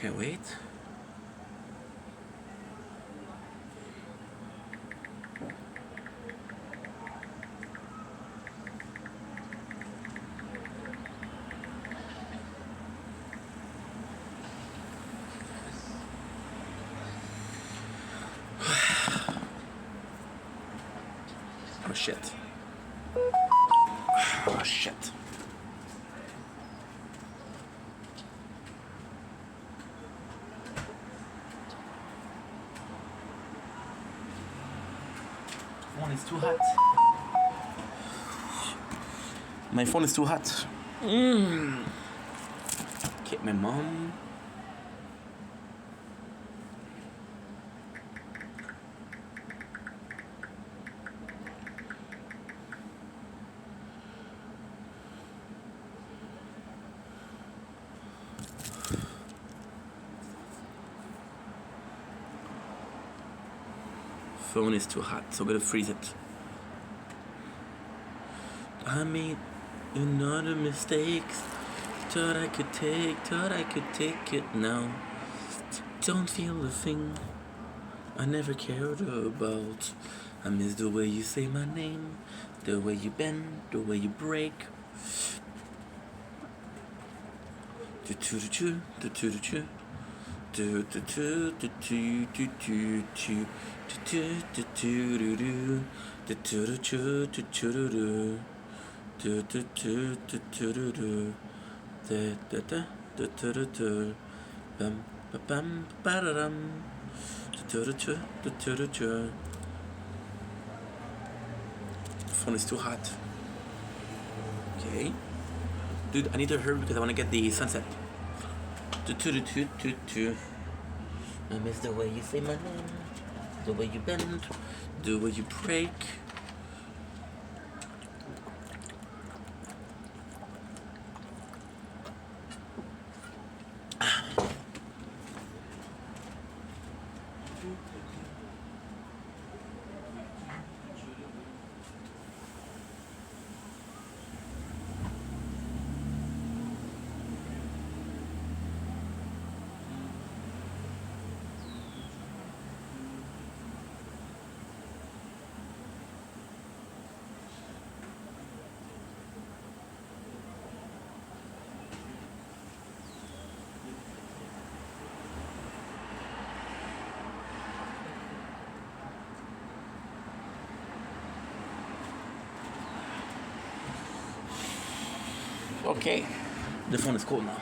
Okay, wait. Oh shit. Oh shit. Phone is too hot. My phone is too hot. Okay, my mom. Phone is too hot, so I'm gonna freeze it. I made another mistakes. Thought I could take it now. Don't feel a thing I never cared about. I miss the way you say my name, the way you bend, the way you break. Do do do do do do do do do do do do do do. Phone is too hot. Okay. Dude, I need to hurry because I want to get the sunset. I miss the way you say my name, the way you bend, the way you break. Okay, the phone is cold now.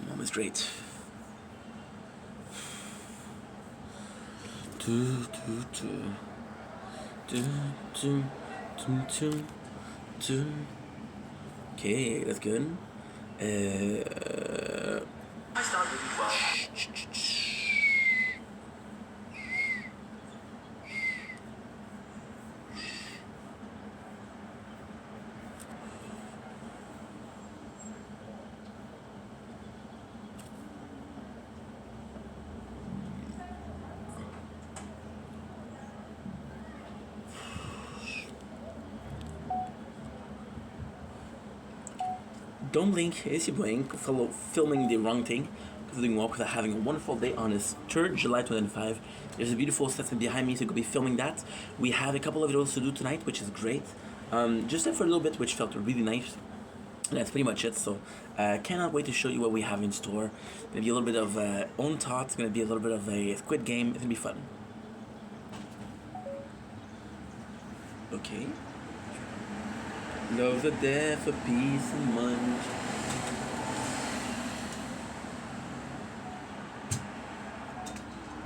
Mom is great. Do do do do do do do do. Okay, that's good. I start with 12. Don't blink, it's your blink, fellow filming the wrong thing. Because doing well, because having a wonderful day on this 3rd July 2005. There's a beautiful setting behind me, so you could be filming that. We have a couple of videos to do tonight, which is great. Just there for a little bit, which felt really nice. And that's pretty much it, so cannot wait to show you what we have in store. Gonna be a little bit of own thoughts, gonna be a little bit of a Squid Game, it's gonna be fun. Okay. Love's a death for peace and money.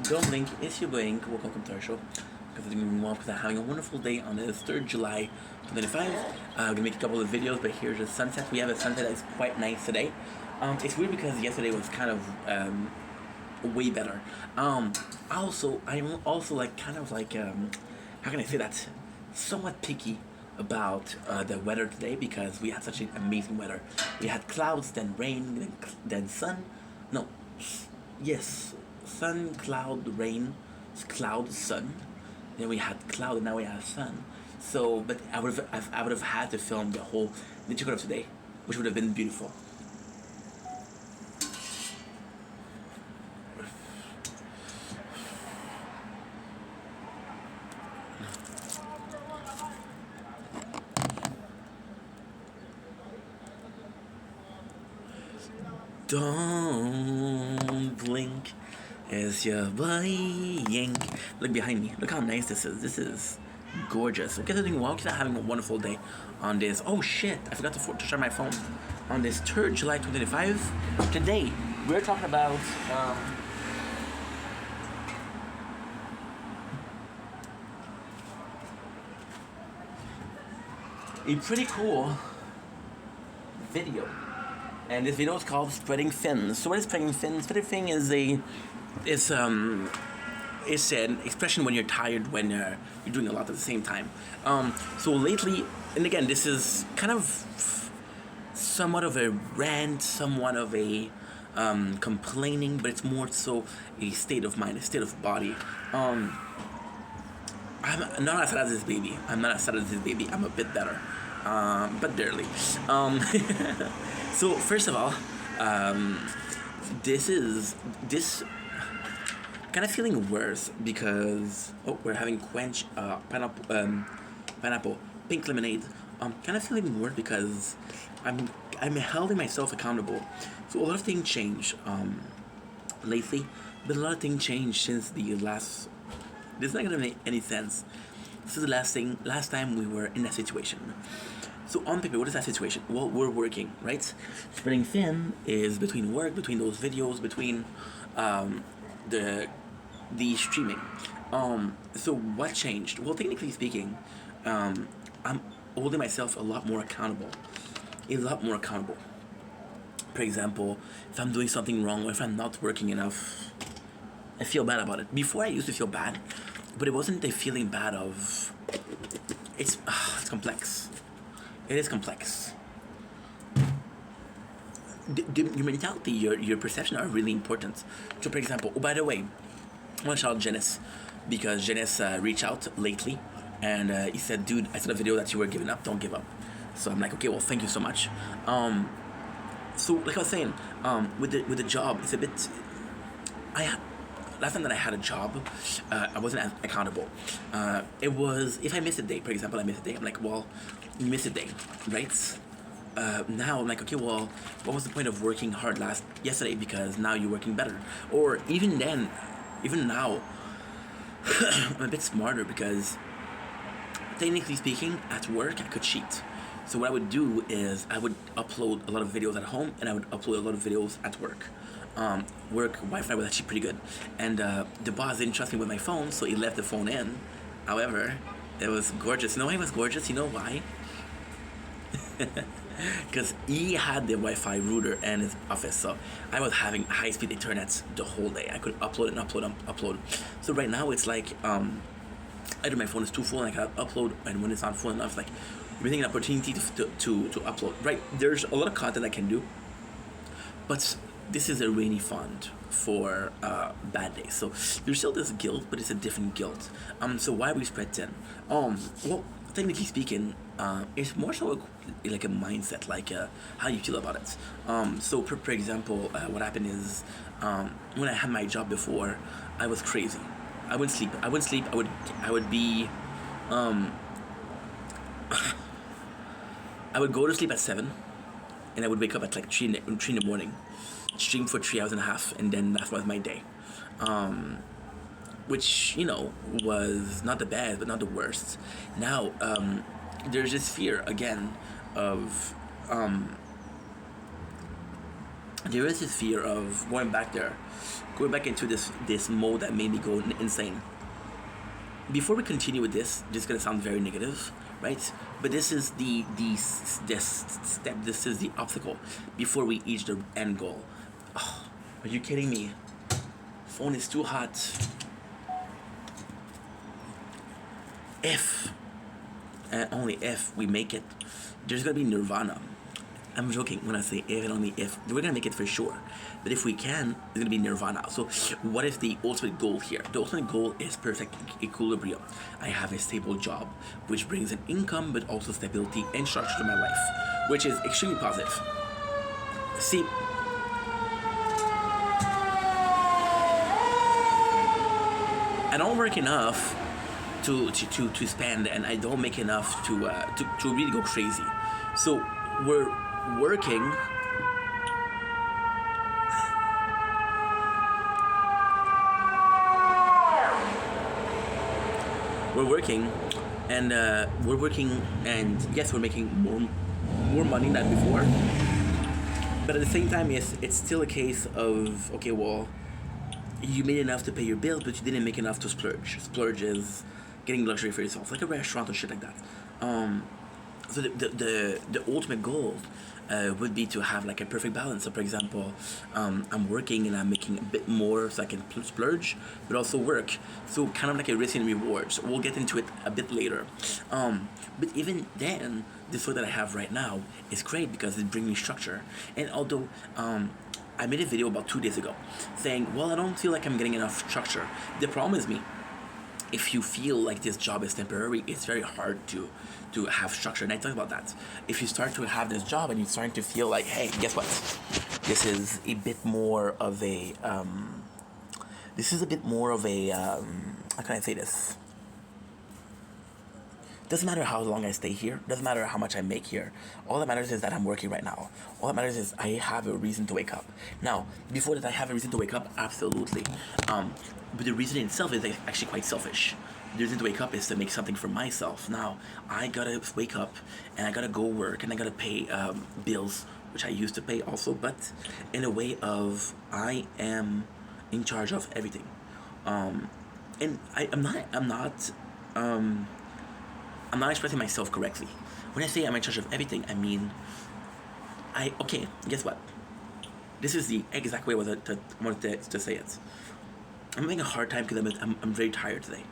Don't blink, it's your blink. Welcome to our show. Because I'm having a wonderful day on this 3rd July 2025. I'm gonna make a couple of videos, but here's the sunset. We have a sunset that's quite nice today. It's weird because yesterday was kind of way better. I'm also like kind of like how can I say that? Somewhat picky about the weather today because we had such an amazing weather. We had clouds, then rain, then sun. No, yes, sun, cloud, rain, cloud, sun. Then we had cloud, and now we have sun. So, but I would have had to film the whole Ninja Code of today, which would have been beautiful. Don't blink as you're buying. Look behind me. Look how nice this is. This is gorgeous. Okay, doing well. Keep having a wonderful day on this. Oh shit! I forgot to share my phone. On this 3rd July 2025. Today we're talking about a pretty cool video. And this video is called Spreading Fins. So what is spreading fins? Spreading fin is an expression when you're tired, when you're doing a lot at the same time. So lately, and again, this is kind of somewhat of a rant, somewhat of a complaining, but it's more so a state of mind, a state of body. I'm not as sad as this baby. I'm not as sad as this baby. I'm a bit better, but barely. So first of all, this kind of feeling worse because we're having quench pineapple pink lemonade. Kind of feeling worse because I'm holding myself accountable. So a lot of things change lately, but a lot of things changed since the last. This is not gonna make any sense. This is the last time we were in that situation. So on paper, what is that situation? Well, we're working, right? Spreading thin is between work, between those videos, between the streaming. So what changed? Well, technically speaking, I'm holding myself a lot more accountable. A lot more accountable. For example, if I'm doing something wrong or if I'm not working enough, I feel bad about it. Before I used to feel bad, but it wasn't a feeling bad of. It's complex. It is complex. Your mentality, your perception are really important. So, for example, by the way, I want to shout out Janice because Janice reached out lately and he said, "Dude, I saw a video that you were giving up. Don't give up." So I'm like, "Okay, well, thank you so much." So, like I was saying, with the job, it's a bit. Last time that I had a job, I wasn't as accountable. It was if I missed a day, for example, I missed a day. I'm like, well, you missed a day, right? Now I'm like, okay, well, what was the point of working hard yesterday because now you're working better? Or even then, even now, I'm a bit smarter because technically speaking, at work I could cheat. So what I would do is I would upload a lot of videos at home and I would upload a lot of videos at work. Work Wi-Fi was actually pretty good, and the boss didn't trust me with my phone, so he left the phone in. However, it was gorgeous. You know why it was gorgeous? You know why? Because he had the Wi-Fi router in his office, so I was having high-speed internet the whole day. I could upload and upload. So right now it's like either my phone is too full and I can upload, and when it's not full enough, like everything an opportunity to upload. Right, there's a lot of content I can do, but this is a rainy fund for bad days. So there's still this guilt, but it's a different guilt. So why we spread thin? Well, technically speaking, it's more so like a mindset, like how you feel about it. So for example, what happened is when I had my job before, I was crazy. I wouldn't sleep. I would be. I would go to sleep at 7, and I would wake up at like 3 in the morning. Stream for 3 hours and a half, and then that was my day, which was not the best but not the worst. Now there's this fear again of there is this fear of going back into this mode that made me go insane. Before we continue with this is gonna sound very negative, right? But this is this step. This is the obstacle before we reach the end goal. Oh, are you kidding me? Phone is too hot. If and only if we make it, there's gonna be nirvana. I'm joking when I say if and only if. We're gonna make it for sure. But if we can, it's gonna be nirvana. So what is the ultimate goal here? The ultimate goal is perfect equilibrium. I have a stable job, which brings an income, but also stability and structure to my life, which is extremely positive. See, I don't work enough to spend, and I don't make enough to really go crazy. So we're working. We're working, and yes, we're making more money than before. But at the same time, yes, it's still a case of, okay, well, you made enough to pay your bills, but you didn't make enough to splurge. Splurge is getting luxury for yourself, like a restaurant or shit like that. So the ultimate goal would be to have like a perfect balance. So for example, I'm working and I'm making a bit more so I can splurge, but also work. So kind of like a risk and reward. So we'll get into it a bit later. But even then, this work that I have right now is great because it brings me structure. And although I made a video about 2 days ago saying, well, I don't feel like I'm getting enough structure. The problem is me. If you feel like this job is temporary, it's very hard to have structure. And I talk about that. If you start to have this job and you're starting to feel like, hey, guess what? This is a bit more of a, how can I say this? Doesn't matter how long I stay here. Doesn't matter how much I make here. All that matters is that I'm working right now. All that matters is I have a reason to wake up. Now, before that, I have a reason to wake up. Absolutely. But the reason in itself is actually quite selfish. The reason to wake up is to make something for myself. Now, I gotta wake up and I gotta go work and I gotta pay bills, which I used to pay also, but in a way of I am in charge of everything. And I'm not expressing myself correctly. When I say I'm in charge of everything, I mean, okay, guess what? This is the exact way I wanted to say it. I'm having a hard time because I'm very tired today.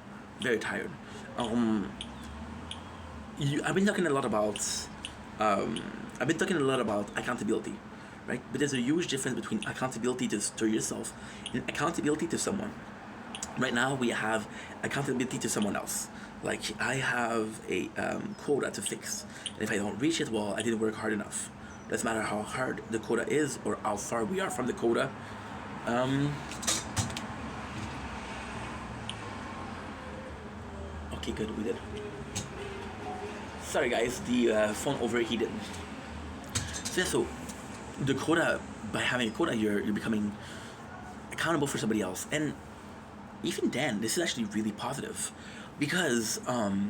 Very tired. I've been talking a lot about accountability, right? But there's a huge difference between accountability to yourself and accountability to someone. Right now we have accountability to someone else. Like I have a quota to fix, and if I don't reach it, well, I didn't work hard enough. Doesn't matter how hard the quota is or how far we are from the quota. Okay, good, we did. Sorry guys, the phone overheated. So the quota, by having a quota, you're becoming accountable for somebody else, and even then, this is actually really positive, because I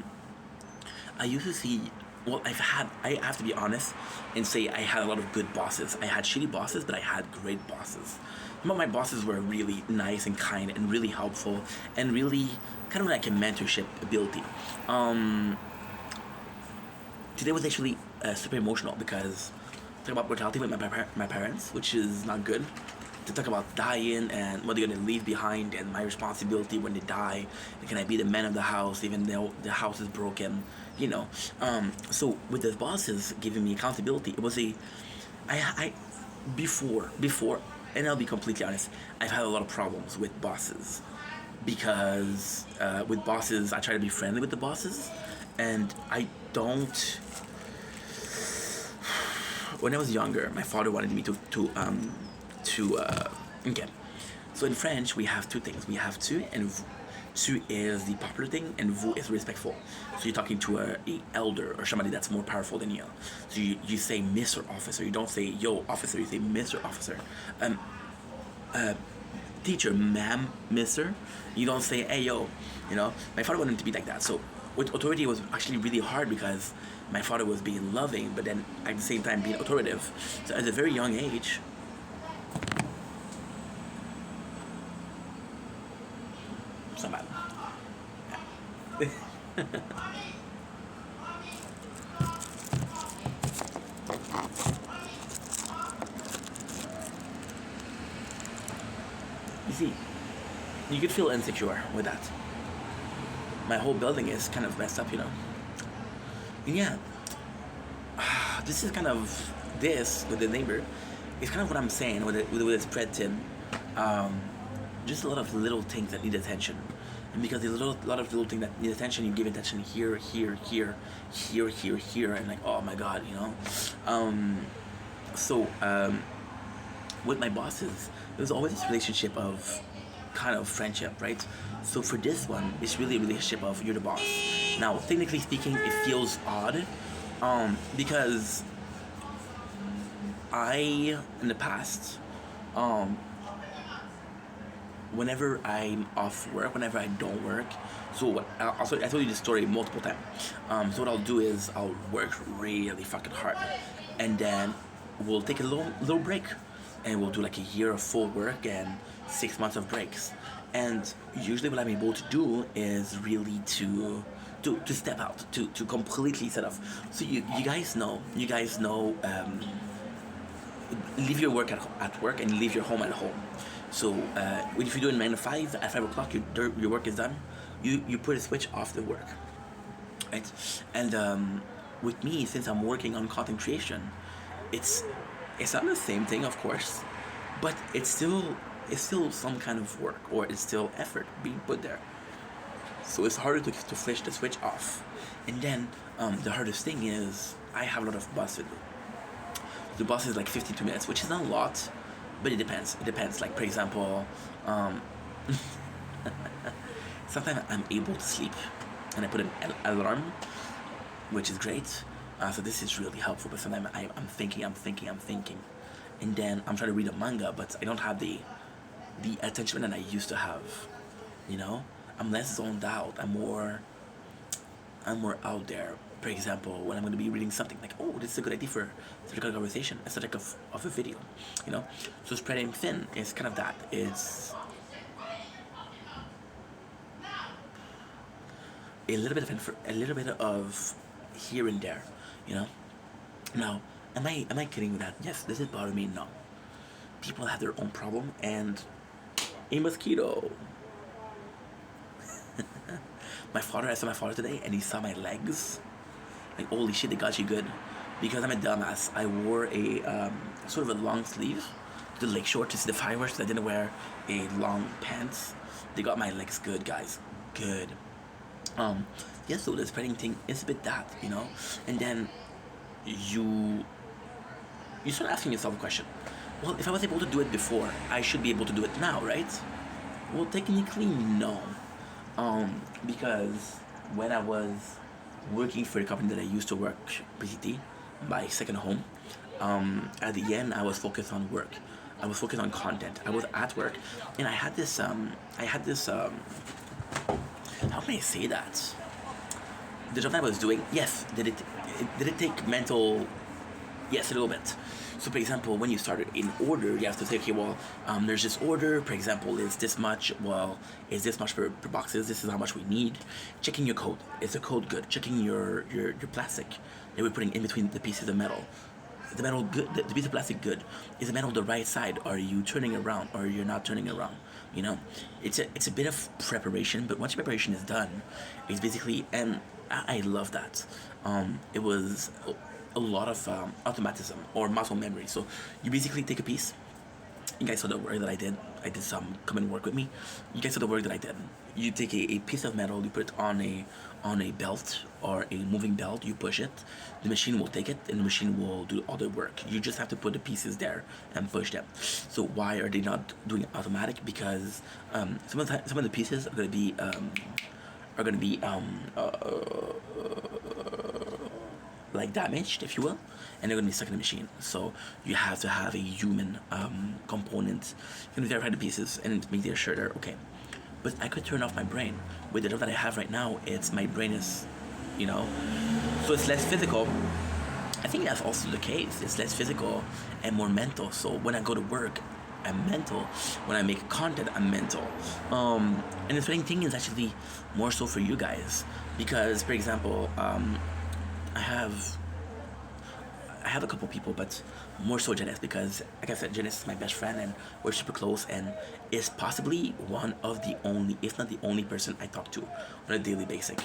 used to see. Well, I have to be honest and say I had a lot of good bosses. I had shitty bosses, but I had great bosses. Some of my bosses were really nice and kind and really helpful and really kind of like a mentorship ability. Today was actually super emotional because talk about mortality with my parents, which is not good. To talk about dying and what they're gonna leave behind and my responsibility when they die. And can I be the man of the house even though the house is broken? You know. So with the bosses giving me accountability, it was before, and I'll be completely honest, I've had a lot of problems with bosses. Because with bosses, I try to be friendly with the bosses, and I don't. When I was younger, my father wanted me to okay. So in French, we have two things. We have tu, and vous. Tu is the popular thing, and vous is respectful. So you're talking to a elder or somebody that's more powerful than you. So you say Mr. Officer. You don't say yo officer. You say Mr. Officer. Teacher, ma'am, Mister. You don't say hey yo. You know, my father wanted to be like that. So with authority, it was actually really hard because my father was being loving, but then at the same time being authoritative. So at a very young age. Somebody. You see, you could feel insecure with that. My whole building is kind of messed up, you know. And yeah, this is kind of this with the neighbor is kind of what I'm saying with the spread tin. Just a lot of little things that need attention. And because there's a lot of little things that need attention, you give attention here, and like, oh my god, you know. With my bosses, there's always this relationship of kind of friendship, right? So for this one, it's really a relationship of you're the boss. Now, technically speaking, it feels odd, because in the past, whenever I'm off work, whenever I don't work, I told you this story multiple times. So what I'll do is I'll work really fucking hard, and then we'll take a little break, and we'll do like a year of full work and 6 months of breaks. And usually what I'm able to do is really to step out, to completely set off. So you guys know, leave your work at work and leave your home at home. So if you do it 9 to 5, at 5 o'clock your work is done, you put a switch off the work, right? And with me, since I'm working on content creation, it's not the same thing, of course, but it's still some kind of work, or it's still effort being put there. So it's harder to flish the switch off. And then the hardest thing is I have a lot of bus with me. The bus is like 52 minutes, which is not a lot, but it depends. Like, for example, sometimes I'm able to sleep, and I put an alarm, which is great. So this is really helpful. But sometimes I'm thinking, and then I'm trying to read a manga, but I don't have the attention that I used to have. You know, I'm less zoned out. I'm more out there. For example, when I'm going to be reading something, like, oh, this is a good idea for a conversation, instead of a video, you know. So spreading thin is kind of that. It's a little bit of here and there, you know. Now, am I kidding with that? Yes. Does it bother me? No. People have their own problem, and a mosquito. I saw my father today, and he saw my legs. Like, holy shit, they got you good. Because I'm a dumbass, I wore a sort of a long sleeve to the lakeshore to see the fireworks. I didn't wear a long pants. They got my legs good, guys. Good. Yeah, so the spreading thing is a bit that, you know. And then you start asking yourself a question. Well, if I was able to do it before, I should be able to do it now, right? Well, technically, no. Because when I was working for the company that I used to work, PCT, my second home, at the end, I was focused on work. I was focused on content. I was at work, and I had this, how can I say that? The job that I was doing, yes, did it take mental, yes, a little bit. So, for example, when you start in order, you have to say, okay, well, there's this order, for example, is this much, well, is this much per boxes, this is how much we need. Checking your code, is the code good? Checking your plastic that we're putting in between the pieces of metal. Is the metal good? The piece of plastic good? Is the metal the right side? Are you turning around, or you're not turning around? You know, it's a bit of preparation, but once your preparation is done, it's basically, and I love that. It was a lot of automatism or muscle memory. So you basically take a piece. You guys saw the work that I did. I did some come and work with me. You guys saw the work that I did. You take a piece of metal, you put it on a belt or a moving belt, you push it, the machine will take it, and the machine will do all the work. You just have to put the pieces there and push them. So why are they not doing it automatic? Because some of the pieces are going to be like damaged, if you will, and they're going to be stuck in the machine. So you have to have a human component to verify the pieces and make sure they're okay. But I could turn off my brain. With the job that I have right now, my brain is, you know, so it's less physical. I think that's also the case. It's less physical and more mental. So when I go to work, I'm mental. When I make content, I'm mental. And the funny thing is actually more so for you guys, because, for example, I I have a couple people, but more so Janice because, like I said, Janice is my best friend and we're super close and is possibly one of the only, if not the only person I talk to on a daily basis.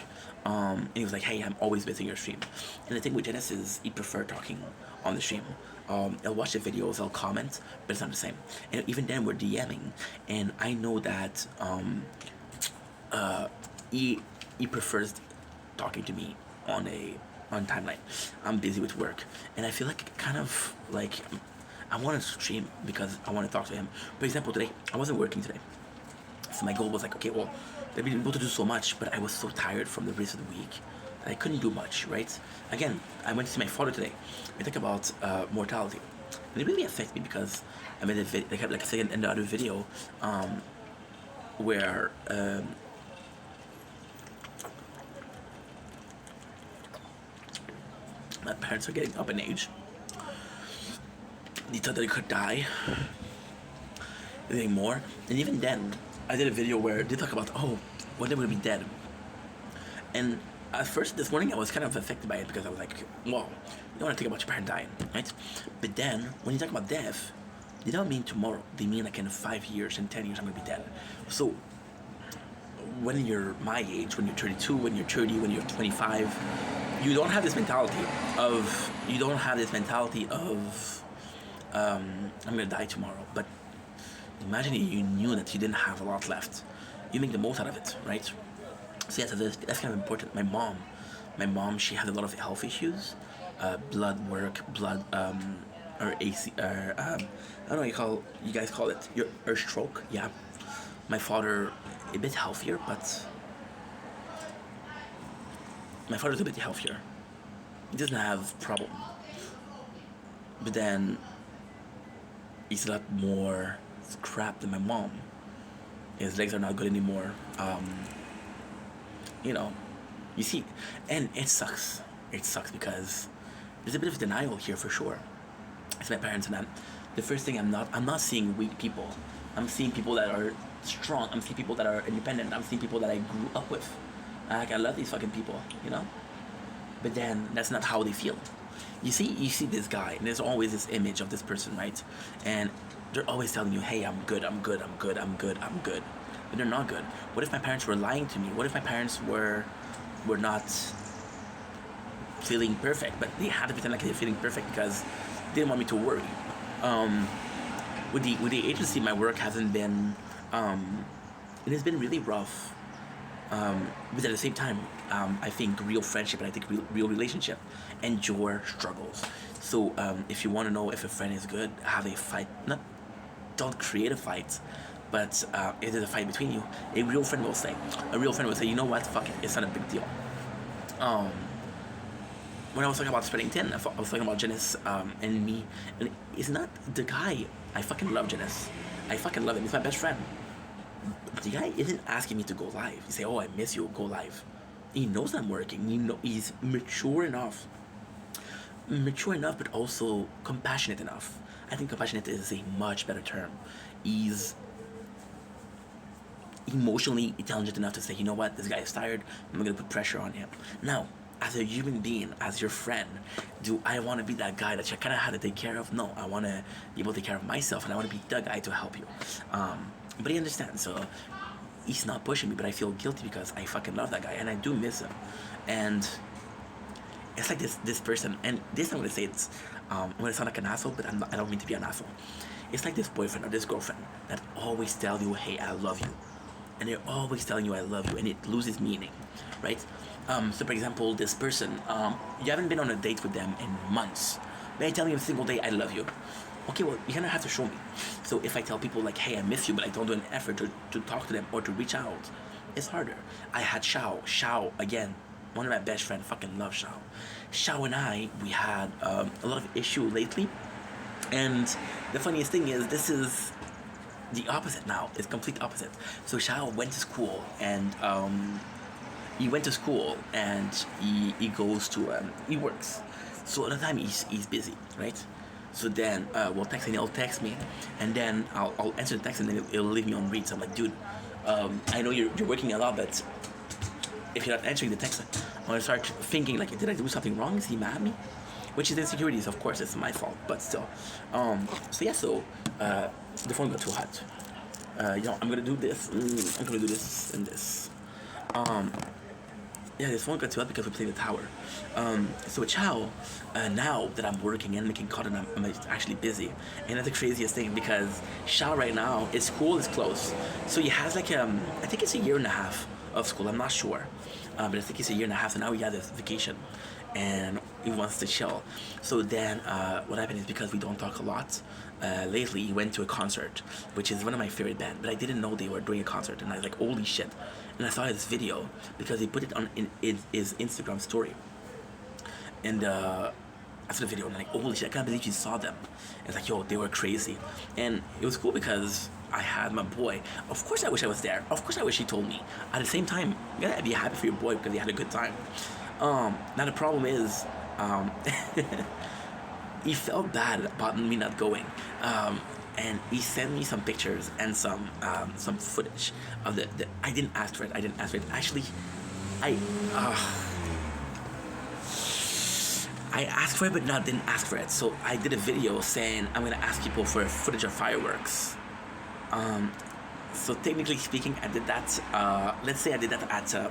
And he was like, hey, I'm always missing your stream. And the thing with Janice is he prefer talking on the stream. I'll watch the videos, I'll comment, but it's not the same. And even then we're DMing and I know that he prefers talking to me on timeline. I'm busy with work, and I feel like kind of like I want to stream because I want to talk to him. For example, today I wasn't working today, so my goal was like, okay, well, I've been able to do so much, but I was so tired from the rest of the week that I couldn't do much. Right? Again, I went to see my father today. We talk about mortality, and it really affects me because I made like I said in the other video, where. My parents are getting up in age. They thought they could die. Anything more. And even then, I did a video where they talk about, oh, when they will be dead. And at first, this morning, I was kind of affected by it because I was like, well, you don't want to think about your parent dying, right? But then, when you talk about death, they don't mean tomorrow. They mean like in 5 years, in 10 years, I'm going to be dead. So, when you're my age, when you're 32, when you're 30, when you're 25, you don't have this mentality of I'm gonna die tomorrow. But imagine you knew that you didn't have a lot left. You make the most out of it, right? So yeah, so that's kind of important. My mom, she had a lot of health issues, blood work, or AC, or I don't know what you guys call it, or stroke. Yeah, my father a bit healthier, but. My father's a bit healthier. He doesn't have problem. But then he's a lot more crap than my mom. His legs are not good anymore. You see, and it sucks. It sucks because there's a bit of denial here for sure. It's my parents and the first thing I'm not seeing weak people. I'm seeing people that are strong. I'm seeing people that are independent. I'm seeing people that I grew up with. Like, I love these fucking people, you know? But then, that's not how they feel. You see this guy, and there's always this image of this person, right? And they're always telling you, hey, I'm good. But they're not good. What if my parents were lying to me? What if my parents were not feeling perfect, but they had to pretend like they're feeling perfect because they didn't want me to worry? With the agency, my work hasn't been, it has been really rough. But at the same time, I think real friendship and I think real relationship endure struggles. So if you want to know if a friend is good, have a fight. Don't create a fight, but if there's a fight between you, a real friend will say, you know what, fuck it, it's not a big deal. When I was talking about spreading thin, I was talking about Janice and me, and it's not the guy. I fucking love Janice. I fucking love him. He's my best friend. The guy isn't asking me to go live. He say, oh, I miss you, go live. He knows I'm working. He's mature enough, but also compassionate enough. I think compassionate is a much better term. He's emotionally intelligent enough to say, you know what, this guy is tired, I'm not going to put pressure on him. Now, as a human being, as your friend, do I want to be that guy that you kind of have to take care of? No, I want to be able to take care of myself, and I want to be the guy to help you. But he understands, so he's not pushing me, but I feel guilty because I fucking love that guy, and I do miss him. And it's like this person, and this I'm going to say it's, I'm going to sound like an asshole, but I don't mean to be an asshole. It's like this boyfriend or this girlfriend that always tell you, hey, I love you. And they're always telling you I love you, and it loses meaning, right? So for example, this person, you haven't been on a date with them in months. They're telling you a single day, I love you. Okay, well, you're gonna have to show me. So if I tell people like, hey, I miss you, but I don't do an effort to talk to them or to reach out, it's harder. I had Shao, again, one of my best friends, fucking love Shao. Shao and I, we had a lot of issue lately. And the funniest thing is, this is the opposite now. It's complete opposite. So Shao went to school, and he goes to, he works. So at the time he's busy, right? So then we'll text and he'll text me, and then I'll answer the text, and then it'll leave me on read. So I'm like, dude, I know you're working a lot, but if you're not answering the text, I'm gonna start thinking like, did I do something wrong? Is he mad at me? which is insecurities. Of course, it's my fault, but still. So yeah, so the phone got too hot. I'm gonna do this. I'm gonna do this and this. Yeah, this phone got too hot because we're playing the tower. So Chow, now that I'm working and making content, I'm actually busy, and that's the craziest thing because Chow right now, his school is closed, so he has like I think it's a year and a half of school. I'm not sure, but I think it's a year and a half. So now he has this vacation, and he wants to chill. So then, what happened is because we don't talk a lot. Lately, he went to a concert, which is one of my favorite bands, but I didn't know they were doing a concert, and I was like, holy shit. And I saw his video because he put it on in his Instagram story. And I saw the video and I'm like, holy shit, I can't believe you saw them. And it's like, yo, they were crazy. And it was cool because I had my boy. Of course I wish I was there. Of course I wish he told me. At the same time, you gotta be happy for your boy because he had a good time. Now the problem is, he felt bad about me not going. And he sent me some pictures and some footage of the I didn't ask for it. Actually, I asked for it, but didn't ask for it. So I did a video saying I'm gonna ask people for footage of fireworks. So technically speaking, I did that. Let's say I did that at I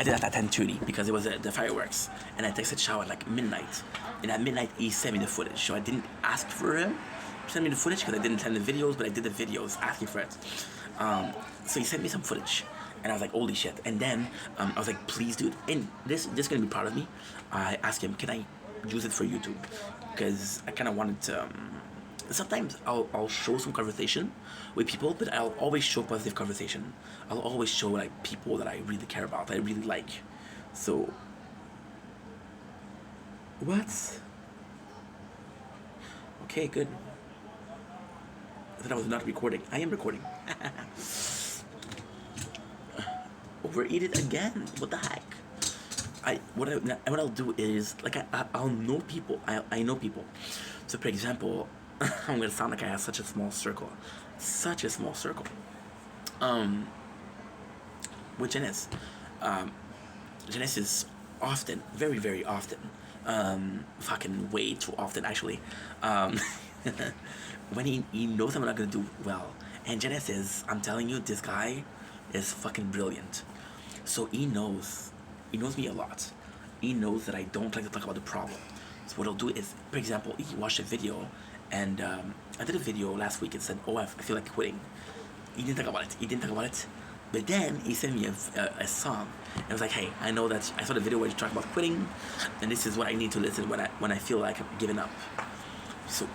did that at 10:30 because it was the fireworks, and I texted Shao at like midnight. And at midnight, he sent me the footage. So I didn't ask for him to send me the footage because I didn't send the videos, but I did the videos asking for it. So he sent me some footage, and I was like, holy shit. And then I was like, please, dude, and this gonna be proud of me. I asked him, can I use it for YouTube? Because I kind of wanted to. Sometimes I'll show some conversation with people, but I'll always show positive conversation. I'll always show like people that I really care about, I really like. So what? Okay, good. I thought I was not recording. I am recording. Overeat it again. What the heck? What I'll do is like I'll know people. I know people. So for example, I'm gonna sound like I have such a small circle. With Janice. Janice is often, very, very often, fucking way too often actually, when he knows I'm not gonna do well. And Janice is, I'm telling you, this guy is fucking brilliant. So he knows me a lot. He knows that I don't like to talk about the problem. So what I'll do is, for example, he watched a video, and I did a video last week and said, oh, I feel like quitting. He didn't talk about it. But then he sent me a song, and I was like, hey, I know that I saw the video where you talk about quitting, and this is what I need to listen when I feel like I'm giving up. So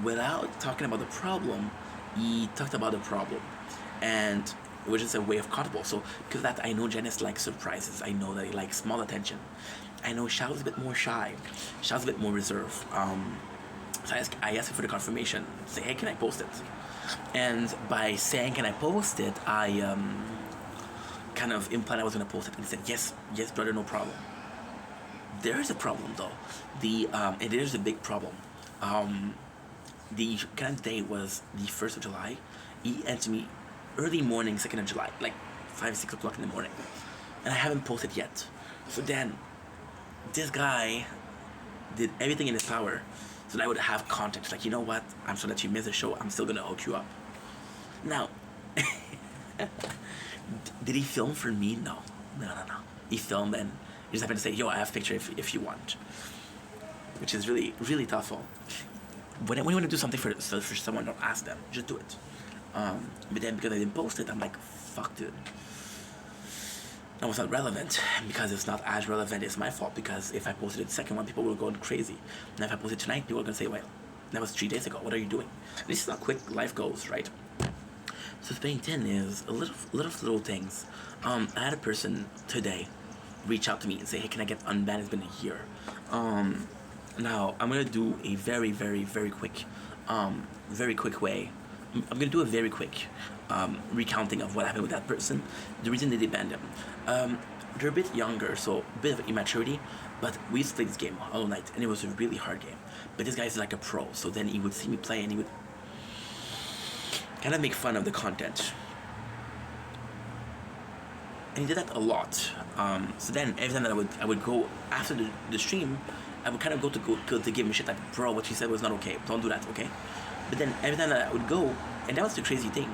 without talking about the problem, he talked about the problem, and it was just a way of comfortable. So because of that, I know Janice likes surprises. I know that he likes small attention. I know Shao's a bit more shy. Shao's a bit more reserved. So I asked him for the confirmation. Say, hey, can I post it? And by saying, can I post it, I kind of implied I was going to post it. And he said, yes, brother, no problem. There is a problem, though. And there's a big problem. The kind of day was the 1st of July. He answered me early morning, 2nd of July, like 5, 6 o'clock in the morning. And I haven't posted yet. So then, this guy did everything in his power so that I would have context. Like, you know what? I'm sorry that you missed the show. I'm still going to hook you up. Now, did he film for me? No. He filmed and he just happened to say, yo, I have a picture if you want. Which is really, really thoughtful. When you want to do something for someone, don't ask them. Just do it. But then because I didn't post it, I'm like, fuck, dude. No, it's not relevant. Because it's not as relevant, it's my fault. Because if I posted the second one, people will go crazy. And if I posted tonight, people are going to say, well, that was 3 days ago. What are you doing? This is how quick life goes, right? So Spain 10 is a little things. I had a person today reach out to me and say, hey, can I get unbanned? It's been a year. Now, I'm going to do a very, very, very quick way. I'm going to do a very quick recounting of what happened with that person. The reason they banned him. They're a bit younger, so a bit of immaturity, but we used to play this game all night, and it was a really hard game. But this guy's like a pro, so then he would see me play, and he would kind of make fun of the content. And he did that a lot. So then every time that I would go after the stream, I would kind of go to give him shit like, bro, what you said was not okay. Don't do that, okay? But then every time that I would go, and that was the crazy thing.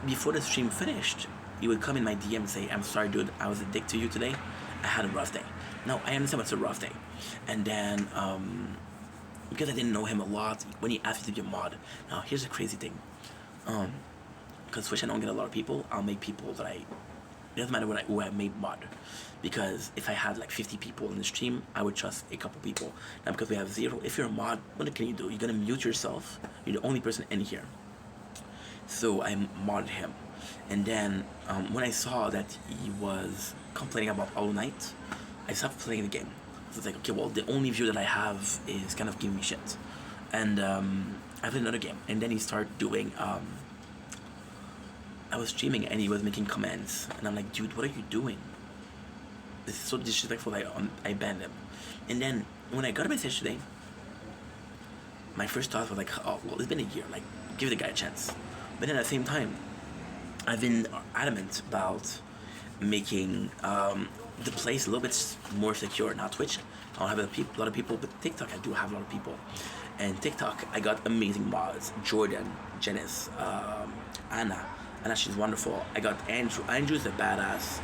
Before the stream finished, he would come in my DM and say, I'm sorry, dude, I was a dick to you today. I had a rough day. Now, I understand what's a rough day. And then, because I didn't know him a lot, when he asked me to be a mod, now here's the crazy thing. Because Twitch, I don't get a lot of people, I'll make people that it doesn't matter who I made mod. Because if I had like 50 people in the stream, I would trust a couple people. Now, because we have 0, if you're a mod, what can you do? You're gonna mute yourself. You're the only person in here. So I modded him. And then when I saw that he was complaining about Hollow Knight, I stopped playing the game. So it's like, okay, well, the only view that I have is kind of giving me shit. And I played another game. And then he started doing, I was streaming and he was making comments. And I'm like, dude, what are you doing? This is so disrespectful. I banned him. And then when I got a message today, my first thought was like, oh, well, it's been a year. Like, give the guy a chance. But then at the same time, I've been adamant about making the place a little bit more secure. Now Twitch, I don't have a lot of people, but TikTok, I do have a lot of people. And TikTok, I got amazing mods. Jordan, Janice, Anna, she's wonderful. I got Andrew. Andrew's a badass.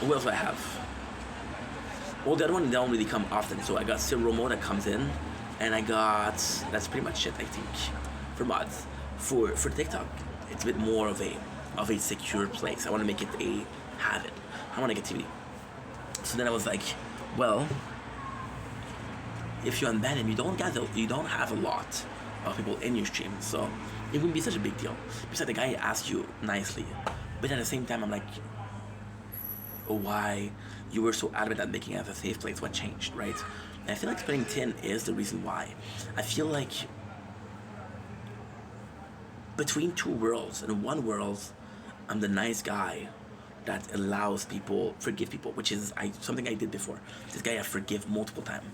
Who else do I have? Well, the other one don't really come often. So I got Romo that comes in. And I got, that's pretty much it, I think, for mods. For TikTok, it's a bit more of a secure place. I want to make it have it. I want to get TV. So then I was like, well, if you unban him, you don't have a lot of people in your stream, so it wouldn't be such a big deal. Besides, the guy asked you nicely, but at the same time, I'm like, why you were so adamant at making it a safe place? What changed, right? And I feel like splitting tin is the reason why. I feel like between two worlds, in one world, I'm the nice guy that allows people, forgive people, which is something I did before. This guy I forgive multiple times.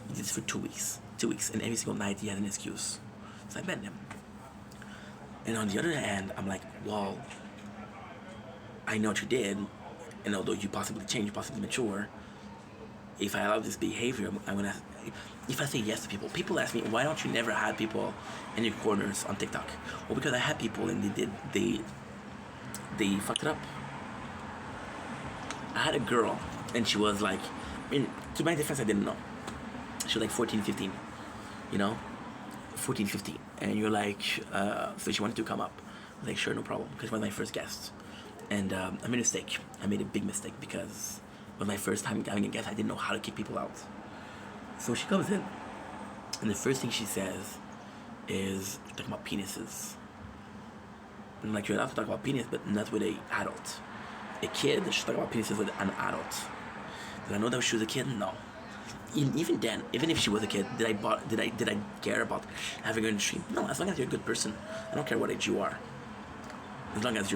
He did this for 2 weeks. 2 weeks, and every single night he had an excuse. So I banned him. And on the other hand, I'm like, well, I know what you did, and although you possibly changed, you possibly mature, if I allow this behavior, I'm gonna. If I say yes to people ask me, why don't you never have people in your corners on TikTok? Well, because I had people and they fucked it up. I had a girl and she was like, to my defense, I didn't know. She was like 14, 15, 14, 15. And you're like, so she wanted to come up. I was like, sure, no problem, because she was my first guest. And I made a mistake. I made a big mistake because it was my first time having a guest. I didn't know how to kick people out. So she comes in, and the first thing she says is talking about penises. And like, you're allowed to talk about penis, but not with an adult. A kid should talk about penises with an adult. Did I know that she was a kid? No. Even then, even if she was a kid, did I care about having her in the stream? No. As long as you're a good person, I don't care what age you are. As long as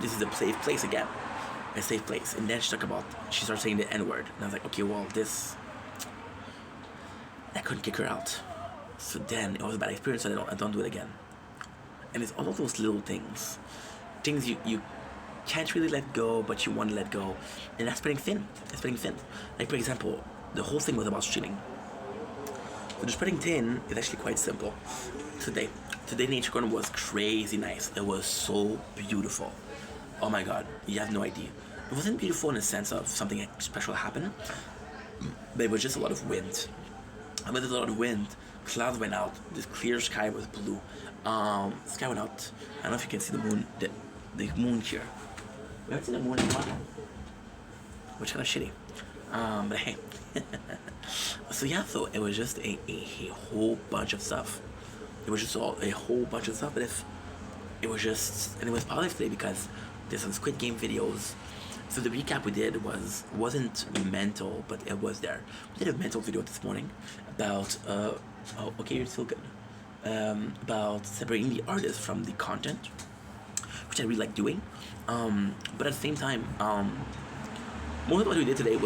this is a safe place again, a safe place. And then she starts saying the N-word, and I was like, okay, well, I couldn't kick her out. So then it was a bad experience, so I don't do it again. And it's all of those little things you can't really let go, but you want to let go, and that's spreading thin. Like, for example, the whole thing was about streaming. So the spreading thin is actually quite simple. Today Nature Corner was crazy nice. It was so beautiful. Oh my god, you have no idea. It wasn't beautiful in the sense of something special happened, but it was just a lot of wind. And with a lot of wind, clouds went out. This clear sky was blue. Sky went out. I don't know if you can see the moon. The moon here. We haven't seen the moon in a while, which kind of shitty. But hey. So it was just a whole bunch of stuff. It was just a whole bunch of stuff. But it was positive today because there's some Squid Game videos. So the recap we did wasn't mental, but it was there. We did a mental video this morning about okay, you're still good. About separating the artist from the content, which I really like doing. But at the same time, most of what we did today I'm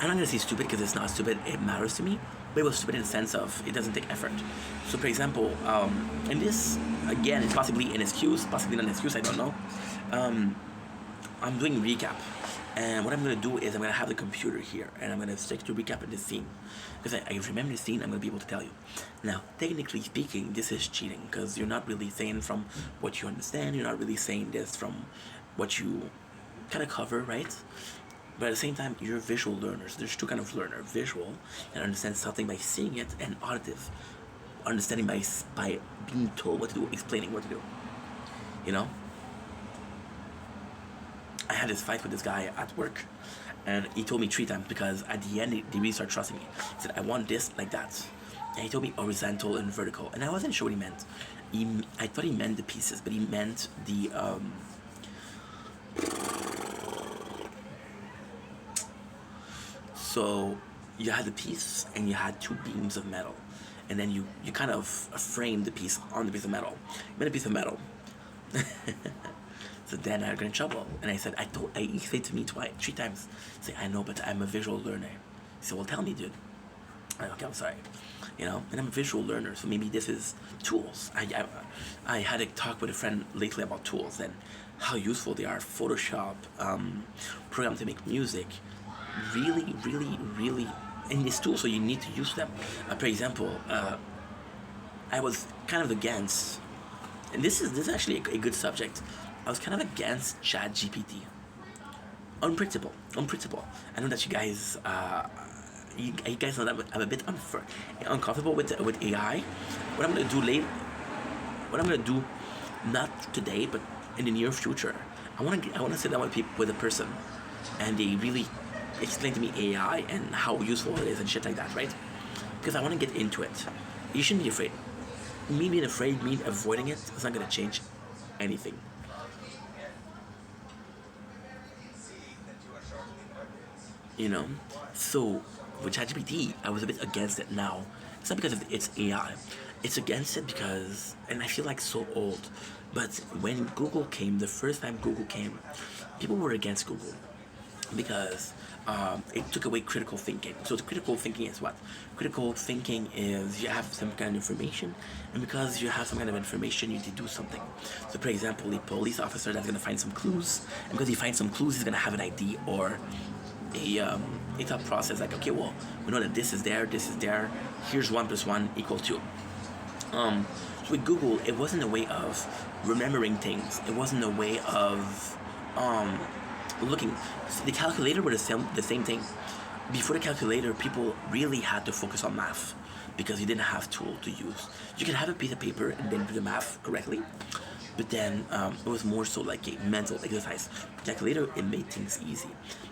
not gonna say stupid because it's not stupid. It matters to me, but it was stupid in the sense of it doesn't take effort. So, for example, and this again is possibly an excuse, possibly not an excuse. I don't know. I'm doing recap, and what I'm gonna do is I'm gonna have the computer here, and I'm gonna stick to recap in the scene, because I remember the scene. I'm gonna be able to tell you. Now, technically speaking, this is cheating because you're not really saying from what you understand. You're not really saying this from what you kind of cover, right? But at the same time, you're visual learners. There's two kind of learner: visual and understand something by seeing it, and auditive, understanding by being told what to do, explaining what to do. You know. I had this fight with this guy at work, and he told me 3 times because at the end they really started trusting me. He said, "I want this like that," and he told me horizontal and vertical, and I wasn't sure what he meant. I thought he meant the pieces, but he meant the So you had the piece and you had 2 beams of metal, and then you kind of framed the piece on the piece of metal. You made a piece of metal. So then I got in trouble, and I said, he said to me 3 times, say, "I know, but I'm a visual learner." He said, "Well, tell me, dude." I'm like, "Okay, I'm sorry." And I'm a visual learner, so maybe this is tools. I had a talk with a friend lately about tools and how useful they are. Photoshop, program to make music, really, really, really, in these tools, so you need to use them. For example, I was kind of against, and this is actually a good subject. I was kind of against ChatGPT. On principle. I know that you guys, you guys know that I'm a bit uncomfortable with AI. What I'm gonna do, not today, but in the near future, I wanna sit down with a person, and they really explain to me AI and how useful it is and shit like that, right? Because I wanna get into it. You shouldn't be afraid. Me being afraid, me avoiding it, it's not gonna change anything. So with ChatGPT, I was a bit against it now. It's not because it's AI. It's against it because, and I feel like so old, but when Google came, the first time Google came, people were against Google because it took away critical thinking. So the critical thinking is what? Critical thinking is you have some kind of information, and because you have some kind of information, you need to do something. So for example, a police officer that's going to find some clues, and because he finds some clues, he's going to have an ID or a thought process like, okay, well, we know that this is there, here's 1 + 1 = 2. So with Google, it wasn't a way of remembering things. It wasn't a way of looking. The calculator were the same thing. Before the calculator, people really had to focus on math because you didn't have tool to use. You can have a piece of paper and then do the math correctly, but then it was more so like a mental exercise. Calculator, it made things easy.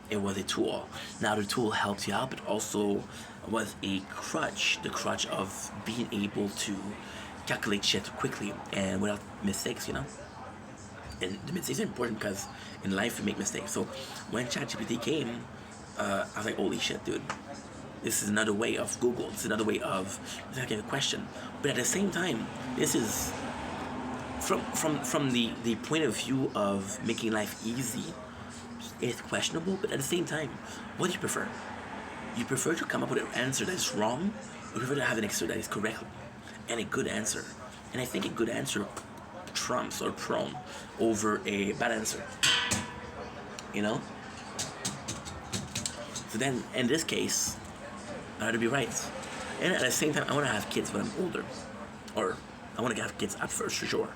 It was a tool. Now the tool helps you out, but also was a crutch. The crutch of being able to calculate shit quickly and without mistakes, And the mistakes are important because in life we make mistakes. So when ChatGPT came, I was like, holy shit, dude. This is another way of Google. This is another way of asking a question. But at the same time, this is from the point of view of making life easy, it's questionable, but at the same time, what do you prefer? You prefer to come up with an answer that is wrong, or you prefer to have an answer that is correct and a good answer? And I think a good answer trumps or prone over a bad answer. So then, in this case, I had to be right. And at the same time, I want to have kids when I'm older. Or I want to have kids at first, for sure.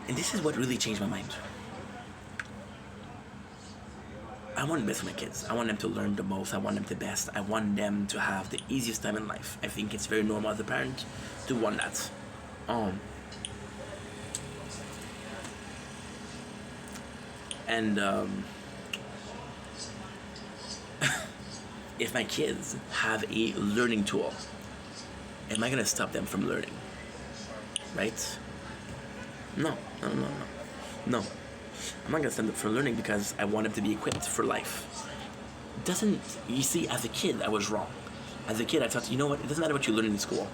And this is what really changed my mind. I want the best for my kids. I want them to learn the most. I want them the best. I want them to have the easiest time in life. I think it's very normal as a parent to want that. If my kids have a learning tool, am I gonna stop them from learning? Right? No. I'm not gonna stop them from learning because I want them to be equipped for life. You see, as a kid, I was wrong. As a kid, I thought, you know what? It doesn't matter what you learn in school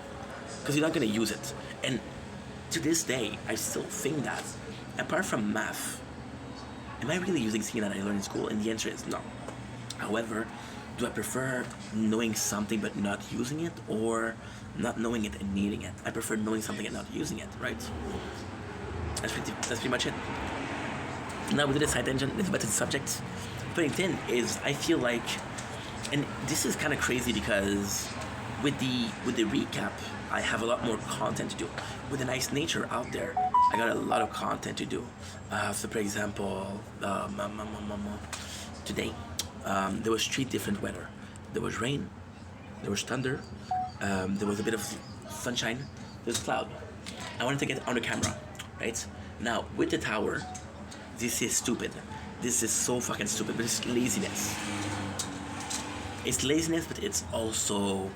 because you're not gonna use it. And to this day, I still think that. Apart from math, am I really using something that I learned in school? And the answer is no. However, do I prefer knowing something but not using it, or not knowing it and needing it? I prefer knowing something and not using it, right? That's pretty much it. Now we did a side tangent. Let's back to the subject. Putting thin is, I feel like, and this is kind of crazy because with the recap, I have a lot more content to do. With the nice nature out there, I got a lot of content to do. So, for example, today there was 3 different weather. There was rain, there was thunder, there was a bit of sunshine, there's cloud. I wanted to get on the camera, right? Now with the tower, this is stupid. This is so fucking stupid, but it's laziness. It's laziness, but it's also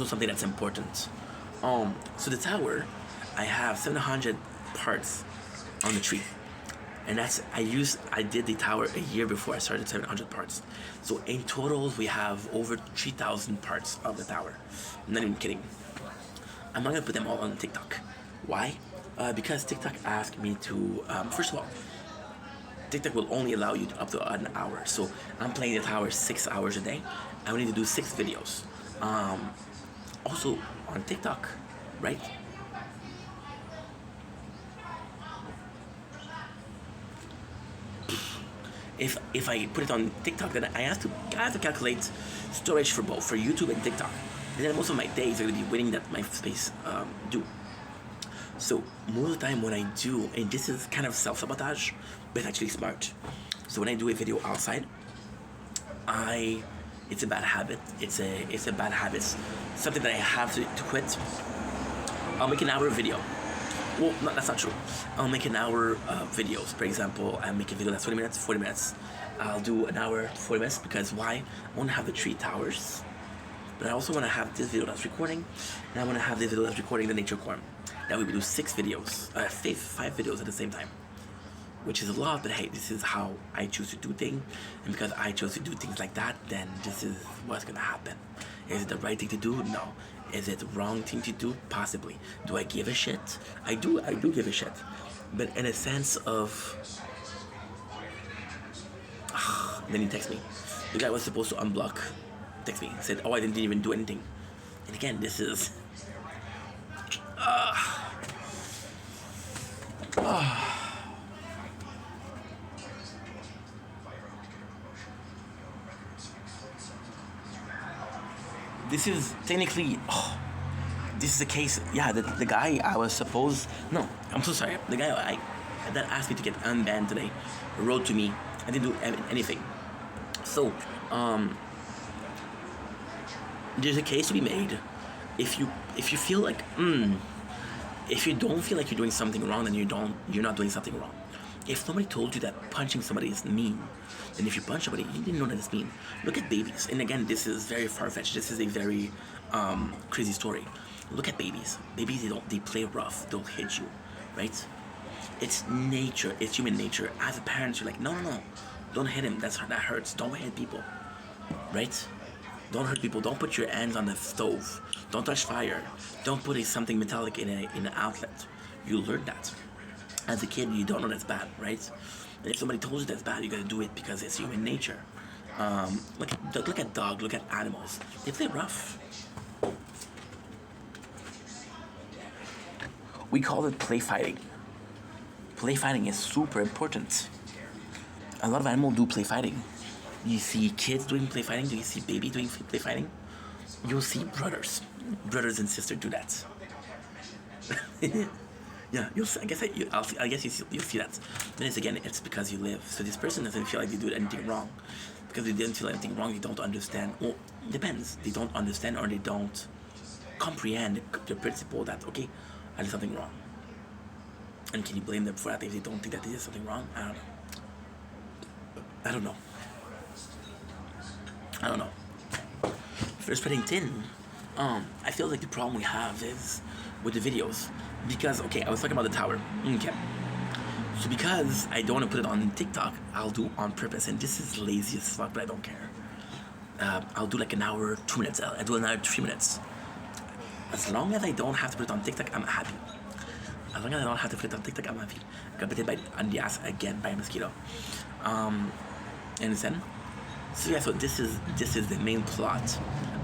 something that's important. So the tower, I have 700 parts on the tree, and I did the tower a year before I started 700 parts. So in total, we have over 3,000 parts of the tower. I'm not even kidding. I'm not gonna put them all on TikTok. Why? Because TikTok asked me to. First of all, TikTok will only allow you to up to an hour. So I'm playing the tower 6 hours a day. I will need to do 6 videos. Also on TikTok, right? If I put it on TikTok, then I have to calculate storage for both, for YouTube and TikTok. And then most of my days are gonna be waiting that my space do. So most of the time when I do, and this is kind of self-sabotage, but it's actually smart. So when I do a video outside, it's a bad habit. It's a bad habit. Something that I have to quit. I'll make an hour video. Well, no, that's not true. I'll make an hour videos. For example, I make a video that's 20 minutes, 40 minutes. I'll do an hour, 40 minutes, because why? I want to have the 3 towers, but I also want to have this video that's recording, and I want to have this video that's recording the nature corn. That we do 6 videos, 5 videos at the same time, which is a lot, but hey, this is how I choose to do things, and because I chose to do things like that, then this is what's gonna happen. Is it the right thing to do? No. Is it the wrong thing to do? Possibly. Do I give a shit? I do give a shit, but in a sense of, then he texts me. The guy was supposed to unblock, text me, said, oh, I didn't even do anything. And again, this is, this is technically, this is a case, yeah, the guy I was supposed, no, I'm so sorry, the guy that asked me to get unbanned today wrote to me, I didn't do anything. So, there's a case to be made. If you feel like, if you don't feel like you're doing something wrong, then you're not doing something wrong. If somebody told you that punching somebody is mean, then if you punch somebody, you didn't know that it's mean. Look at babies. And again, this is very far-fetched. This is a very crazy story. Look at babies. Babies, they play rough. They'll hit you, right? It's nature. It's human nature. As a parent, you're like, no. Don't hit him. That hurts. Don't hit people, right? Don't hurt people. Don't put your hands on the stove. Don't touch fire. Don't put something metallic in an outlet. You learn that. As a kid, you don't know that's bad, right? And if somebody told you that's bad, you gotta do it because it's human nature. Look at dogs. Look at animals. They play rough. We call it play fighting. Play fighting is super important. A lot of animals do play fighting. You see kids doing play fighting. Do you see babies doing play fighting? You'll see brothers and sisters do that. Yeah, you'll see, I guess you'll see that. Then it's because you live. So this person doesn't feel like they do anything wrong. Because they didn't feel anything wrong, they don't understand. Well, it depends. They don't understand or they don't comprehend the principle that, okay, I did something wrong. And can you blame them for that if they don't think that they did something wrong? I don't know. For spreading thin, I feel like the problem we have is with the videos. Because, okay, I was talking about the tower. Okay. So because I don't want to put it on TikTok, I'll do on purpose. And this is lazy as fuck, but I don't care. I'll do like an hour, 2 minutes. I do an hour, 3 minutes. As long as I don't have to put it on TikTok, I'm happy. As long as I don't have to put it on TikTok, I'm happy. I got bitten on the ass again by a mosquito. Understand? So yeah, so this is the main plot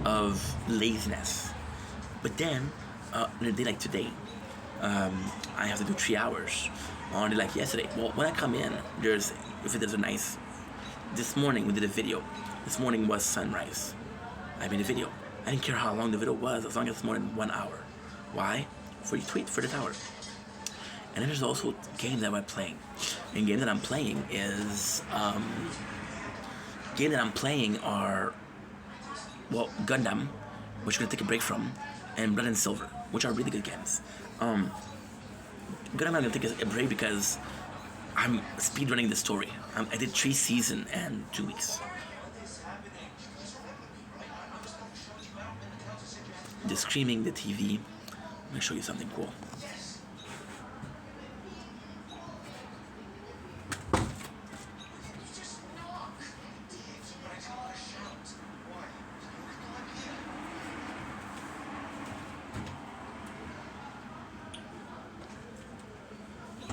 of laziness. But then, in a day like today, I have to do 3 hours. on it like yesterday. Well, when I come in, there's a nice. This morning we did a video. This morning was sunrise. I made a video. I didn't care how long the video was, as long as it's more than 1 hour. Why? For you tweet for the tower. And then there's also games that I'm playing. And game that I'm playing is are Gundam, which we're gonna take a break from, and Blood and Silver, which are really good games. Gundam I'm gonna take a break because I'm speedrunning the story. I did 3 seasons and 2 weeks. The screaming, the TV. I'm gonna show you something cool.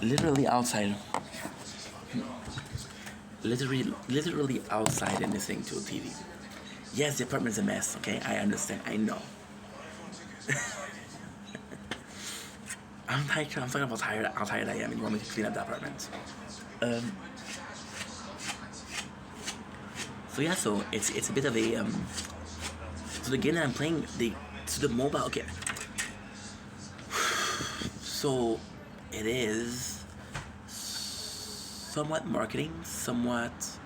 Literally outside in this thing to a TV. Yes, the apartment's a mess, okay? I understand, I know. I'm talking about how tired I am, and you want me to clean up the apartment. So it's a bit of a so the game that I'm playing, the mobile, okay. So it is somewhat marketing, somewhat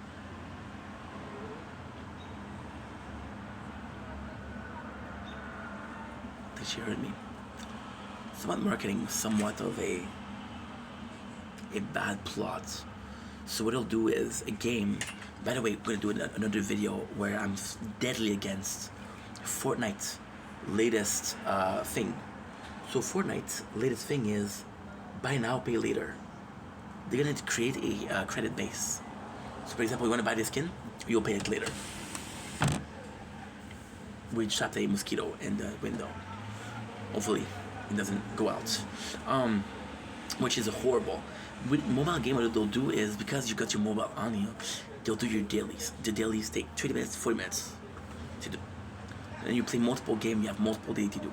I think she heard me. Somewhat marketing, somewhat of a bad plot. So what I'll do is a game. By the way, we're gonna do another video where I'm deadly against Fortnite's latest thing. So Fortnite's latest thing is buy now, pay later. They're gonna create a credit base. So for example, you wanna buy this skin, you'll pay it later. We trapped a mosquito in the window. Hopefully it doesn't go out. Which is horrible. With mobile game, what they'll do is, because you got your mobile on you, they'll do your dailies. The dailies take 20 minutes, 40 minutes to do. And then you play multiple games, you have multiple days to do.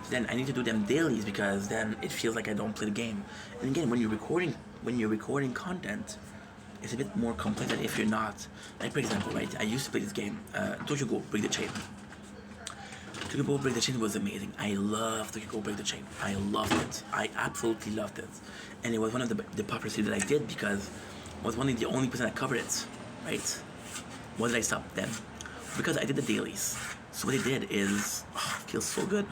So then I need to do them dailies because then it feels like I don't play the game. And again, when you're recording content, it's a bit more complex than if you're not. Like for example, right? I used to play this game, Tokyo Ghoul Break the Chain. Tokyo Ghoul Break the Chain was amazing. I loved Tokyo Ghoul Break the Chain. I loved it. I absolutely loved it. And it was one of the popular series that I did because I was one of the only person that covered it, right? Why did I stop then? Because I did the dailies. So what I did is, it feels so good.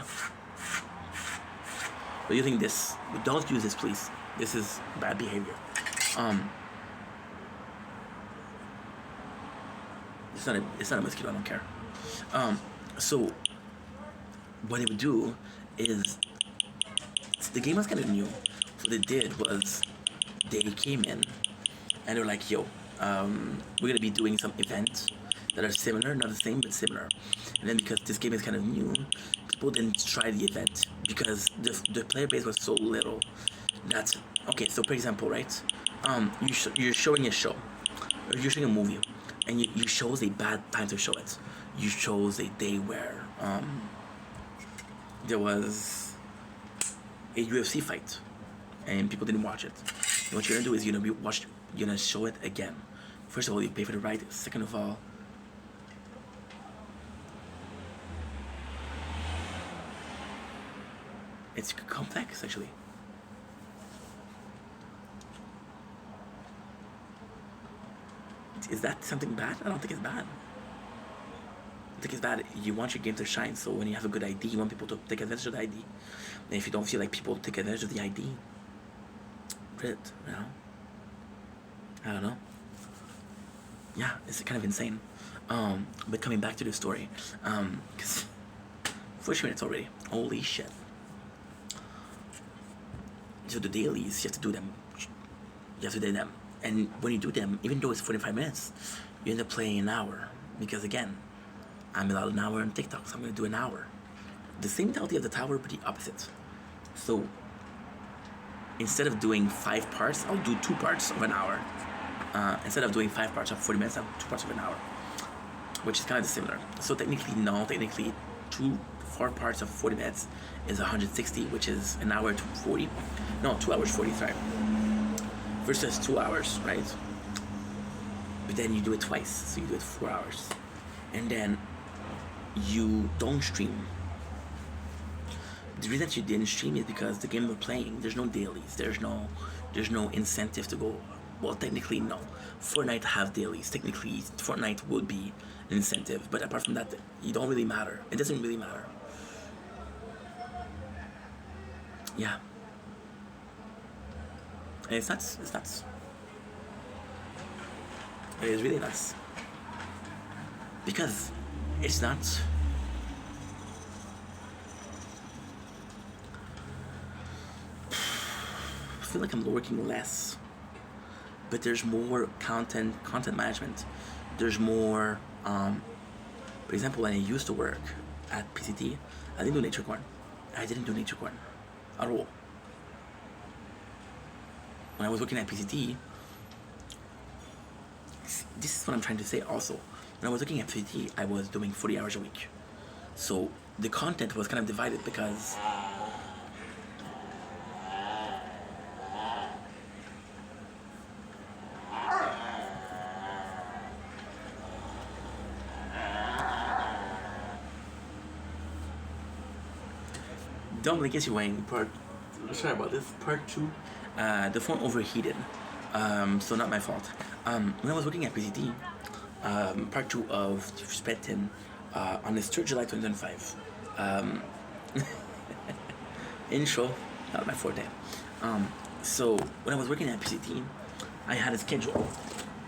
But using this, don't use this, please. This is bad behavior. It's not a mosquito. I don't care. So what they would do is, the game was kind of new. What they did was they came in and they were like, yo, we're gonna be doing some events that are similar, not the same, but similar. And then because this game is kind of new, people didn't try the event because the player base was so little that, okay, so for example, right, you're showing a show, or you're showing a movie, and you chose a bad time to show it. You chose a day where there was a UFC fight and people didn't watch it. And what you're gonna do is you're gonna show it again. First of all, you pay for the right. Second of all, it's complex actually. Is that something bad? I don't think it's bad. I think it's bad. You want your game to shine, so when you have a good ID, you want people to take advantage of the ID. And if you don't feel like people take advantage of the ID, quit it, you know? I don't know. Yeah, it's kind of insane. But coming back to the story, because 40 minutes already. Holy shit. So the dailies, you have to do them. You have to do them. And when you do them, even though it's 45 minutes, you end up playing an hour. Because again, I'm allowed an hour on TikTok, so I'm going to do an hour. The same mentality of the tower, but the opposite. So instead of doing 5 parts, I'll do 2 parts of an hour. Instead of doing 5 parts of 40 minutes, I'll do 2 parts of an hour, which is kind of similar. So technically 4 parts of 40 minutes is 160, which is an hour to 40. No, 2 hours 40, sorry. versus 2 hours, right? But then you do it twice, so you do it 4 hours, and then you don't stream. The reason that you didn't stream is because the game we're playing, there's no dailies, there's no incentive to go. Well, technically no. Fortnite have dailies. Technically, Fortnite would be an incentive, but apart from that, you don't really matter. It doesn't really matter. Yeah. And it's nuts. It's nuts. It is really nuts. Because it's not. I feel like I'm working less, but there's more content management. There's more. For example, when I used to work at PCT, I didn't do nature corn. I didn't do nature corn at all. When I was working at PCT, this is what I'm trying to say also. When I was working at PCT, I was doing 40 hours a week. So the content was kind of divided because don't blink, you Wayne. Sorry about this. Part 2. The phone overheated. So not my fault. When I was working at PCT, part 2 of Spreadtin, on the 3rd July 2005. Intro, not my forte. So when I was working at PCT, I had a schedule,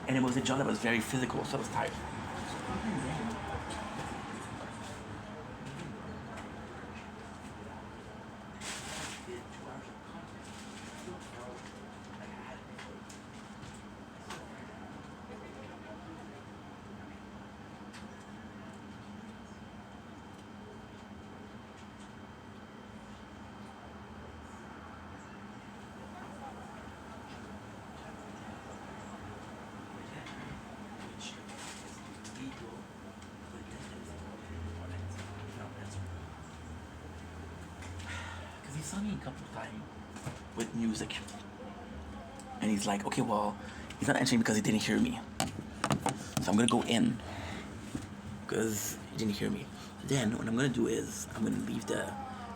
and it was a job that was very physical, so I was tired. He saw me a couple of times with music, and he's like, okay, well, he's not answering because he didn't hear me, so I'm gonna go in because he didn't hear me. Then what I'm gonna do is I'm gonna leave the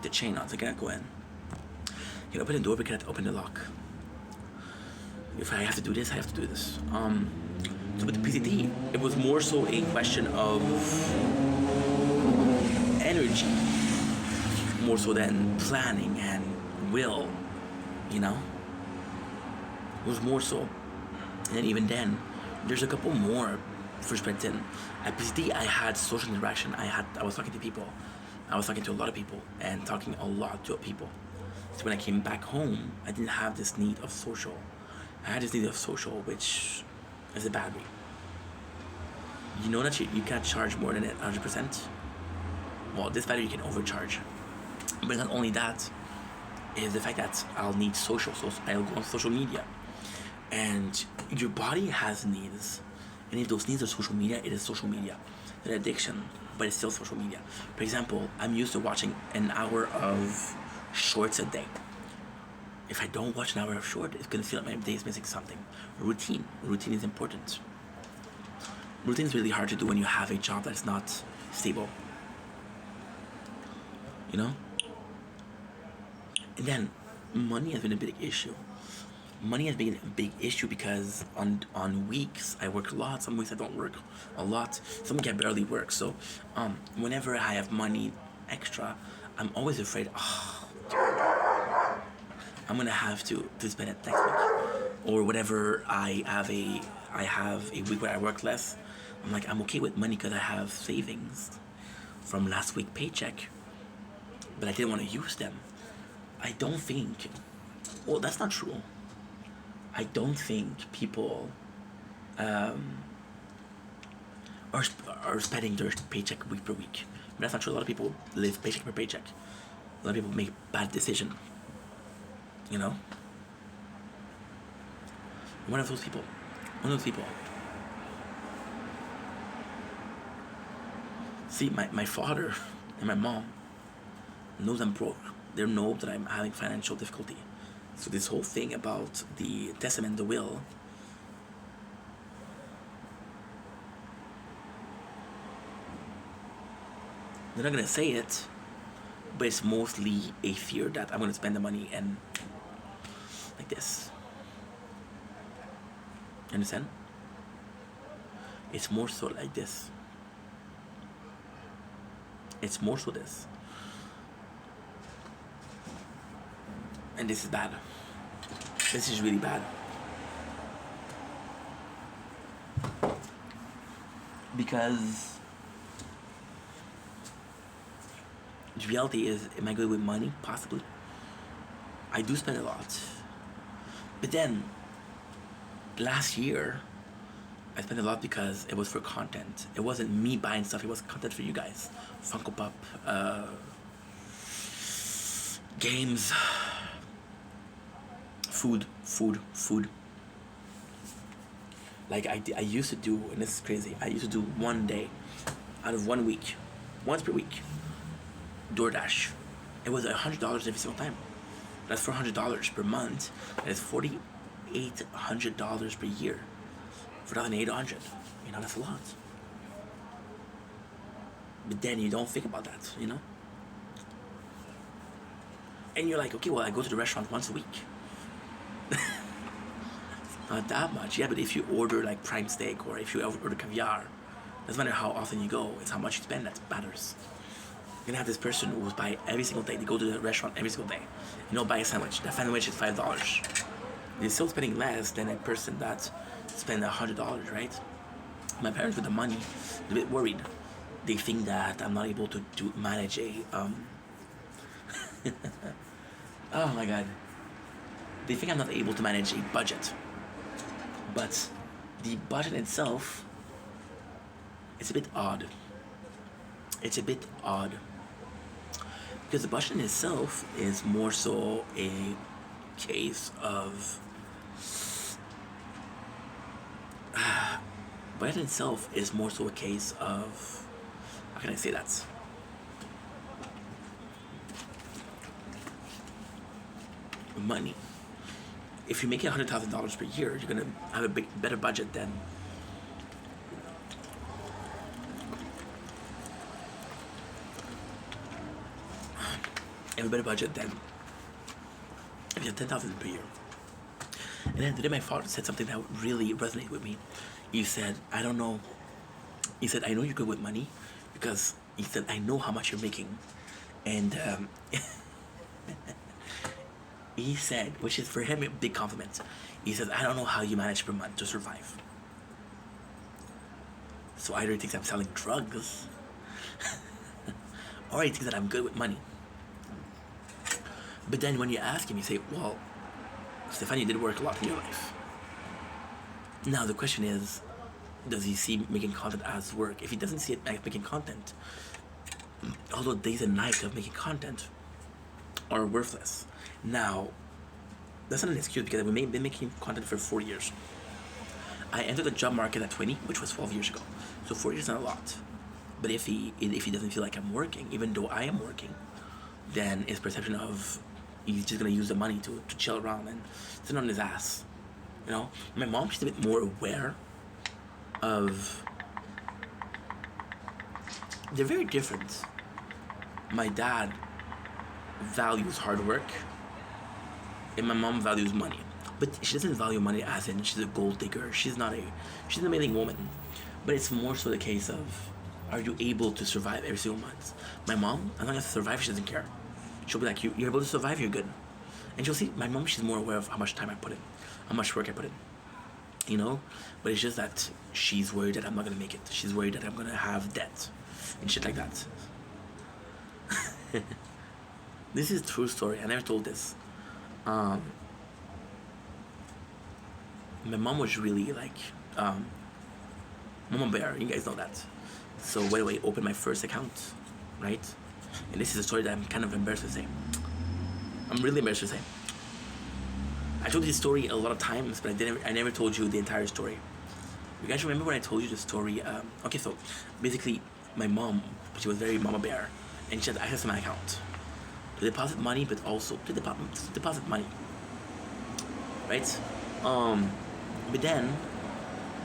chain on, so I cannot go in. You can open the door, but cannot open the lock. If I have to do this, I have to do this. So with the PCT, it was more so a question of energy, more so than planning and will, you know? It was more so. And then even then, there's a couple more for Spreadtin. At PCT, I had social interaction. I was talking to people. I was talking to a lot of people and talking a lot to people. So when I came back home, I didn't have this need of social. I had this need of social, which is a battery. You know that you can't charge more than 100%? Well, this battery you can overcharge. But not only that, is the fact that I'll need social, so I'll go on social media. And your body has needs. And if those needs are social media, it is social media. It's an addiction, but it's still social media. For example, I'm used to watching an hour of shorts a day. If I don't watch an hour of short, it's gonna feel like my day is missing something. Routine is important. Routine is really hard to do when you have a job that's not stable. You know? And then, money has been a big issue. Money has been a big issue because on weeks I work a lot, some weeks I don't work a lot, some weeks I barely work. So whenever I have money extra, I'm always afraid, I'm gonna have to spend it next week. Or whatever I have a week where I work less, I'm like, I'm okay with money because I have savings from last week's paycheck, but I didn't want to use them. I don't think, well, that's not true. I don't think people are spending their paycheck week per week. But that's not true. A lot of people live paycheck per paycheck. A lot of people make bad decisions. You know? One of those people. See, my father and my mom knows I'm broke. They know that I'm having financial difficulty. So this whole thing about the testament, the will, they're not gonna say it, but it's mostly a fear that I'm gonna spend the money and like this. Understand? It's more so like this. It's more so this. And this is bad. This is really bad. Because the reality is, am I good with money? Possibly. I do spend a lot. But then, last year, I spent a lot because it was for content. It wasn't me buying stuff, it was content for you guys. Funko Pop, games, food. Like I used to do, and this is crazy, I used to do one day out of 1 week, once per week, DoorDash. It was $100 every single time. That's $400 per month. That is $4,800 per year. $4,800. You know, that's a lot. But then you don't think about that, you know? And you're like, okay, well, I go to the restaurant once a week. Not that much. Yeah, but if you order like prime steak or if you order caviar, doesn't matter how often you go, it's how much you spend that matters. You're gonna have this person who's buy every single day. They go to the restaurant every single day. You know, buy a sandwich. That sandwich is $5. They're still spending less than a person that spend $100, right? My parents with the money, they're a bit worried. They think that I'm not able to manage a oh my god. They think I'm not able to manage a budget. But the budget itself is a bit odd. It's a bit odd. Because the budget in itself is more so a case of budget itself is more so a case of, how can I say that? Money. If you're making $100,000 per year, you're gonna have a better budget than if you have $10,000 per year. And then today my father said something that really resonated with me. He said, I don't know. He said, I know you're good with money because he said, I know how much you're making. And he said, which is for him a big compliment. He says, I don't know how you manage per month to survive. So either he thinks I'm selling drugs or he thinks that I'm good with money. But then when you ask him, you say, well, Stefan, you did work a lot in your life. Now the question is, does he see making content as work? If he doesn't see it as making content, although days and nights of making content are worthless. Now, that's not an excuse because we've been making content for 4 years. I entered the job market at 20, which was 12 years ago. So 4 years is not a lot. But if he doesn't feel like I'm working, even though I am working, then his perception of he's just gonna use the money to chill around and sit on his ass. You know? My mom, she's a bit more aware of, they're very different. My dad values hard work and my mom values money. But she doesn't value money as in she's a gold digger. She's an amazing woman. But it's more so the case of, are you able to survive every single month? My mom, as long as I survive, she doesn't care. She'll be like, you're able to survive, you're good. And you'll see, my mom, she's more aware of how much time I put in, how much work I put in. You know? But it's just that she's worried that I'm not gonna make it. She's worried that I'm gonna have debt and shit like that. This is a true story. I never told this. My mom was really like, Mama Bear, you guys know that. So when I opened my first account, right? And this is a story that I'm kind of embarrassed to say. I'm really embarrassed to say. I told you this story a lot of times, but I never told you the entire story. You guys remember when I told you the story? Okay, so basically, my mom, she was very Mama Bear, and she had access to my account to deposit money, but also to deposit money. right? But then,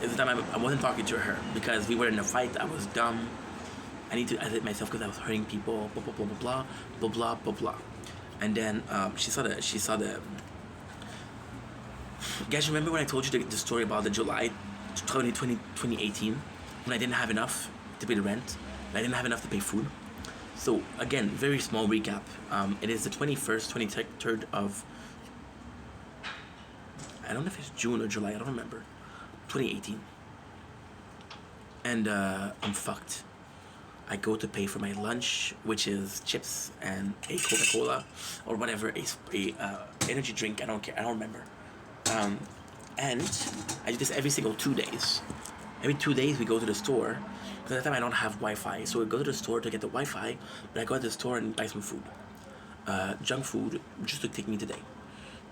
it was the time I wasn't talking to her because we were in a fight. I was dumb. I need to edit myself because I was hurting people. Blah blah blah blah blah blah blah blah blah. And then she saw the. Guys, remember when I told you the story about the July 2018 when I didn't have enough to pay the rent, and I didn't have enough to pay food. So again, very small recap. It is the 21st, 23rd of. I don't know if it's June or July. I don't remember. 2018. And I'm fucked. I go to pay for my lunch, which is chips and a Coca-Cola or whatever, a energy drink. I don't care. I don't remember. And I do this every single 2 days. Every 2 days we go to the store. Because at the time I don't have Wi-Fi, so we go to the store to get the Wi-Fi. But I go to the store and buy some food, junk food, just to take me today.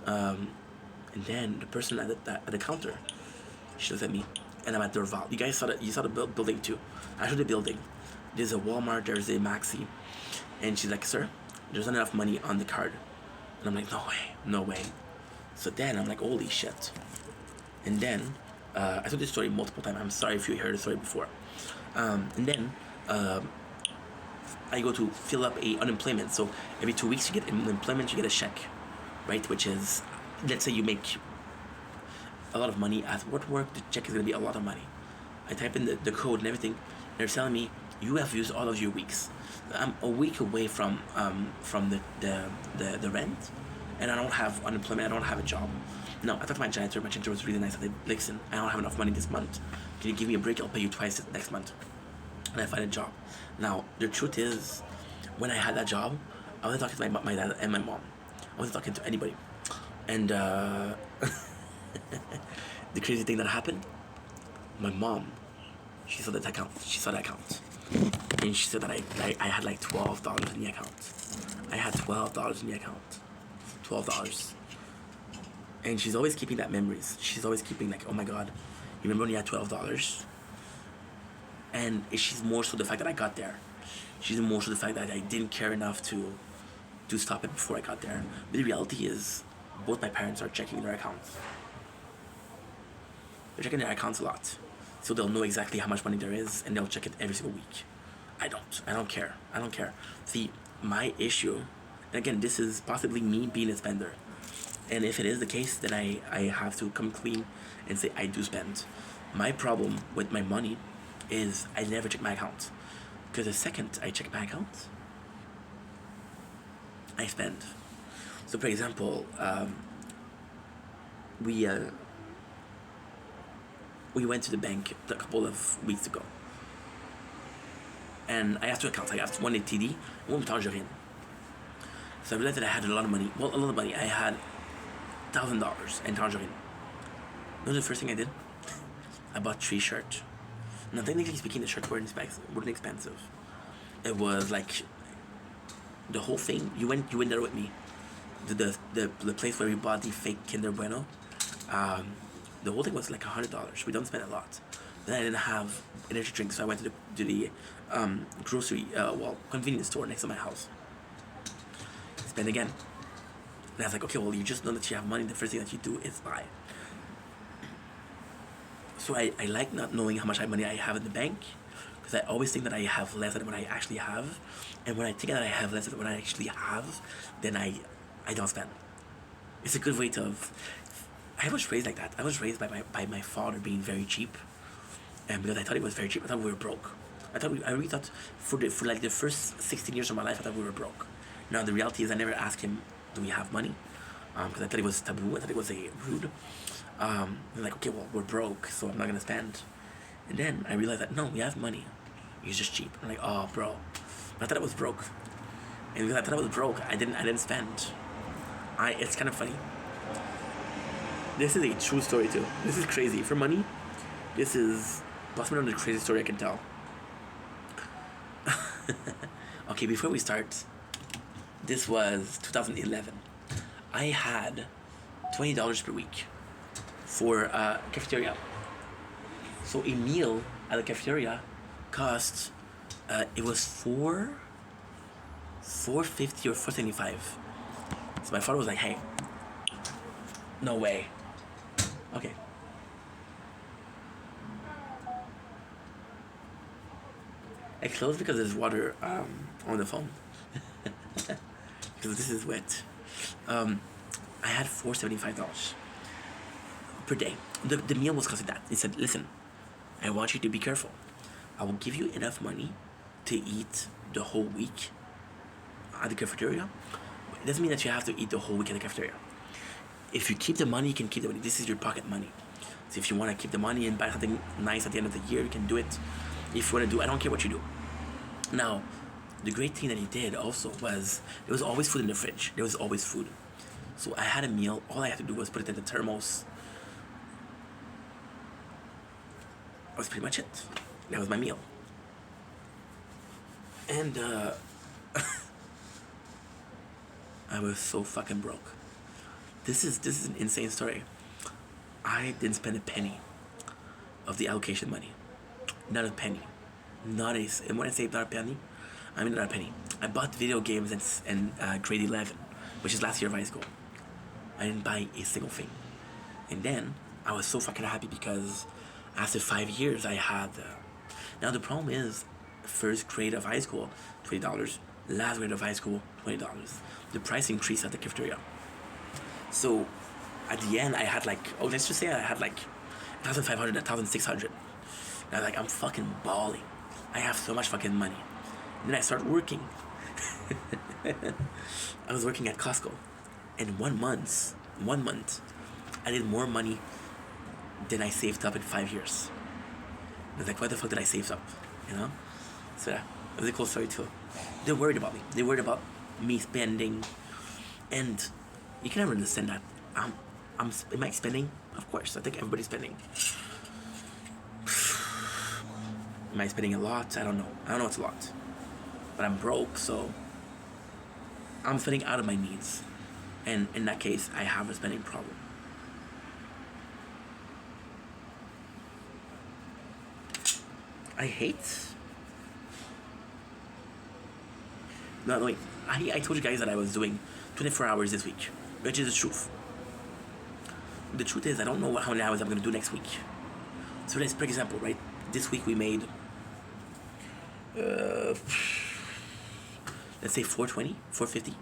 And then the person at the counter, she looks at me, and I'm at Dorval. You guys saw that? You saw the building too. I showed the building. There's a Walmart. There's a Maxi, and she's like, "Sir, there's not enough money on the card." And I'm like, "No way, no way." So then I'm like, "Holy shit!" And then I told this story multiple times. I'm sorry if you heard the story before. And then I go to fill up a unemployment. So every 2 weeks you get unemployment, you get a check, right? Which is, let's say you make a lot of money at work, the check is gonna be a lot of money. I type in the code and everything. They're telling me you have used all of your weeks. I'm a week away from the rent, and I don't have unemployment. I don't have a job. No, I talked to my janitor. My janitor was really nice. I said, "Listen, I don't have enough money this month. Can you give me a break? I'll pay you twice next month." And I find a job. Now the truth is, when I had that job, I wasn't talking to my dad and my mom. I wasn't talking to anybody. And the crazy thing that happened, my mom, she saw that account. And she said that I had like $12 in the account. I had $12 in the account. $12. And she's always keeping that memories. She's always keeping like, oh my God, you remember when you had $12? And she's more so the fact that I got there. She's more so the fact that I didn't care enough to stop it before I got there. But the reality is, both my parents are checking their accounts. They're checking their accounts a lot. So they'll know exactly how much money there is, and they'll check it every single week. I don't care. See, my issue, and again, this is possibly me being a spender. And if it is the case, then I have to come clean and say I do spend. My problem with my money is I never check my account. Because the second I check my account, I spend. So for example, we went to the bank a couple of weeks ago. And I have two accounts. I have one at TD and one with Tangerine. So I realized that I had a lot of money. Well, a lot of money. I had $1,000 in Tangerine. You know the first thing I did? I bought 3 shirts. Now, technically speaking, the shirts weren't expensive. It was like the whole thing. You went there with me. The place where we bought the fake Kinder Bueno. The whole thing was like $100. We don't spend a lot. Then I didn't have energy drinks, so I went to the grocery, convenience store next to my house. Spend again. And I was like, okay, well, you just know that you have money. The first thing that you do is buy. So I like not knowing how much money I have in the bank, because I always think that I have less than what I actually have. And when I think that I have less than what I actually have, then I don't spend. It's a good way to... I was raised like that. I was raised by my father being very cheap. And because I thought it was very cheap, I thought we were broke. I really thought for like the first 16 years of my life, I thought we were broke. Now the reality is I never asked him, do we have money? Because I thought it was taboo. I thought it was rude. I'm like, okay, well, we're broke, so I'm not gonna spend. And then I realized that no, we have money. It's just cheap. I'm like, oh, bro. But I thought I was broke. And because I thought I was broke, I didn't spend. It's kind of funny. This is a true story too. This is crazy. For money, this is possibly one of the craziest story I can tell. Okay, before we start, this was 2011. I had $20 per week for cafeteria. So a meal at the cafeteria cost it was $4.50 or $4.75. So my father was like, hey, no way. Okay. I closed because there's water on the phone. Because this is wet. I had $475 per day. The meal was costing that. He said, listen, I want you to be careful. I will give you enough money to eat the whole week at the cafeteria. It doesn't mean that you have to eat the whole week at the cafeteria. If you keep the money, you can keep the money. This is your pocket money. So if you want to keep the money and buy something nice at the end of the year, you can do it. If you want to do, I don't care what you do. Now, the great thing that he did also was there was always food in the fridge. There was always food. So I had a meal. All I had to do was put it in the thermos. That was pretty much it. That was my meal. And I was so fucking broke. This is an insane story. I didn't spend a penny of the allocation money. Not a penny. Not a. And when I say not a penny, I mean not a penny. I bought video games and grade 11, which is last year of high school. I didn't buy a single thing. And then I was so fucking happy because after 5 years I had. Now the problem is, first grade of high school, $20. Last grade of high school, $20. The price increased at the cafeteria. So at the end I had like, let's just say I had like 1,500, 1,600. And I was like, I'm fucking balling. I have so much fucking money. And then I started working. I was working at Costco. And 1 month, I did more money than I saved up in 5 years. I was like, what the fuck did I save up? You know? So yeah, it was a cool story too. They're worried about me. They're worried about me spending. And you can never understand that. Am I spending? Of course, I think everybody's spending. Am I spending a lot? I don't know. I don't know it's a lot. But I'm broke, so I'm spending out of my needs. And in that case, I have a spending problem. I hate... No, wait. I told you guys that I was doing 24 hours this week, which is the truth. The truth is, I don't know how many hours I'm going to do next week. So let's, for example, right? This week we made... let's say 420, 450.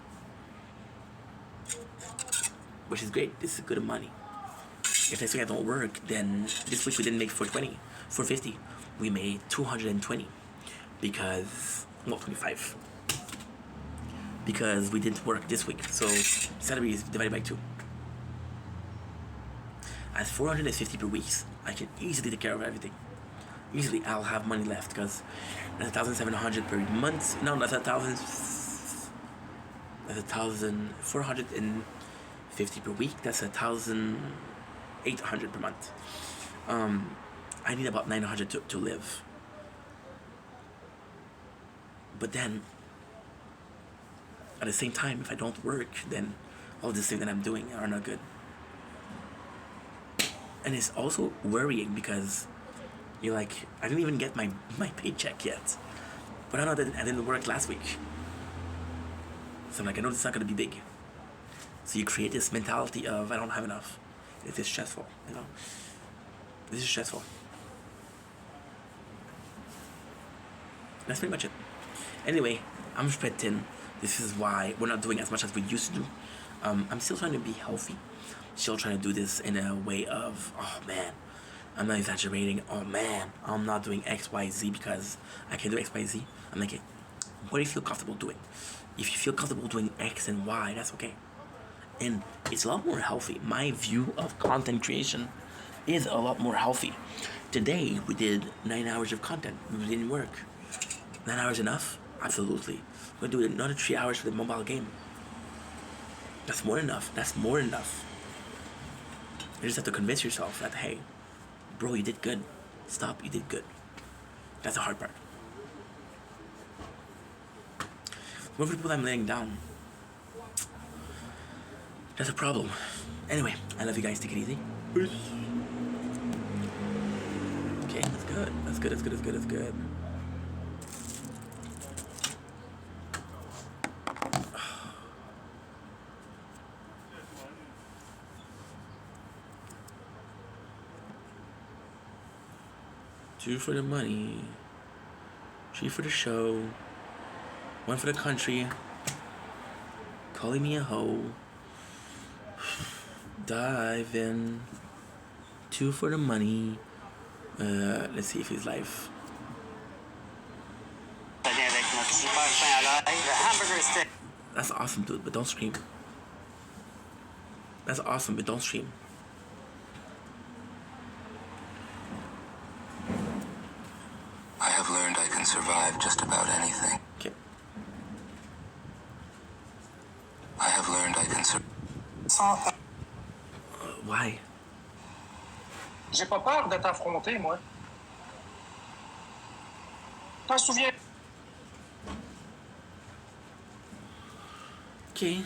Which is great. This is good money. If next week I don't work, then this week we didn't make 420, 450. We made 220 because, well, 25. Because we didn't work this week. So salary is divided by 2. At 450 per week, I can easily take care of everything. Usually I'll have money left because that's 1,700 per month. No, that's 1,450 per week. That's 1,800 per month. I need about 900 to live. But then, at the same time, if I don't work, then all these things that I'm doing are not good. And it's also worrying because you're like, I didn't even get my paycheck yet. But I know that I didn't work last week. So I'm like, I know it's not going to be big. So you create this mentality of, I don't have enough. It is stressful, you know? This is stressful. That's pretty much it. Anyway, I'm spread thin. This is why we're not doing as much as we used to do. I'm still trying to be healthy. Still trying to do this in a way of, oh man, I'm not exaggerating. Oh man, I'm not doing X, Y, Z because I can do X, Y, Z. I'm like, what do you feel comfortable doing? If you feel comfortable doing X and Y, that's okay. And it's a lot more healthy. My view of content creation is a lot more healthy. Today, we did 9 hours of content. We didn't work. 9 hours enough? Absolutely. We're going to do another 3 hours for the mobile game. That's more than enough. That's more than enough. You just have to convince yourself that, hey, bro, you did good. Stop, you did good. That's the hard part. What for people I'm laying down? That's a problem. Anyway, I love you guys. Take it easy. Peace. Okay, that's good. That's good, that's good, that's good, that's good. 2 for the money, 3 for the show, 1 for the country, calling me a hoe, dive in, 2 for the money. Let's see if he's live. That's awesome, dude, but don't scream. That's awesome, but don't scream. I have learned I can survive just about anything. Okay. I have learned I can survive. Why? J'ai pas peur de t'affronter, moi. T'en souviens? Okay.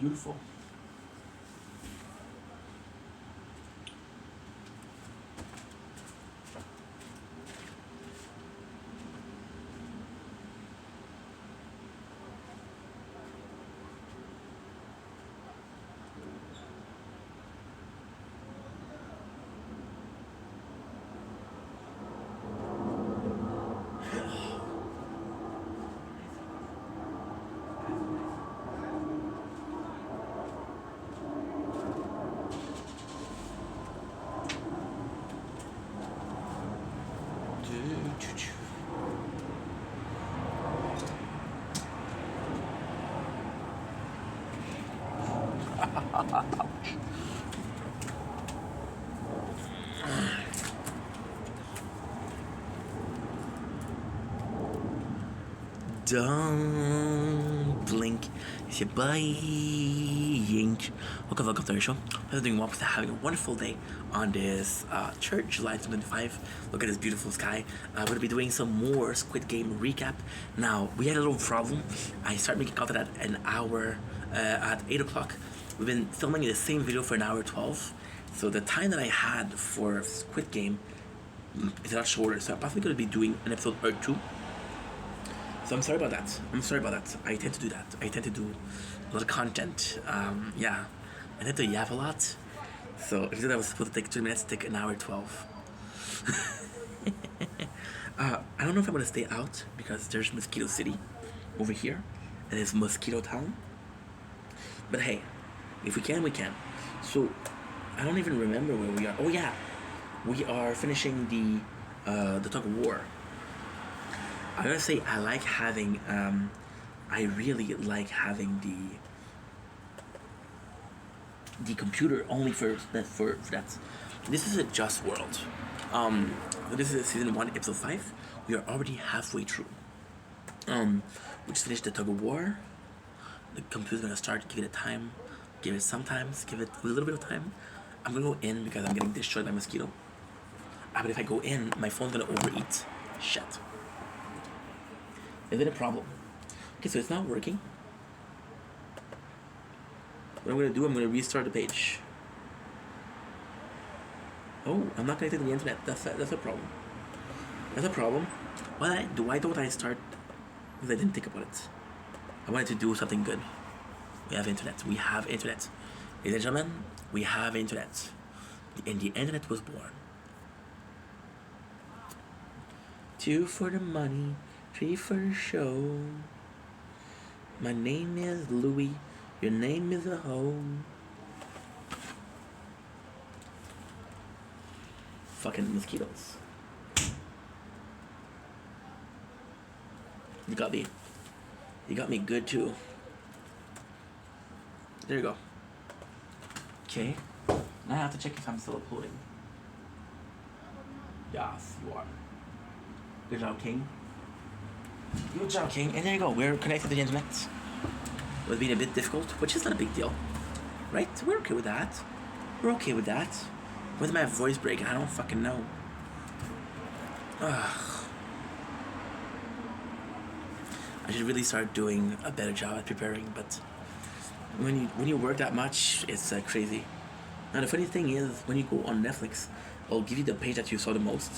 Beautiful. Don't blink. It's your boy Yink. Welcome to the show. I'm doing well. Having a wonderful day on this church, July 2025. Look at this beautiful sky. We're gonna be doing some more Squid Game recap. Now we had a little problem. I started making content at an hour at 8 o'clock. We've been filming the same video for an hour 12. So the time that I had for Squid Game is a lot shorter. So I'm probably gonna be doing an episode or two. So I'm sorry about that. I tend to do that. I tend to do a lot of content. Yeah, I tend to yap a lot. So if you said I was supposed to take 2 minutes, take an hour 12. I don't know if I'm gonna stay out because there's Mosquito City over here, and it's Mosquito Town. But hey, if we can, we can. So I don't even remember where we are. Oh yeah, we are finishing the tug of war. I gotta say, I like having, I really like having the computer only for that. This is a Just World. This is season 1, episode 5. We are already halfway through. We just finished the tug of war. The computer's gonna start. Give it a time. Give it sometimes. Give it a little bit of time. I'm gonna go in because I'm getting destroyed by mosquito. But if I go in, my phone's gonna overheat. Shit. Is it a problem? Okay, so it's not working. What I'm gonna do, I'm gonna restart the page. Oh, I'm not connected to the internet. That's a problem. That's a problem. Why don't I start? Because I didn't think about it. I wanted to do something good. We have internet. We have internet. Ladies and gentlemen, we have internet. And the internet was born. 2 for the money. 3 for the show. My name is Louis. Your name is a hoe. Fucking mosquitoes. You got me. You got me good too. There you go. Okay. Now I have to check if I'm still uploading. Yes, you are. Good job, King. Good job, King. And there you go. We're connected to the internet. It was being a bit difficult, which is not a big deal. Right? We're okay with that. We're okay with that. When's my voice break? I don't fucking know. Ugh. I should really start doing a better job at preparing, but when you work that much, it's crazy. Now the funny thing is, when you go on Netflix, it'll give you the page that you saw the most,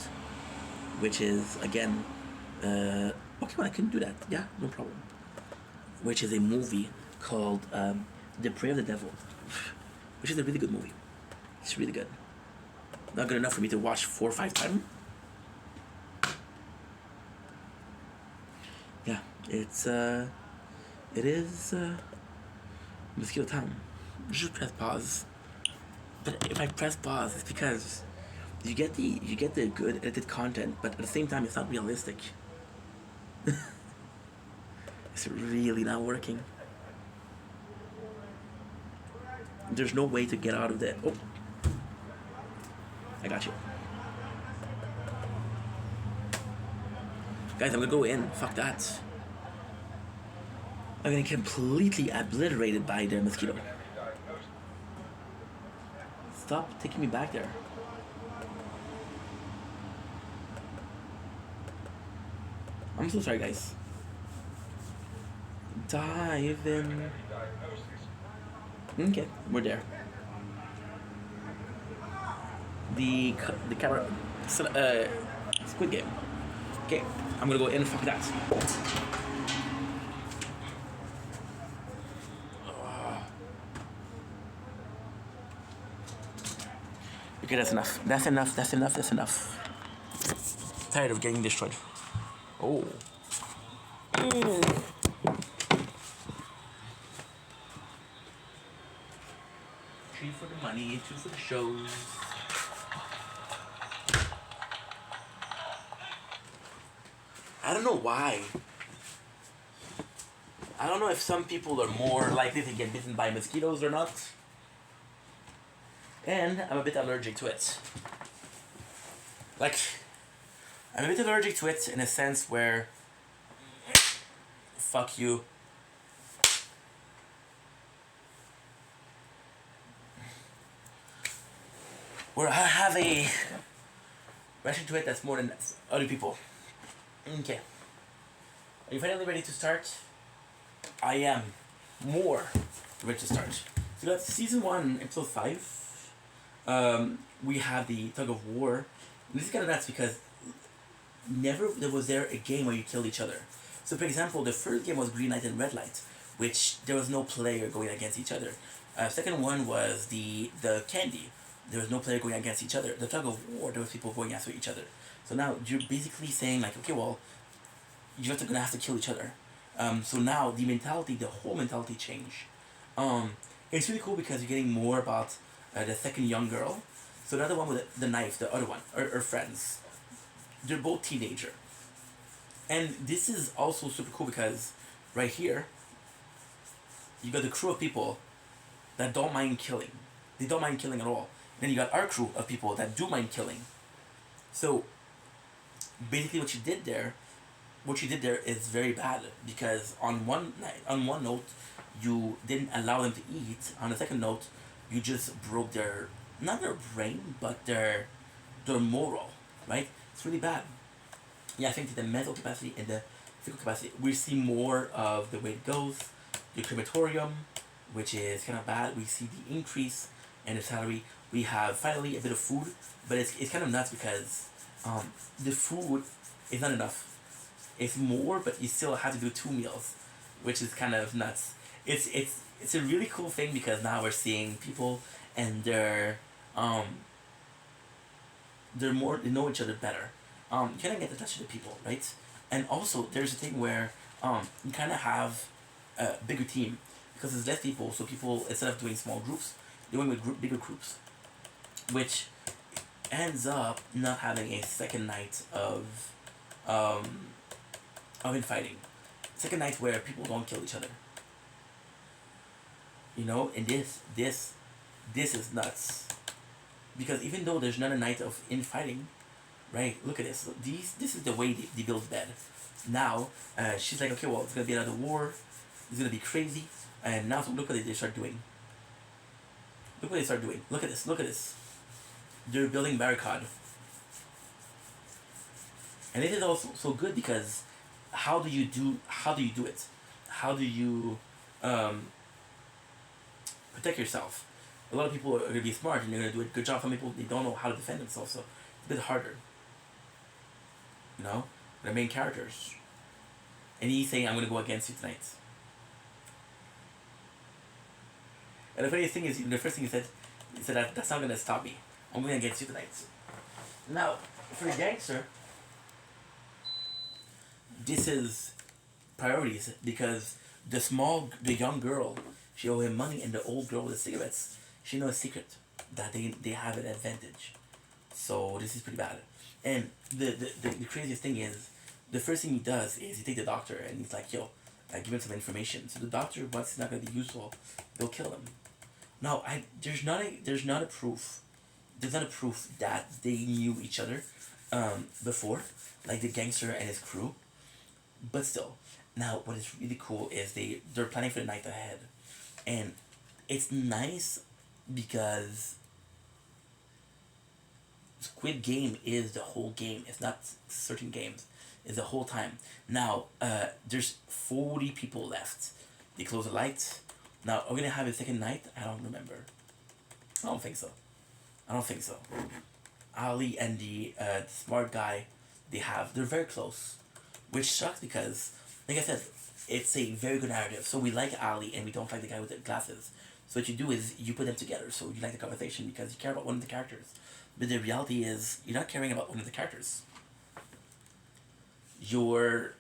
which is again, okay, well, I can do that. Yeah, no problem. Which is a movie called The Prey of the Devil, which is a really good movie. It's really good. Not good enough for me to watch 4 or 5 times. Yeah, it is Mosquito Town. Just press pause. But if I press pause, it's because you get the good edited content, but at the same time, it's not realistic. It's really not working. There's no way to get out of that. Oh, I got you. Guys, I'm gonna go in. Fuck that. I'm getting completely obliterated by the mosquito. Stop taking me back there. I'm so sorry, guys. Dive in. Okay, we're there. The camera, Squid Game. Okay, I'm gonna go in and fuck that. Okay, that's enough. That's enough. That's enough. That's enough. Tired of getting destroyed. Oh. Three for the money, 2 for the shows. I don't know why. I don't know if some people are more likely to get bitten by mosquitoes or not. And I'm a bit allergic to it. Like, I'm a bit allergic to it in a sense where, fuck you. Where I have a reaction to it that's more than other people. Okay. Are you finally ready to start? I am more ready to start. So that's season 1, episode 5. We have the tug of war. And this is kind of nuts because never was there a game where you killed each other. So for example, the first game was Green Light and Red Light, which there was no player going against each other. Second one was the candy. There was no player going against each other. The tug of war, there was people going after each other. So now you're basically saying like, okay, well, you're just gonna have to kill each other. So now the whole mentality changed. It's really cool because you're getting more about the second young girl. So the other one with the knife, the other one, are friends. They're both teenager. And this is also super cool because right here, you got the crew of people that don't mind killing. They don't mind killing at all. Then you got our crew of people that do mind killing. So basically what you did there is very bad because on one note you didn't allow them to eat. On the second note, you just broke their, not their brain, but their moral, right? It's really bad. Yeah, I think the mental capacity and the physical capacity, we see more of the way it goes. The crematorium, which is kind of bad. We see the increase in the salary. We have finally a bit of food, but it's kind of nuts because the food is not enough. It's more, but you still have to do 2 meals, which is kind of nuts. It's a really cool thing because now we're seeing people and they know each other better. You kind of get attached to the people, right? And also there's a thing where you kind of have a bigger team because there's less people. So people, instead of doing small groups, they're going with bigger groups, which ends up not having a second night of infighting. Second night where people don't kill each other. You know, and this is nuts. Because even though there's not a night of infighting, right? Look at this. This is the way they build bed. Now, she's like, okay, well, it's gonna be another war. It's gonna be crazy. And now look what they start doing. Look what they start doing. Look at this. Look at this. They're building barricade. And it is also so good because how do you do it? How do you protect yourself? A lot of people are gonna be smart and they're gonna do a good job. Some people, they don't know how to defend themselves, so it's a bit harder. You know? They're main characters. And he's saying, I'm gonna go against you tonight. And the funniest thing is, the first thing he said that that's not gonna stop me. I'm gonna get you tonight. Now, for the gangster, this is priorities because the young girl, she owe him money, and the old girl with the cigarettes, she knows a secret that they have an advantage. So this is pretty bad. And the craziest thing is, the first thing he does is he takes the doctor and he's like, yo, I give him some information. So the doctor, once it's not gonna be useful, they'll kill him. Now there's not a proof. There's not a proof that they knew each other before, like the gangster and his crew. But still, now what is really cool is they're planning for the night ahead, and it's nice because Squid Game is the whole game. It's not certain games. It's the whole time. Now, there's 40 people left. They close the lights. Now, are we gonna have a second night? I don't remember. I don't think so. Ali and the smart guy, they're very close, which sucks because, like I said, it's a very good narrative. So we like Ali and we don't like the guy with the glasses. So what you do is you put them together. So you like the conversation because you care about one of the characters. But the reality is you're not caring about one of the characters. You're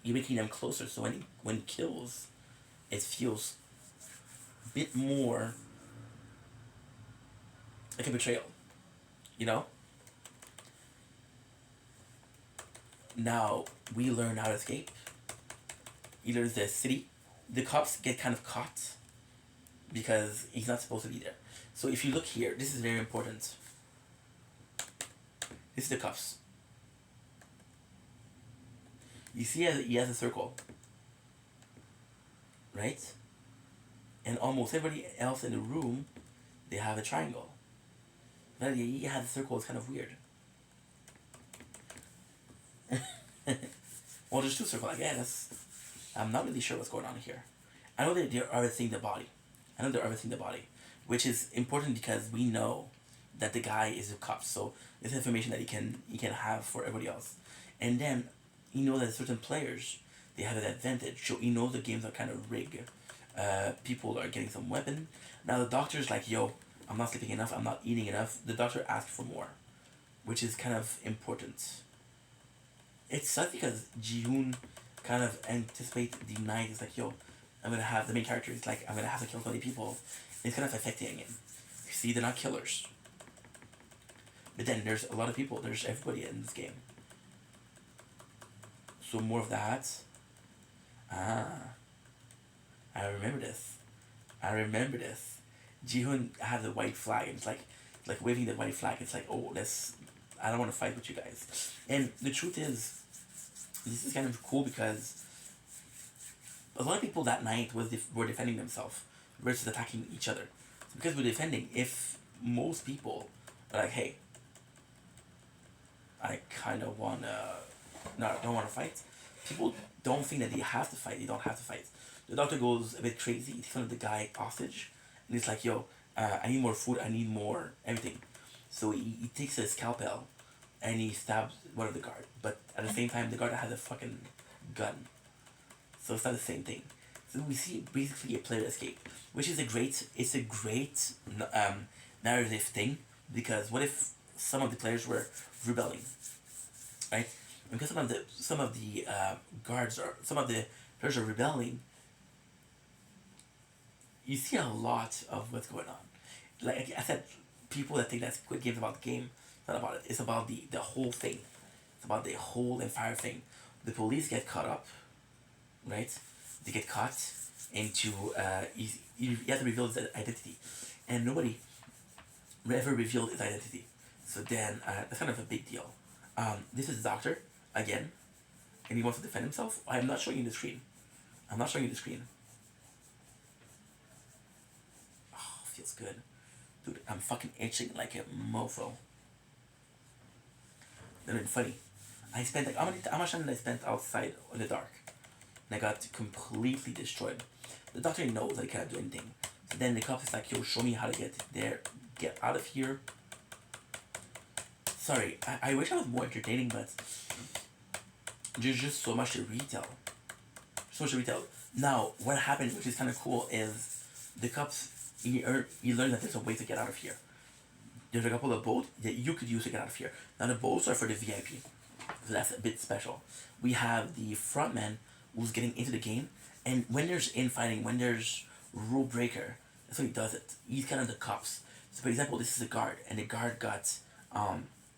making them closer. So when he kills, it feels a bit more like a betrayal. You know? Now we learn how to escape. Either the city, the cops get kind of caught because he's not supposed to be there. So if you look here, this is very important. This is the cuffs. You see he has a circle. Right? And almost everybody else in the room, they have a triangle. But he has a circle, it's kind of weird. Well, there's two circles, I guess. I'm not really sure what's going on here. I know that they're everything the body. Which is important because we know that the guy is a cop, so it's information that he can have for everybody else. And then you know that certain players, they have an advantage. So you know the games are kind of rigged. People are getting some weapon. Now the doctor's like, yo, I'm not sleeping enough, I'm not eating enough. The doctor asked for more, which is kind of important. It sucks because Ji-hoon kind of anticipate the night. It's like, yo, I'm gonna have the main character. It's like, I'm gonna have to kill 20 people. It's kind of affecting him. You see, they're not killers. But then there's a lot of people. There's everybody in this game. So more of that. I remember this. Ji-hoon had the white flag. It's like waving the white flag. It's like, oh, I don't want to fight with you guys. And the truth is, this is kind of cool because a lot of people that night were defending themselves versus attacking each other. So because we're defending, if most people are like, hey, I kind of don't want to fight, people don't think that they have to fight. They don't have to fight. The doctor goes a bit crazy. He takes one of the guy hostage, and he's like, yo, I need more food. I need more everything. So he takes a scalpel, and he stabs one of the guard. But at the same time, the guard has a fucking gun. So it's not the same thing. So we see basically a player escape, which is a great narrative thing, because what if some of the players were rebelling, right? Because some of the guards or some of the players are rebelling. You see a lot of what's going on. Like I said, people that think that Squid Game's about the game, it's not about it. It's about the whole thing. It's about the whole entire thing. The police get caught up, right? They get caught into he has to reveal his identity, and nobody ever revealed his identity. So then that's kind of a big deal. This is the doctor again, and he wants to defend himself. I'm not showing you the screen. Oh, feels good, dude. I'm fucking itching like a mofo. That's been funny. I spent like how much time did I spend outside in the dark? And I got completely destroyed. The doctor knows that he cannot do anything. So then the cop is like, yo, show me how to get there. Get out of here. Sorry, I wish I was more entertaining, but there's just so much to retell. Now, what happened, which is kind of cool, is the cops, he learned that there's a way to get out of here. there's a couple of boats that you could use to get out of here. Now the boats are for the VIP, so that's a bit special. We have the frontman who's getting into the game, and when there's infighting, when there's rule breaker, that's what he does it. He's kind of the cops. So for example, this is a guard, and the guard got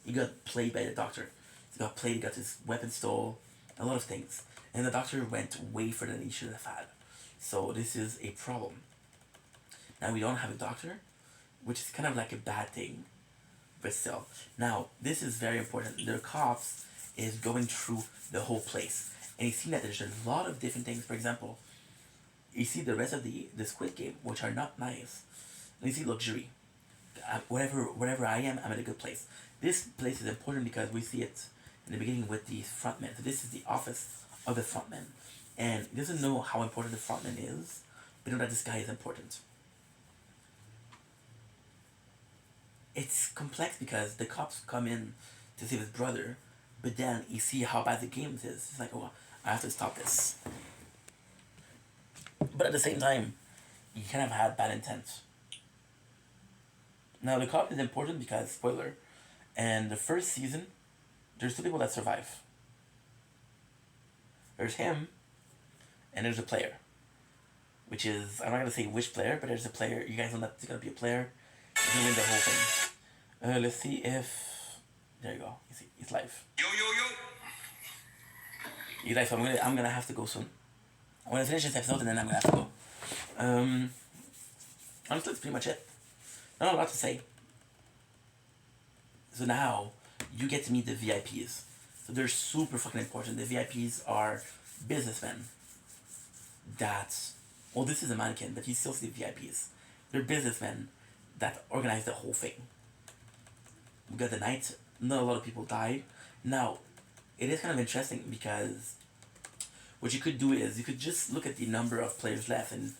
he got played by the doctor. He got played, he got his weapon stole, a lot of things. And the doctor went way further than he should have had. So this is a problem. Now we don't have a doctor, which is kind of like a bad thing, but still. Now, this is very important. The cops is going through the whole place. And you see that there's a lot of different things. For example, you see the rest of the Squid Game, which are not nice. And you see luxury. Wherever I am, I'm in a good place. This place is important because we see it in the beginning with the frontman. So this is the office of the frontman. And he doesn't know how important the frontman is, but know that this guy is important. It's complex because the cops come in to save his brother, but then you see how bad the game is. It's like, oh, I have to stop this. But at the same time, you kind of had bad intent. Now, the cop is important because, spoiler, and the first season, there's two people that survive. There's him, and there's a player. Which is, I'm not going to say which player, but there's a player. You guys know that there's going to be a player. He's going to win the whole thing. Let's see if... There you go. You see, it's live. Yo, yo, yo! He's live, so I'm gonna have to go soon. I'm going to finish this episode, and then I'm going to have to go. Honestly, that's pretty much it. Not a lot to say. So now, you get to meet the VIPs. So they're super fucking important. The VIPs are businessmen that... Well, this is a mannequin, but you still see the VIPs. They're businessmen that organize the whole thing. We got the night. Not a lot of people died. Now, it is kind of interesting because what you could do is you could just look at the number of players left, and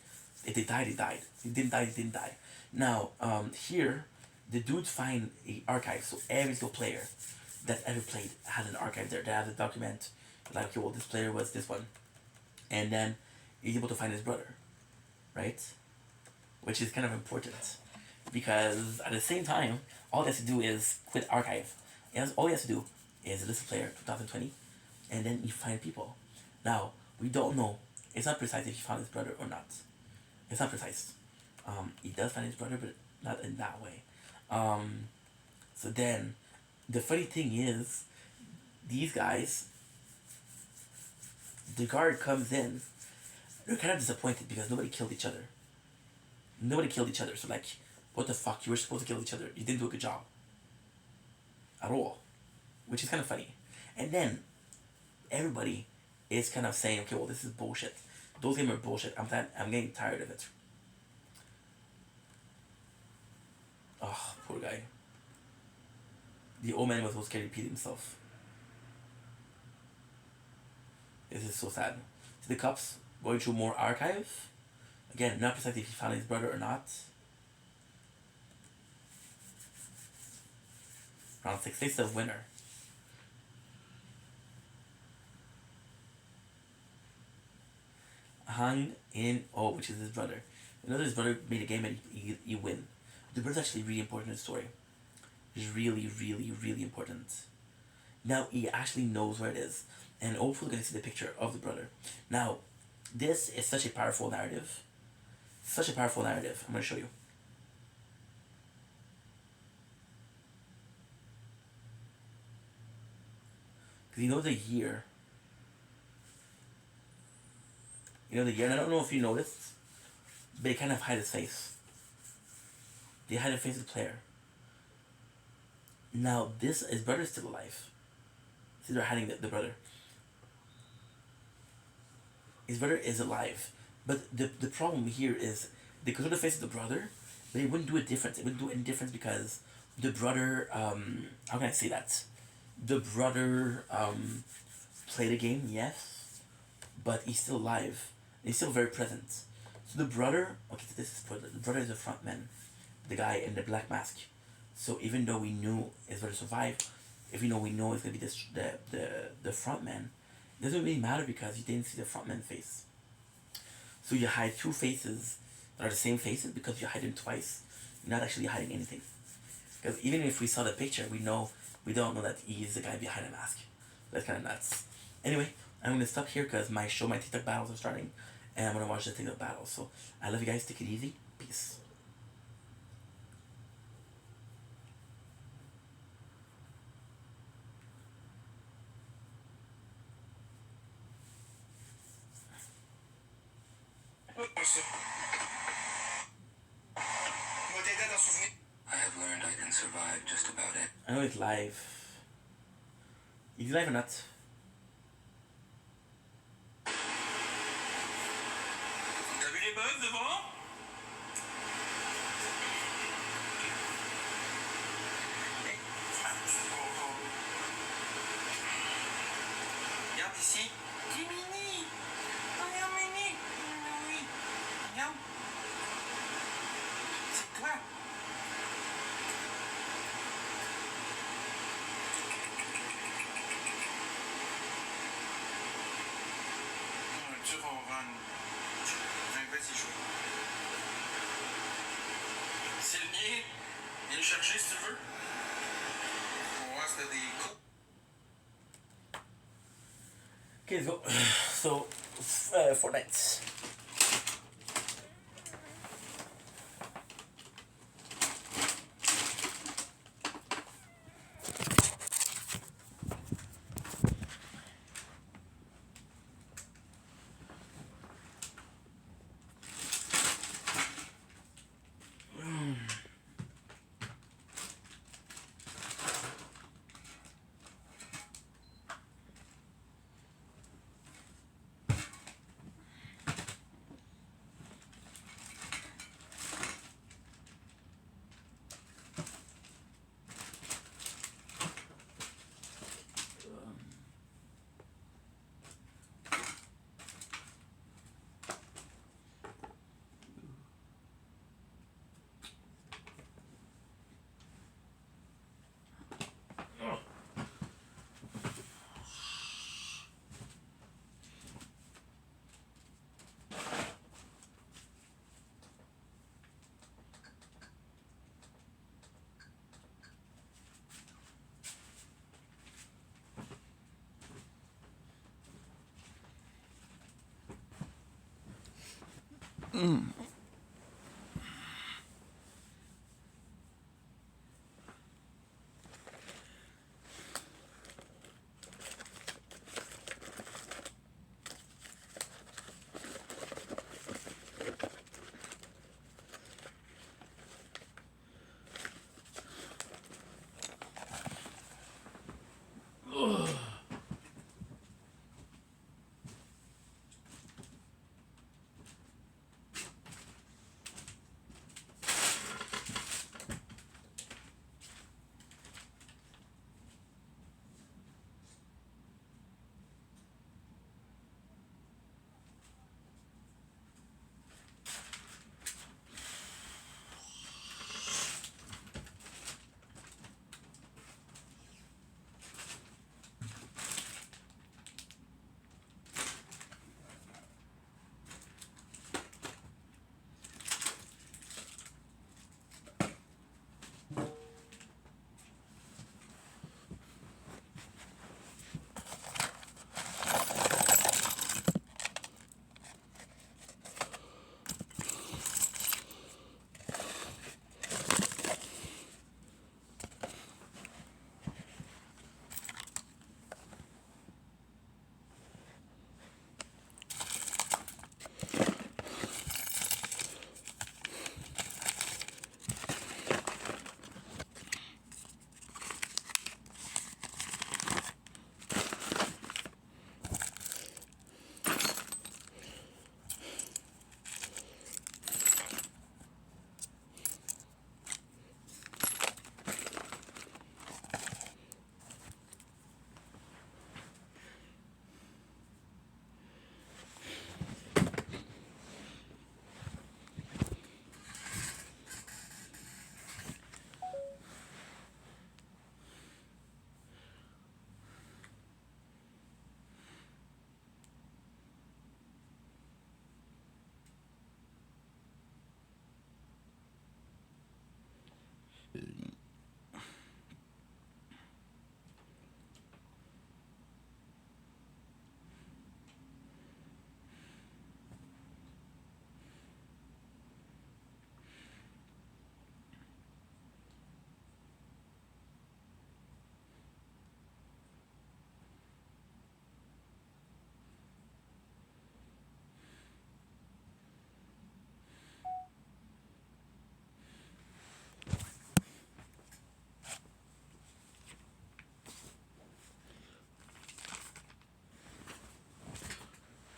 if they died, they died. If they didn't die, they didn't die. Now, here, the dudes find an archive, so every single player that ever played has an archive there. They have a document, like, okay, well, this player was this one. And then he's able to find his brother, right? Which is kind of important. Because at the same time, all he has to do is quit archive. And all he has to do is list player 2020, and then you find people. Now, we don't know. It's not precise if he found his brother or not. It's not precise. He does find his brother, but not in that way. So then, the funny thing is, these guys, the guard comes in, they're kind of disappointed because nobody killed each other. Nobody killed each other, so like, what the fuck, you were supposed to kill each other. You didn't do a good job. At all. Which is kind of funny. And then, everybody is kind of saying, okay, well, this is bullshit. Those games are bullshit. I'm getting tired of it. Oh, poor guy. The old man was so scared to repeat himself. This is so sad. So the cops going through more archive. Again, not precisely if he found his brother or not. Round 6, face the winner. Hang in Oh, which is his brother. You know, his brother made a game and he win. The brother's actually really important in the story. It's really, really, really important. Now he actually knows where it is. And hopefully we're going to see the picture of the brother. Now, this is such a powerful narrative. Such a powerful narrative. I'm going to show you. Because you know the year. You know the year, and I don't know if you noticed, but they kind of hide his face. They hide the face of the player. Now, his brother's still alive. See, they're hiding the brother. His brother is alive. But the problem here is, they could show the face of the brother, but it wouldn't do a difference. It wouldn't do any difference because the brother, how can I say that? The brother played a game, yes, but he's still alive. He's still very present. So the brother, okay, so this is the brother is the front man, the guy in the black mask. So even though we knew his brother survived, if we know it's gonna be the front man, it doesn't really matter because you didn't see the front man face. So you hide two faces that are the same faces because you hide them twice. You're not actually hiding anything. Because even if we saw the picture, we don't know that he's the guy behind the mask. That's kind of nuts. Anyway, I'm gonna stop here because my TikTok battles are starting, and I'm gonna watch the TikTok battles. So I love you guys. Take it easy. Peace. I have learned I can survive just about it. I know it's live. Is it live or not? T'as vu les buzz devant? Regarde ici. C'est mini. Regarde mini. Oui. Regarde. C'est toi. Tu ronronnes. Vas-y, joue. C'est le mien. Viens le chercher si tu veux. On va voir si t'as des coups. Okay, let's go. So, Fortnite.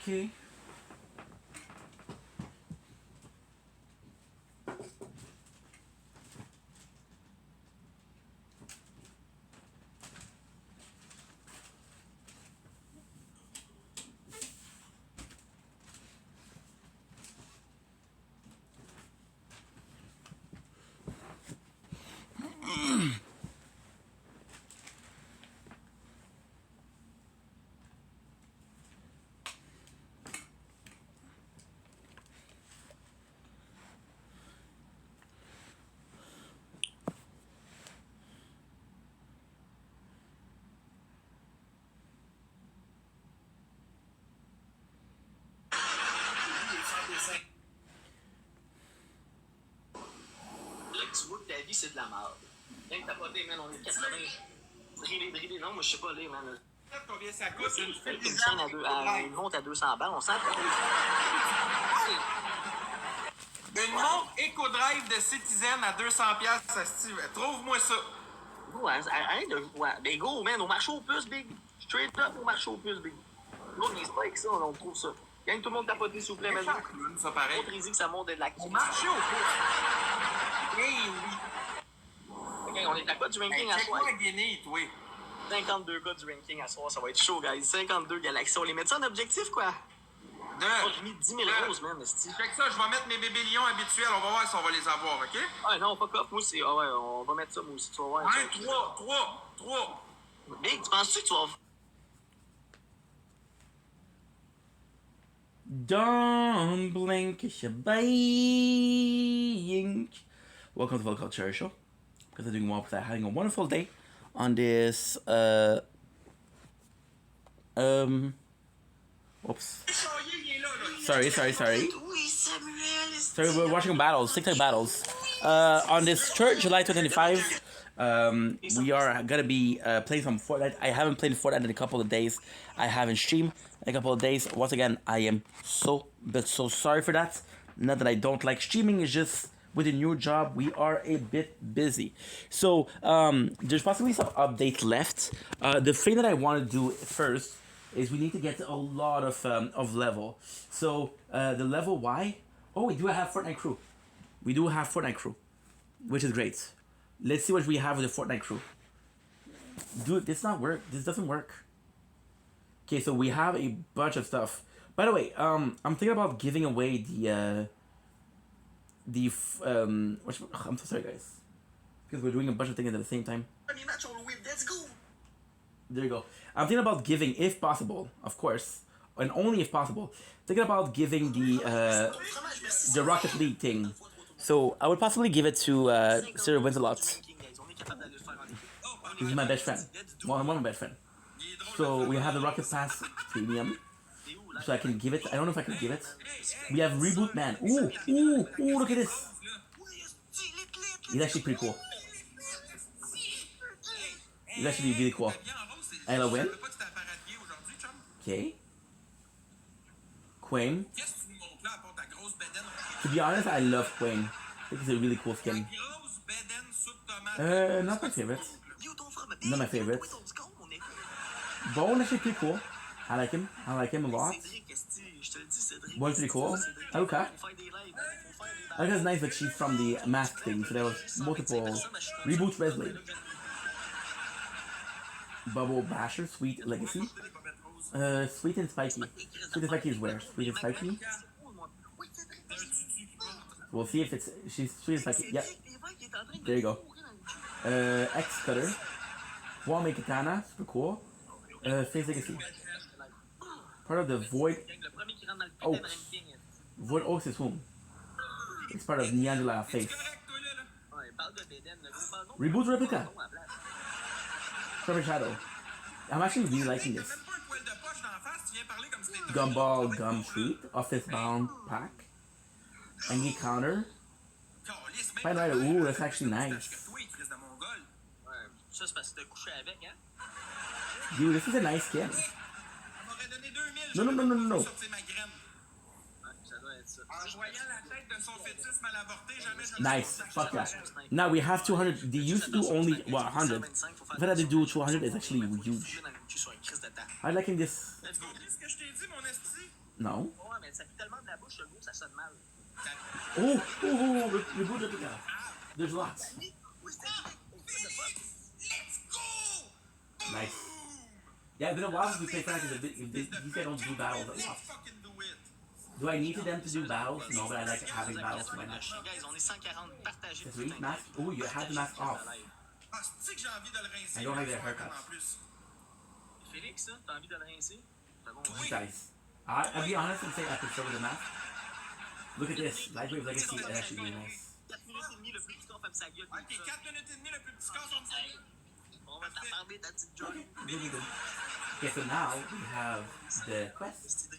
Okay. Tu vois que ta vie, c'est de la merde. Rien que t'as pas des, man, on est 80. Drillé, non, moi, je sais pas, là, man. Combien ça coûte? Une Une montre à 200 balles, on sent Une montre EcoDrive de Citizen à 200$, ça Steve. Trouve-moi ça. arrête de. Ouais, ben, go, man, au marché aux puces, big. Straight up au marché aux puces, big. Gros, on n'est pas avec ça, on trouve ça. Gagne tout le monde tapoter, s'il vous plaît, man. Ça pareil. Montre que ça monte de la Au marché au puces. Oui, oui. Ok, on est à quoi du ranking à soir? Check-moi Guinée, toi. 52 gars du ranking à soir, ça va être chaud, guys. 52 galaxies. On les met ça en objectif, quoi? Oh, j'ai mis 10 000 roses, man, Steve. Check ça, je vais mettre mes bébés lions habituels. On va voir si on va les avoir, ok? Ah non, fuck off, moi c'est. Ah ouais, on va mettre ça, moi aussi, tu vas voir. 1, 3. Big, tu penses-tu que tu vas. Don't blink, blink. Welcome to Vlog Cherry Show. Because I'm doing well because I'm having a wonderful day on this oops. Sorry. Sorry, we're watching battles, TikTok battles. On this church, July 2025, we are gonna be playing some Fortnite. I haven't played Fortnite in a couple of days. I haven't streamed in a couple of days. Once again, I am so sorry for that. Not that I don't like streaming, it's just with a new job, we are a bit busy. So, there's possibly some updates left. The thing that I want to do first is we need to get a lot of level. So, the level Y... Oh, we do have Fortnite crew. We do have Fortnite crew, which is great. Let's see what we have with the Fortnite crew. Dude, this doesn't work. Okay, so we have a bunch of stuff. By the way, I'm thinking about giving away I'm so sorry, guys, because we're doing a bunch of things at the same time. There you go. I'm thinking about giving, if possible, of course, and only if possible, thinking about giving the Rocket League thing. So I would possibly give it to Sarah Wins-A-Lot. He's my best friend. One of my best friend. So we have the Rocket Pass Premium. So I can give it. I don't know if I can give it. We have Reboot Man. Ooh, look at this. He's actually pretty cool. He's actually really cool. Ella win. Okay. Quain. To be honest, I love Quain. I think he's a really cool skin. Not my favorite. Not my favorite. Bone actually pretty cool. I like him a lot. Bone's pretty cool. Aluka. Aluka's nice, but she's from the mask thing, so there was multiple reboots. Wesley. Bubble Basher, Sweet Legacy. Sweet and Spiky. Sweet and Spiky is where? Sweet and Spiky? We'll see if she's Sweet and Spiky. Yep. There you go. X Cutter. Wame Katana, super cool. Face Legacy. Part of the Void Oaks. Void Oaks is whom? It's part of Neangela Face. Reboot Replica. Perfect Shadow. I'm actually really liking this. Gumball Gum Treat. Office Bound Pack. Angry Counter. Fine Rider. Ooh, that's actually nice. Dude, this is a nice skin. No. Nice. Fuck that. Now we have 200. They used to do only 100. The fact that they do 200 is actually huge. I liking this. No. Ouais, mais ça pue tellement de la bouche, le goût, ça sonne mal. Oh, reboot it again. There's lots. Oui, c'était vrai. Let's go! Nice. Yeah, it's been a while since we played Fortnite because these guys don't do battles a Let's lot. fucking do it! Do I need them to do battles? No, but I like having battles for my match. Guys, on est 140 partagés. This week, mask? Oh, you had the mask off. Ah, c'est que j'ai envie de le rincer. I don't like le their soir, haircuts. en plus. Félix, t'as envie de le rincer? T'as bon, These guys. I'll be honest and say I prefer the mask. Look at this. Lightwave Legacy is actually really nice. 4 minutes et demie, le plus petit qu'on fait sa gueule. Ok, 4 minutes et demie, le plus petit score comme ça. On va t'en parler, ta petite joke. Really good. Okay, so now we have the quest.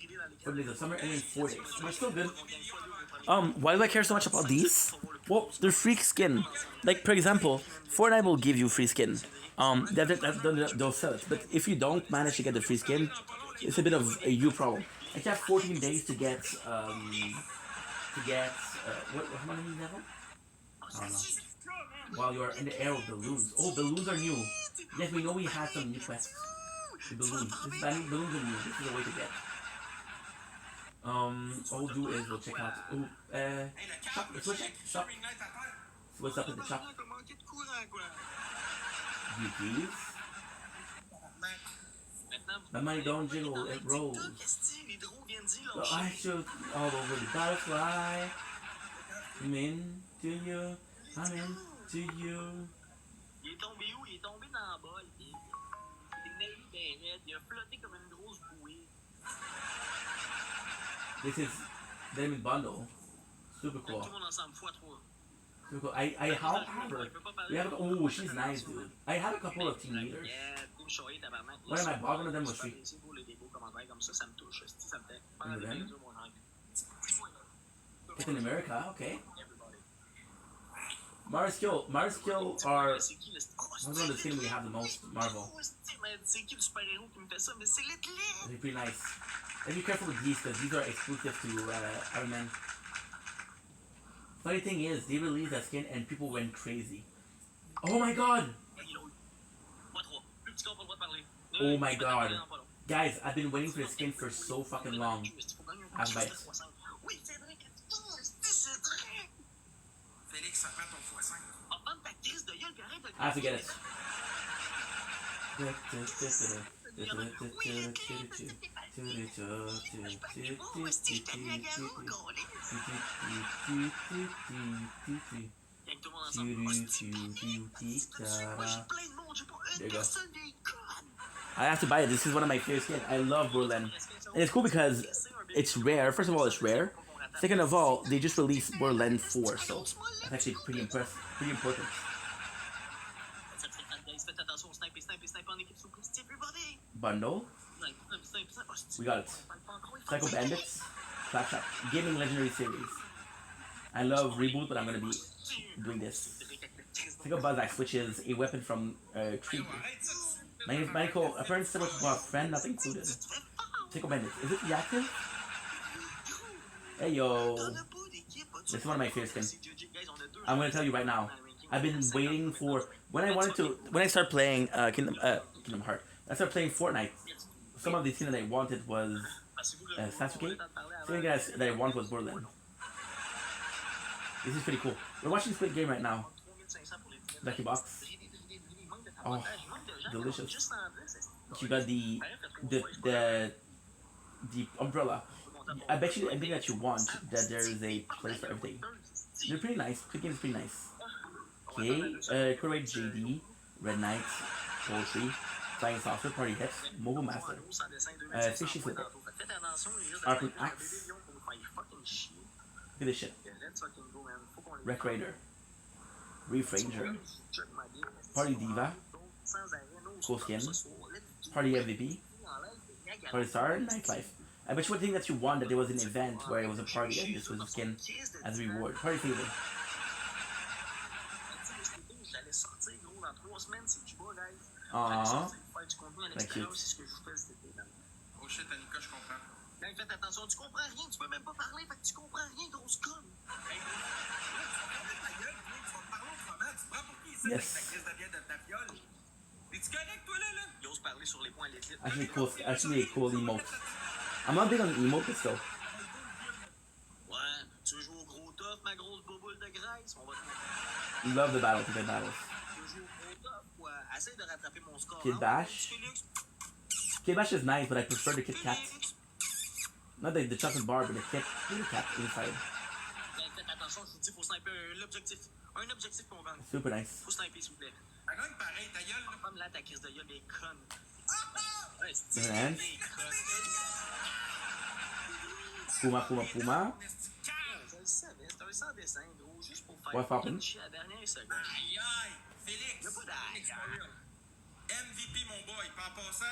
4 days of summer and then 4 days. And we're still good. Why do I care so much about these? Well, they're free skin. Like, for example, Fortnite will give you free skin. They'll sell it. But if you don't manage to get the free skin, it's a bit of a you problem. I have 14 days to get, how many level? I don't know. While you're in the air with balloons. Oh, balloons are new. Yes, we know we had some new quests. The balloons. Balloons are new. This is a way to get. All we'll do is we'll check out. Oh, shop. Let's go check. Shop. So what's up with the shop? UPs. My money don't jiggle, it rolls. The I shoot all over the butterfly. I'm into you. I'm into you. Il est tombé où? Il est tombé dans le bol. Il est naïf ben raide. Il a flotté comme une grosse bouée. This is Diamond Bundle. Super Tout cool. le monde ensemble, x3. Super cool. I have her. We have. Oh, she's nice, dude. I have a couple of team leaders. One of my bought one of them was free. One of them? Captain America, okay. Mars Kill are one of the skin we have the most. Marvel. They're pretty nice. And be careful with these because these are exclusive to Iron Man. Funny thing is, they released that skin and people went crazy. Oh my god! Oh my god. Guys, I've been waiting for the skin for so fucking long. I have bites. Félix, ça prend ton x5. I have to get it. There you go. I have to buy it. This is one of my favorite skins. I love Berlin. And it's cool because it's rare. First of all, it's rare. Second of all, they just released Berlin 4, so that's actually pretty impressive, pretty important. Bundle. We got it. Psycho Bandits. Claptrap. Gaming Legendary Series. I love Reboot, but I'm gonna be doing this. Psycho Buzzsack, which is a weapon from Krieg. My name is Michael. Apparently, so much about friend, not included. Psycho Bandits. Is it reactive? Hey yo. This is one of my favorite skins. I'm gonna tell you right now. I've been waiting for when I start playing Kingdom Hearts. I started playing Fortnite. Some of the skins that I wanted was Sasuke. Some of the guys that I wanted was Berlin. This is pretty cool. We're watching Squid Game right now. Lucky Box. Oh, delicious. You got the umbrella. I bet you anything that you want, that there is a place for everything. They're pretty nice. Squid Game is pretty nice. Okay, Correct JD, Red Knight, Poultry, Flying Saucer, Party Hits, Mobile Master, Fishy Slipper, Arctic Axe. Look at this shit. Wreck Raider, Reef Ranger, Party Diva, Cool Skin, Party MVP, Party Star, Nightlife. I bet you one thing that you won that there was an event where it was a party and this was a skin as a reward. Party Fever. Aww. Like cute. Oh shit, Annika, je comprends. Faites attention, tu comprends rien, tu peux même pas parler, fait que tu comprends rien, grosse conne. Hey, tu vas parler autrement, tu prends pour qui ici avec ta crise de bière de ta fiole? Es-tu correct, toi, là? Il ose parler sur les points l'éclipse. Actually a cool emote. I'm not big on emote, but still. Ouais, tu veux jouer au gros tough, ma grosse boboule de graisse? On va te Love the battle, the battles. Tu veux jouer au gros tough? Ouais, essaye de rattraper mon score. Kid Bash. Félix. Kid Bash is nice, but I prefer the Kit Kat. Not the chocolate bar, but the Kit Kat inside. Faites attention, je vous dis, faut sniper l'objectif. Un objectif qu'on gagne. Super nice. Faut sniper, s'il vous plaît. Elle gagne pareil, ta gueule, là. Comme là, ta crise de gueule est conne. Ouais, c'est Alright. conne. Puma. Je le savais, c'était un sans dessin, gros, juste pour faire What's happened? chier à la dernière seconde. Aïe, aïe. Félix. Y'a pas d'aïe. MVP, mon boy. Puis en passant,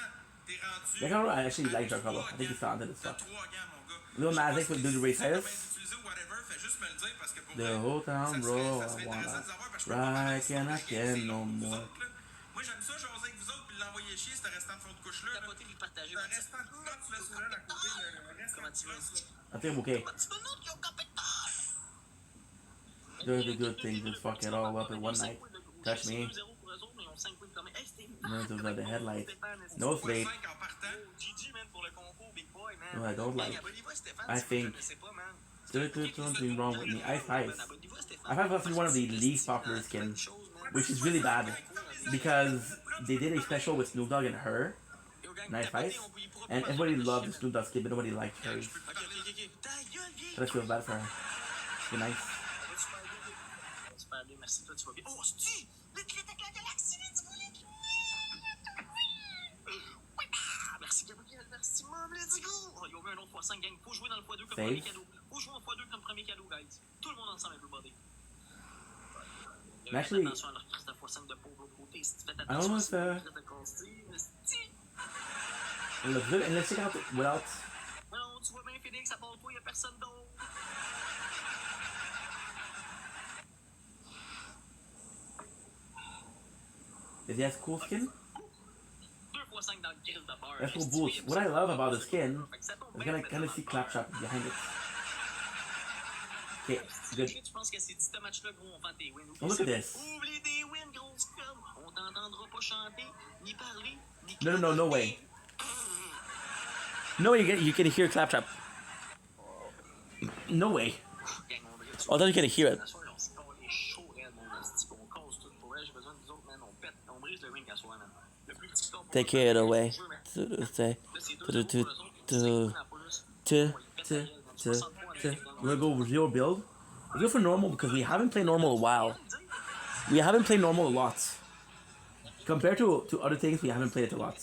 t'es rendu. Like, I actually like Dark Hollow. I think he's talented as T'as fuck. 3 games, mon gars. Lil Nas X Je sais will pas do the race si c'est highest. comment utiliser ou whatever, fais juste me le dire parce que pour The vrai, whole town ça roll, serait I intéressant wanna de savoir parce que je peux pas ride, parler can I sur la can game, no c'est vous more. autres, là. Moi, j'aime ça, jaser avec vous autres puis l'envoyer chier, ce restant de fond de couche-là. là. Capoter puis partager. Le restant de notes, là, sur elle, à côté, le restant Comment de tu vas? notes, là. I think I'm okay. Tu veux nous qui ont compétence? Do the good things, just fuck it all up in one night. Touch me. Nerves of the headlight. No sleep. 5 en partant. GG, man, pour le concours, big boy, man. No, I don't like. Abonnez-vous à Stéphane, I si vous le think connaissez pas, man. There's something wrong with me. Ice Ice. Abonnez-vous à Stéphane. I find that's one of the least popular skins, which is really bad because they did a special with Snoop Dogg and her, Nice Ice, and everybody loved the Snoop Dogg skin, but nobody liked hers. Ok. Ta gueule, vieille. So I feel bad for her. She's nice. Super bien, merci, toi, tu vas bien. Oh, c'est-tu? L'athlète avec la galaxie, let's go, let's go. Oui, merci, Gabriel, merci, mom, let's go. Oh, il y a eu un autre x5, gang. Faut jouer dans le x2 comme Save. premier cadeau. Faut jouer en x2 comme premier cadeau, guys. Tout le monde ensemble, everybody. Actually, Attention à leur crise de x5 de pauvre l'autre côté. Si tu fais I attention à almost, leur crise de consti, esti. it looks good, and let's check out without. Non, tu vois bien, Phoenix, à part toi, il y a personne d'autre. If he has cool skin, 2x5 dans le crise de beurre. that's cool Esti, boots. oui, What I love about the skin Fait que ça tombe is bien, gonna kind of see Claptrap behind it. Okay, Si good. tu penses que c'est dit ce match-là, gros, on vend tes wins. Oh, look at this. Oublie des wins, grosse conne. On t'entendra pas chanter, ni parler, ni No way. No way you can hear Claptrap. No way. Gang, on dirait que tu- Oh, I thought you can hear it. À soir, on se colle les chauds, raide, mon esti, on casse tout pour elle. J'ai besoin de nous autres, man. On pète, on brise le ring à soir, man. Le plus petit score pour Take le it jeu, away. man. To Là, c'est 2-0 pour eux autres, puis 5 points à plus. We're gonna go zero build. We'll go for normal because we haven't played normal a while. We haven't played normal a lot. Compared to other things, we haven't played it a lot.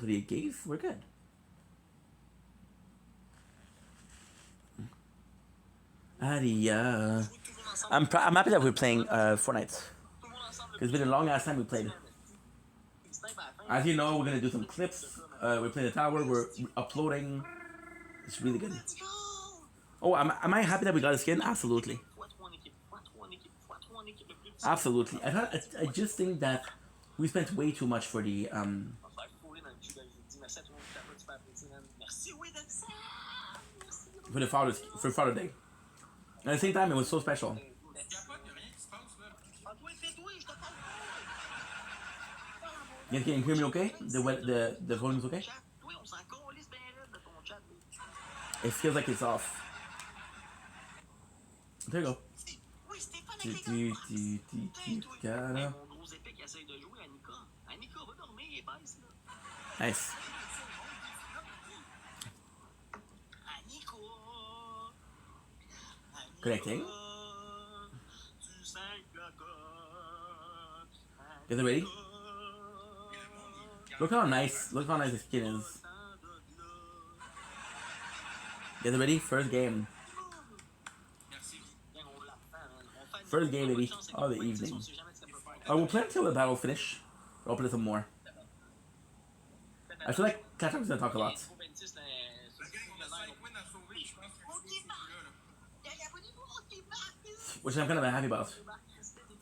To the gigs, we're good. Adia. I'm happy that we're playing Fortnite. It's been a long ass time we played. As you know, we're gonna do some clips. We're playing the tower. We're uploading. It's really good. Oh, am I happy that we got a skin? Absolutely. Absolutely. I just think that we spent way too much for the for Father's Day. At the same time, it was so special. Capote, y'a rien qui se passe, là. You can hear me okay? The volume's okay? It feels like it's off. There you go. Nice. Connecting. Is it ready? Look how nice the skin is. Get ready? First game. Merci. First game, baby. Of the evening. We'll play until the battle finish. We'll play some more. I feel like Claptrap's gonna talk a lot. La gang, on a 5 wins à sauver, je pense que c'est là. Which I'm kind of happy about.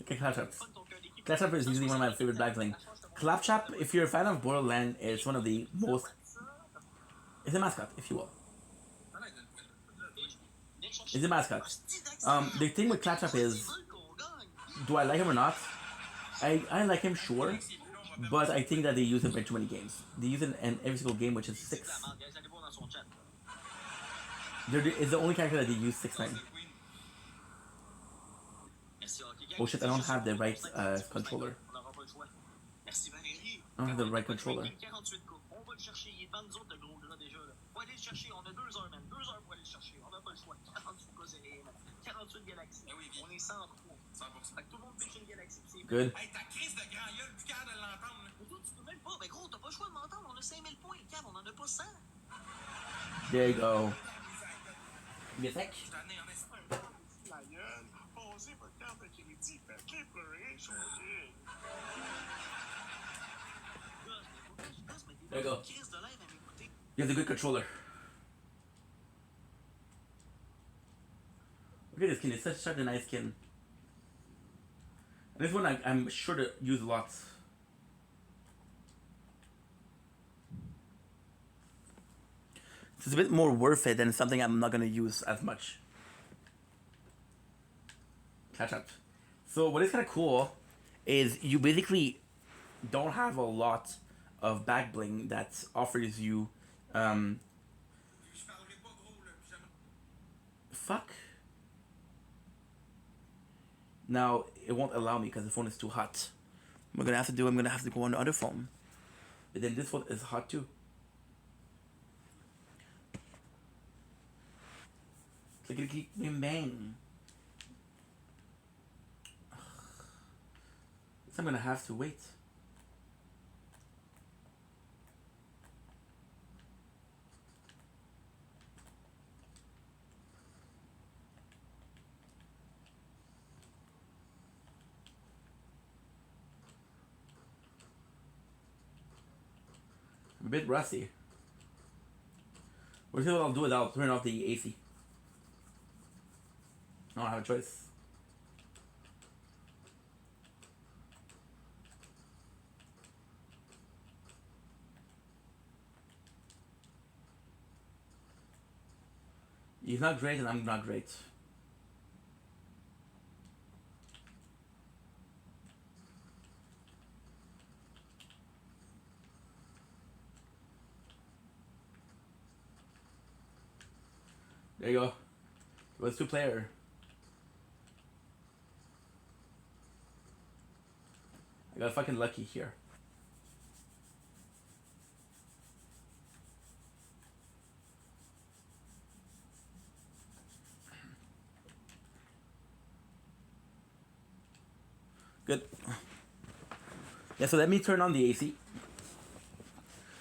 Okay, Claptrap. Claptrap is usually one of my favorite black things. Claptrap, if you're a fan of Borderland, is one of the most... It's a mascot, if you will. It's a mascot. The thing with Claptrap is, do I like him or not? I like him, sure, but I think that they use it in too many games. They use it in every single game, which is 6. It's the only character that they use 6-9. Oh shit, I don't have the right controller. I don't have the right controller. Good. There you go. Give me a sec. There you go. You have a good controller. Look at this skin, it's such a nice skin. And this one I'm sure to use lots. It's a bit more worth it than something I'm not gonna use as much. Catch up. So what is kind of cool is you basically don't have a lot of back bling that offers you fuck. Now it won't allow me because the phone is too hot. I'm gonna have to go on the other phone. But then this phone is hot too. Clickety bang bang. So I'm gonna have to wait. I'm a bit rusty. What I'll do is I'll turn off the AC. I don't have a choice. He's not great and I'm not great. There you go. It was 2-player. I got fucking lucky here. Good. Yeah, so let me turn on the AC,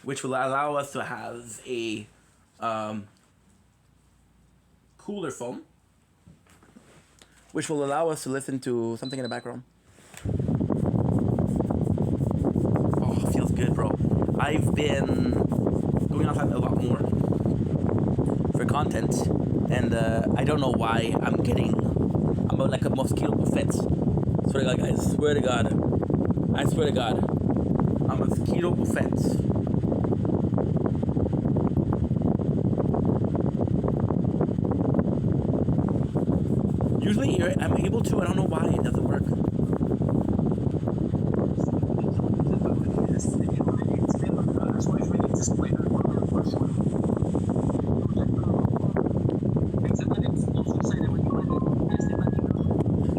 which will allow us to have a cooler phone, which will allow us to listen to something in the background. Oh, it feels good, bro. I've been going outside a lot more for content, and I don't know why I'm like a mosquito buffet. Swear to God, guys. Swear to God. I swear to God. I'm a mosquito buffet. Usually I'm able to, I don't know why it doesn't work.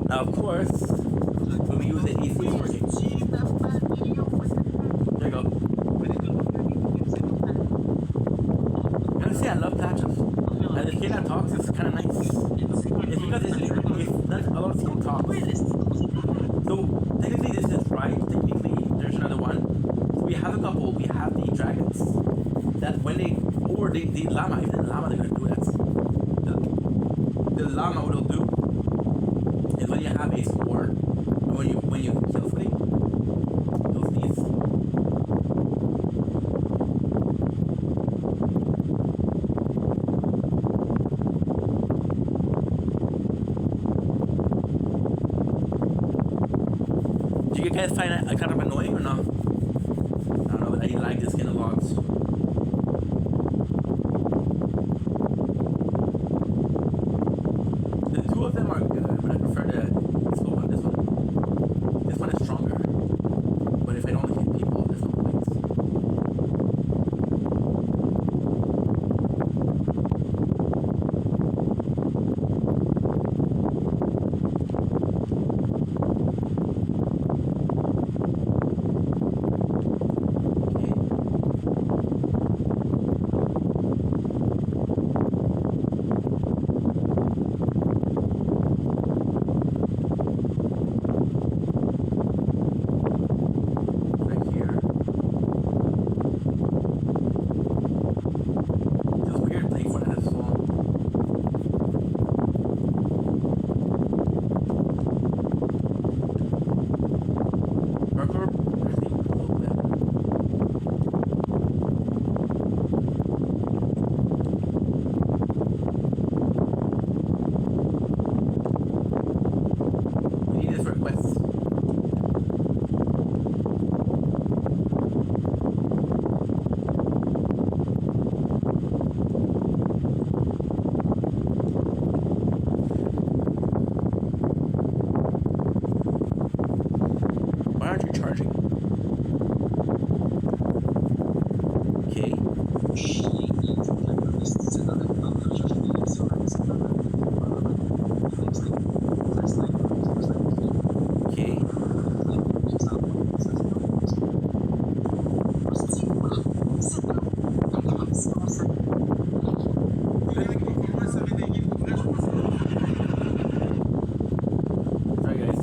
Now of course, when we use the AC, it's working. There you go. I gotta say, I love patches. And the kid that talks is kind of nice. It's because it's not a lot of people talk. So technically this is right. Technically there's another one. So we have a couple. We have the dragons. That when they or the llama. If the llama they're gonna do that. The llama what it'll do is when you have a score, when you kill something, those these. Do you guys find it kind of annoying or not? I don't know, but I like this skin a lot. The two of them are good, but I prefer let's go on this one. This one is stronger. But if I don't hit people, charger. Okay. Okay. Alright, guys.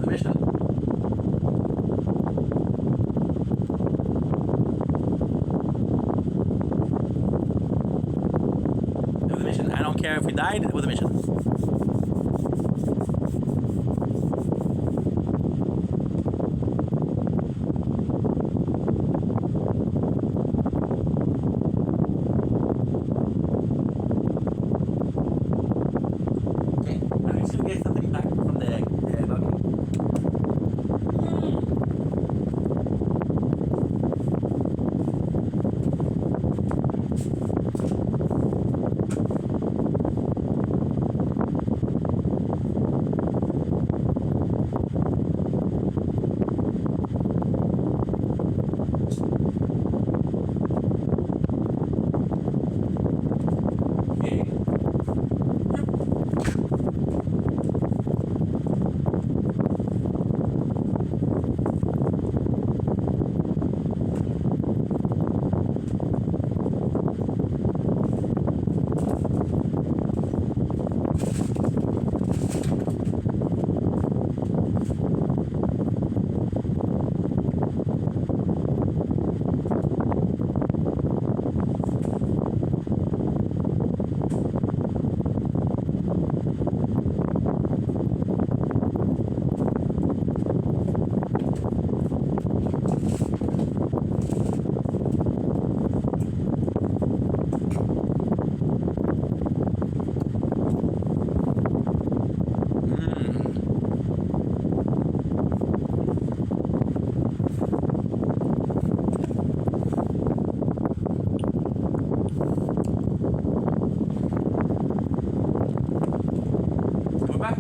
What's the mission? It was a mission. I don't care if we died, it was a mission. Okay, I'm just gonna get something back from the balcony. Okay. Come back.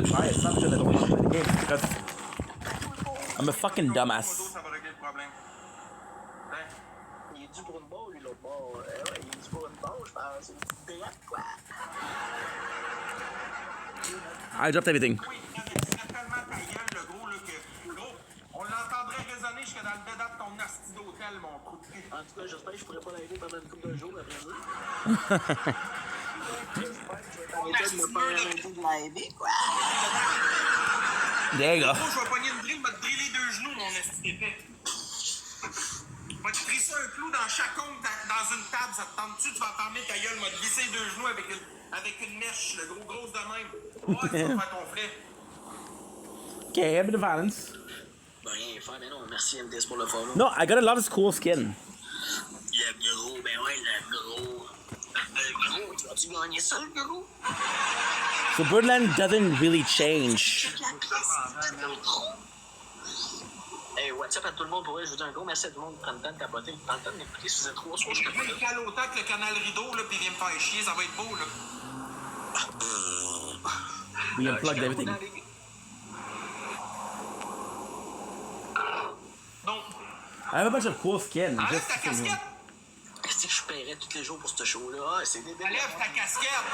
to try it. It's not because I don't want to play the game. It's because I'm a fucking dumbass. Ça va régler le problème. Ben, Il est dû pour une barre, lui, l'autre bord. Ouais, il est dû pour une barre, je pense. C'est une petite droite, quoi. I dropped everything. oui, quand il serait tellement ta gueule, le gros, là, que, gros, on l'entendrait résonner jusque dans le dédale de ton hostie d'hôtel, mon trou de cul. En tout cas, j'espère que je pourrais pas l'arrêter pendant une couple de jours après ça. J'espère que je vais pas arrêter de l'arrêter, quoi. There you go. Gros, je vais pogner une drill, va te driller 2 genoux, mon hostie d'épée. Va te trisser un clou dans chaque ongle dans une table, ça te tente-tu? Tu vas fermer ta gueule, va te glisser 2 genoux avec une mèche, le gros grosse de même. Ouais, tu vas faire ton frais. Okay, a bit of violence. Ben, rien faire, mais non, merci MDS pour le follow. No, I got a lot of cool skin. Le gros, ben ouais, le gros. Le gros, tu vas-tu gagner ça, le gros? So Birdland doesn't really change. Check la pièce, le gros. Hey, what's up à tout le monde? Pour vrai, je vous dis un gros merci à tout le monde qui prend le temps de tapoter, qui prend le temps d'écouter. Si vous êtes 3 soirs, je peux pas Il cale autant que le canal rideau, là, pis il vient me faire chier, ça va être beau, là. We unplugged everything. Donc, I have a bunch of cool skin. enlève Just ta so you know. casquette! Est-ce que je paierais tous les jours pour ce show-là? Ah, c'est débile. Enlève ta casquette!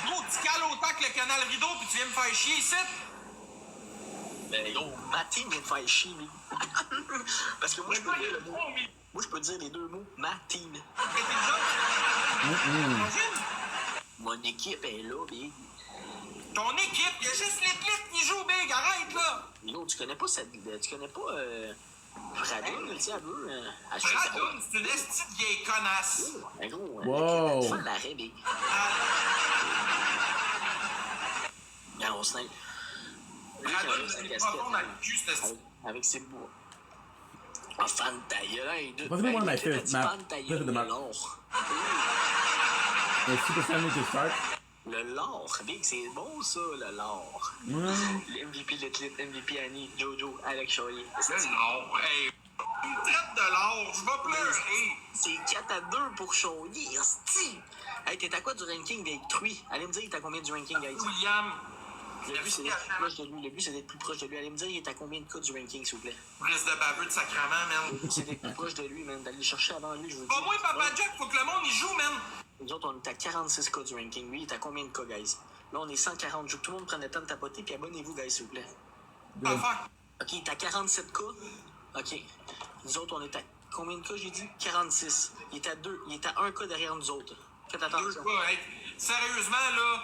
Gros, tu cales autant que le canal rideau, pis tu viens me faire chier ici? Ben, gros, ma team vient de faire chier, mais. Parce que moi, je peux dire le mot. Moi, je peux dire les deux mots. Ma team. Mon équipe est là, big. Ton équipe, il y a juste l'équipe qui joue, big, arrête, là! Yo, tu connais pas cette. Tu connais pas. Radon, tu sais, elle veut. Radon, c'est une estie de vieille connasse! Ben, gros, Wow. fais l'arrêt, big. Regarde, on snipe. Radon, c'est pas fond dans le cul, cette estie. Avec ses bois. Ah, fan ta gueule, hein, deux. Wasn't it one of my favorite maps? Fan ta Look gueule, at the map. le lore. It's super friendly to start. Le lore, big, c'est bon ça, le lore. Le MVP de Clit, MVP Annie, Jojo, Alex Charlier. Non, hey, tu me traites de l'or, je vais pleurer! C'est 4-2 pour Charlier, hostie! Hey, t'es à quoi du ranking d'être truie? Allez me dire, il est à combien du ranking, guys? William, Le but, c'est d'être plus proche de lui. Le but, c'est d'être plus proche de lui. Allez me dire, il est à combien de cas du ranking, s'il vous plaît? Reste de baveux de sacrement, man. C'est d'être plus proche de lui, man. D'aller chercher avant lui, je veux Pas dire. moi, Papa Jack, faut que le monde y joue, man. Nous autres, on est à 46 cas du ranking. Lui, il est à combien de cas, guys? Là, on est 140. Je veux que tout le monde prenne le temps de tapoter, puis abonnez-vous, guys, s'il vous plaît. Pas faire. OK, il est à 47 cas. OK. Nous autres, on est à combien de cas, j'ai dit? 46. Il est à 2. Il est à 1 cas derrière nous autres. Faites Deux attention. pas, hey. Sérieusement, là,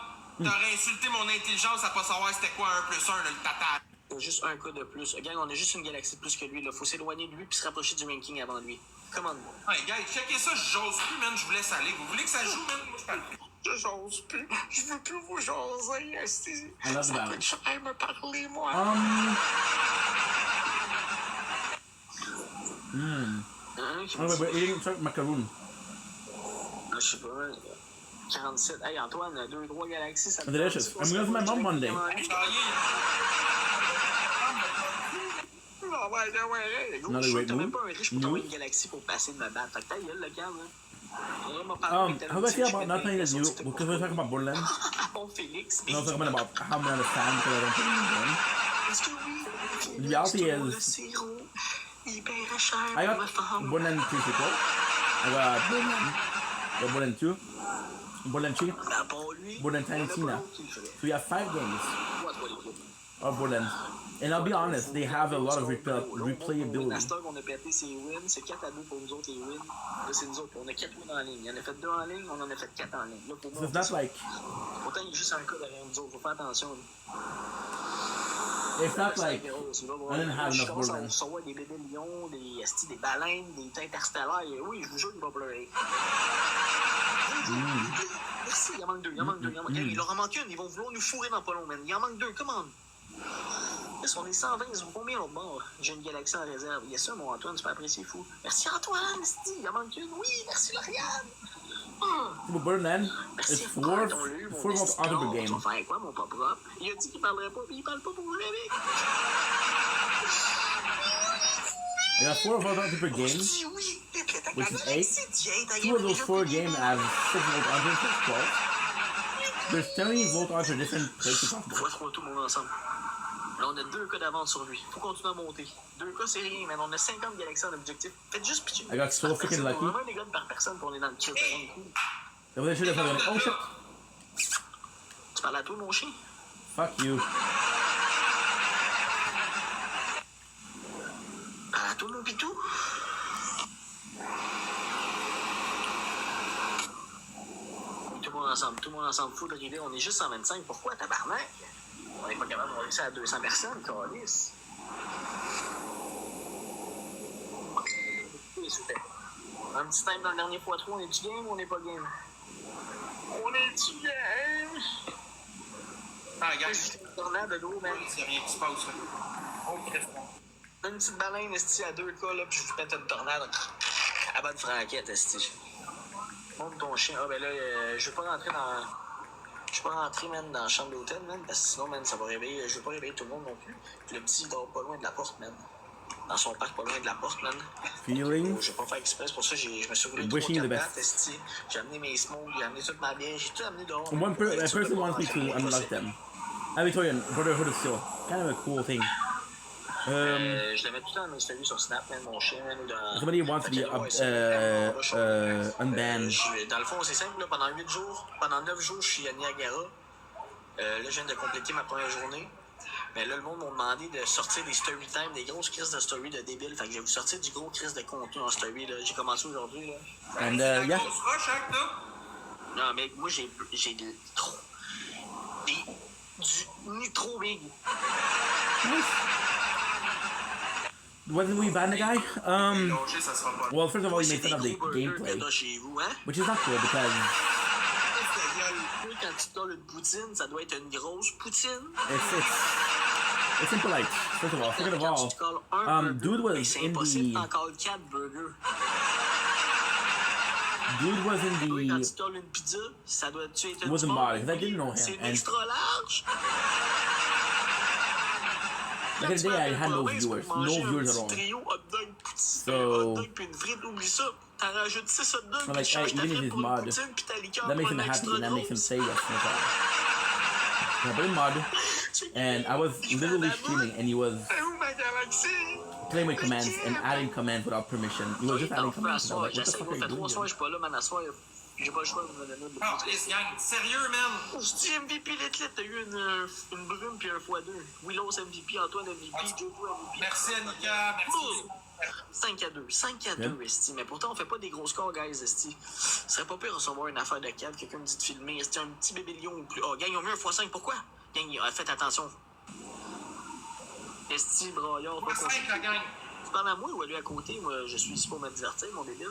t'aurais insulté mon intelligence à pas savoir c'était quoi 1 plus 1, là, le tata. Il y a juste un cas de plus. Gang, on a juste une galaxie de plus que lui. Il faut s'éloigner de lui puis se rapprocher du ranking avant lui. Commande. Hey, gars, checkez ça, j'ose plus, man, je vous laisse aller. Vous voulez que ça joue, man? Moi, je parle plus. Je j'ose plus. Je veux plus vous jaser, esti. I love Ça that. coûte cher me parler, moi. Oh, we're eating macaroon. Je sais pas. 47. Hey, Antoine, 2-3 galaxies, ça te Delicious. tente, I'm going to my mom one day. Hey, Another Je great t'as même move. pas un riche pour t'envoyer une galaxie pour passer de ma batte. Fait que ta gueule, le gars, là. How do I feel about not playing this new? Because we're talking about Borderlands. Bon, Félix. And also talking about how I'm gonna stand because I don't play the game. Est-ce que oui? The reality Le is, sirop, il paiera cher I pour got ma femme. Borderlands 3 sequel. I got Borderlands 2, Borderlands 3, Mais à part lui, Borderlands Tiny Tina. So we have 5 games of Borderlands. And I'll be honest, they have a lot of replayability. L'instant qu'on a pété ses wins, c'est 4-2 pour nous autres les wins. Là, c'est nous autres. On a 4 wins en ligne. Il en a fait 2 en ligne, on en a fait 4 en ligne. Là, pour So moi, it's not like pourtant, il y a juste un cas derrière nous autres. Faut faire attention. it's not like I didn't have enough Borderlands. On voit des bébés lions, des estis, des baleines, des interstellaires. Et oui, je vous jure, il va pleurer. Merci, il en manque 2. Il en manque 2. Il leur en manque une. Ils vont vouloir nous fourrer dans pas long, man. Il en manque 2. Comment? Yes, on est 120, ils ont combien l'autre bord? J'ai une galaxie en réserve. Yes, ça, mon Antoine, tu peux apprécier, fou. Merci Antoine, Sti, il en manque une. Oui, merci Lauriane. But Borderlands, Merci it's Fred, on l'a eu, mon 4 months esti out of the de game. Tu vas faire quoi, mon pas propre? Il a dit qu'il parlerait pas, puis il parle pas pour vrai, mec. I got 4 volts out per game. Dis oui, répète ta Which is galaxie, 8. tiens, ta 2 of gueule, those 4 games have 6 volts under, so it's 12. There's 70 volt odds for different places possible. Fois 3 tout le monde ensemble. Là, on a 2 cas d'avance sur lui. Faut continuer à monter. 2 cas, c'est rien, man. On a 50 galaxies en objectif. Faites juste pitcher. I got so freaking lucky. On a vraiment des gars par personne pour on est dans le kill. That was actually something. Oh shit! Tu parles à toi, mon chien? Fuck you. À toi, mon pitou? Tout le monde ensemble, full rivé. On est juste en 25. Pourquoi, tabarnak? On n'est pas capable de réussir à 200 personnes, câlisse. Un petit time dans le dernier x3, on est-tu game ou on n'est pas game? On est-tu game? Ah, gars, Une tornade de l'eau, man. il y a rien qui se passe, là. Oh, Christ. Une petite baleine, esti, à 2 cas, là, puis je vous pète une tornade. À bonne franquette, esti. Monte ton chien. Ah, ben là, je veux pas rentrer dans... Je veux pas rentrer, man, dans la chambre d'hôtel, man, parce que sinon, man, ça va réveiller... Je veux pas réveiller tout le monde non plus. Puis le petit, il dort pas loin de la porte, man. Dans son parc, pas loin de la porte, man. Feelings. Je vais pas faire exprès, c'est pour ça que je me suis roulé Wishing you the 3-4 best. dates, esti. J'ai amené mes smokes, j'ai amené toute ma bière, j'ai tout amené dehors. A person wants me to unlock them. Victorian, Brotherhood of Steel. Kind of a cool thing. Je le mets tout le temps dans mes stories sur Snap, man, mon chien, man, ou dans... Somebody wants to be unbanned. Dans le fond, c'est simple, là, pendant 8 jours, pendant 9 jours, je suis à Niagara. Là, je viens de compléter ma première journée. Mais là, le monde m'a demandé de sortir des story time, des grosses crises de story de débiles. Fait que je vais vous sortir du gros crise de contenu en story, là. J'ai commencé aujourd'hui, là. And La yeah. grosse roche, hein, que t'as? Non, mais moi, j'ai trop... du nitro big. Wasn't we ban the guy? Lâcher, ça sera pas. Well, first of all, he C'est made des fun of the gros burgers que gameplay, t'as chez vous, hein? which is not cool because Quand tu colles une poutine, ça doit être une grosse poutine. it's impolite. First of all, second of Quand all, tu colles un burger, dude was c'est in impossible the d'en coller 4 burgers. dude was in Oui, quand the tu colles une pizza, ça doit être une wasn't small. bothered because I didn't know C'est him. une And extra large. back in the day, I had no viewers, no viewers at all. Trio, hot dog, poutine, So- hot dog puis une frite, oublie ça. T'en rajoutes 6 hot dogs, So puis like, tu changes ta even if frite he's pour une mod, poutine, puis ta liqueur that makes pour him une happy extra and that makes him grosse. say yes. No problem. I put in mod, and I was literally streaming, and he was Oh my galaxy! playing with commands and adding commands without permission. He was just adding Non, commands. And I was like, what the j'essaie, fuck moi, are fait you 3 soirs, doing? je suis pas là, man, à soir, j'ai pas le choix de me donner de Ah, les gang, sérieux, man? Je dis MVP Litlit, t'as eu une brume puis un x2. Willows MVP, Antoine MVP, Jojo MVP. Merci, Annika, merci. 5-2, 5-2, esti. Mais pourtant, on fait pas des gros scores, guys, esti. Ce serait pas pire de recevoir une affaire de câble, quelqu'un me dit de filmer. Esti, un petit bébé lion ou plus. Oh, gang, ils ont mis un x5, pourquoi? Gang, faites attention. Esti, braillard, pas 5, la gang. Tu parles à moi ou à lui à côté? Moi, je suis ici pour me divertir, mon débile.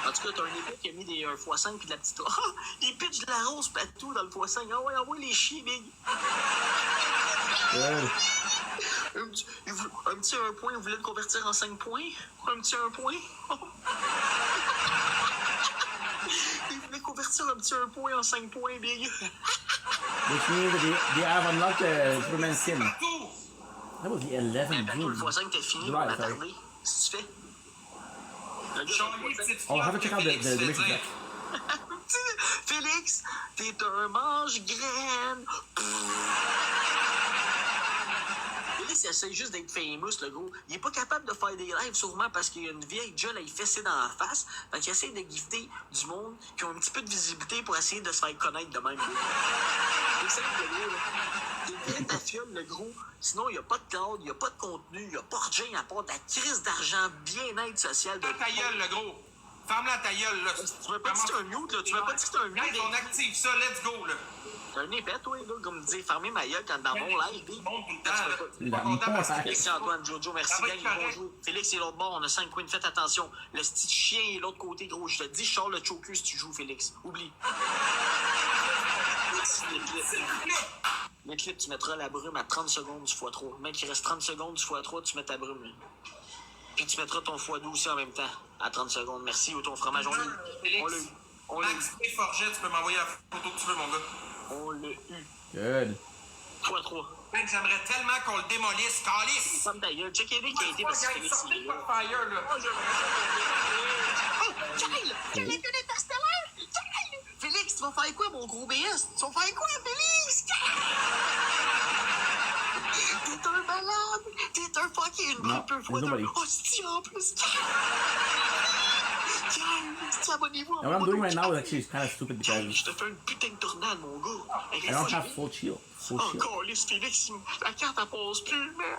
En tout cas, t'as un épée qui a mis des x5 puis de la petite. Ah! Il pitch de la rose partout dans le x5. Ah ouais, envoie les chiens, big. Good. Un petit 1 point, vous voulez le convertir en 5 points? Un petit 1 point? Il voulait convertir un petit 1 point en 5 points, big. Which means that they have unlocked the Superman skin. Partout. That was the 11th Ben, tout le June. x5 t'es fini, July, on a sorry. tardé. Si tu fais. Le gars, Charlie, petite Oh, have flotte to check que out the Félix fait mission dire. check. Félix, t'es un mange-graine. Félix, il essaie juste d'être famous, le gros. Il est pas capable de faire des lives, sûrement parce qu'il y a une vieille gueule à y fesser dans la face. Fait qu'il essaie de gifter du monde qui ont un petit peu de visibilité pour essayer de se faire connaître de même. C'est simple, le gros, là. T'es bien ta fiole, le gros. Sinon, il n'y a pas de cloud, il n'y a pas de contenu, il n'y a pas rien à part de la crise d'argent, bien-être sociale. Ferme ta gueule, le gros. Ferme-la ta gueule, là. Tu m'as pas dit que c'était un mute, là. Tu m'as pas dit que c'était un mute. Guys, on active ça, let's go, là. T'as un épée, toi, là, comme me dire, fermez ma gueule quand dans mon live, big. Tout le monde tout le Tu temps, peux là. pas. Je suis pas content parce que Merci Antoine, Jojo, merci, Ça va gang, être ils vont correct. jouer. Félix, c'est l'autre bord, on a 5 points, faites attention. Le petit chien est l'autre côté, gros. Je te dis, je sors le choker si tu joues, Félix. Oublie. Les clips, tu mettras la brume à 30 secondes du x3. Mec, il reste 30 secondes du x3, tu mets ta brume. Là. Puis tu mettras ton x2 aussi en même temps, à 30 secondes. Merci, ou ton fromage, on l'a eu. Félix. On l'a eu. On l'a eu. Max et Forget, tu peux m'envoyer la photo que tu veux, mon gars. On l'a eu. Good. x3. Mec, j'aimerais tellement qu'on le démolisse, calice! Comme d'ailleurs, check les qui a été parce que Félix, il est là. Fire, là. Oh, Kyle! Quel est interstellaire? Kyle! Félix, tu tu vas faire quoi, mon gros BS? Tu vas faire quoi, Félix? T'es un malade! T'es un fucking No, un peu there's foireux. nobody. Oh, c'est en plus! Tiens, abonnez-vous à And what I'm mon doing autre right now is channel. actually kind of stupid Tiens, because je te fais une putain de tornade, mon gars. I don't have full shield. Full Oh, shield. câlisse, Félix, la carte, elle passe plus, man.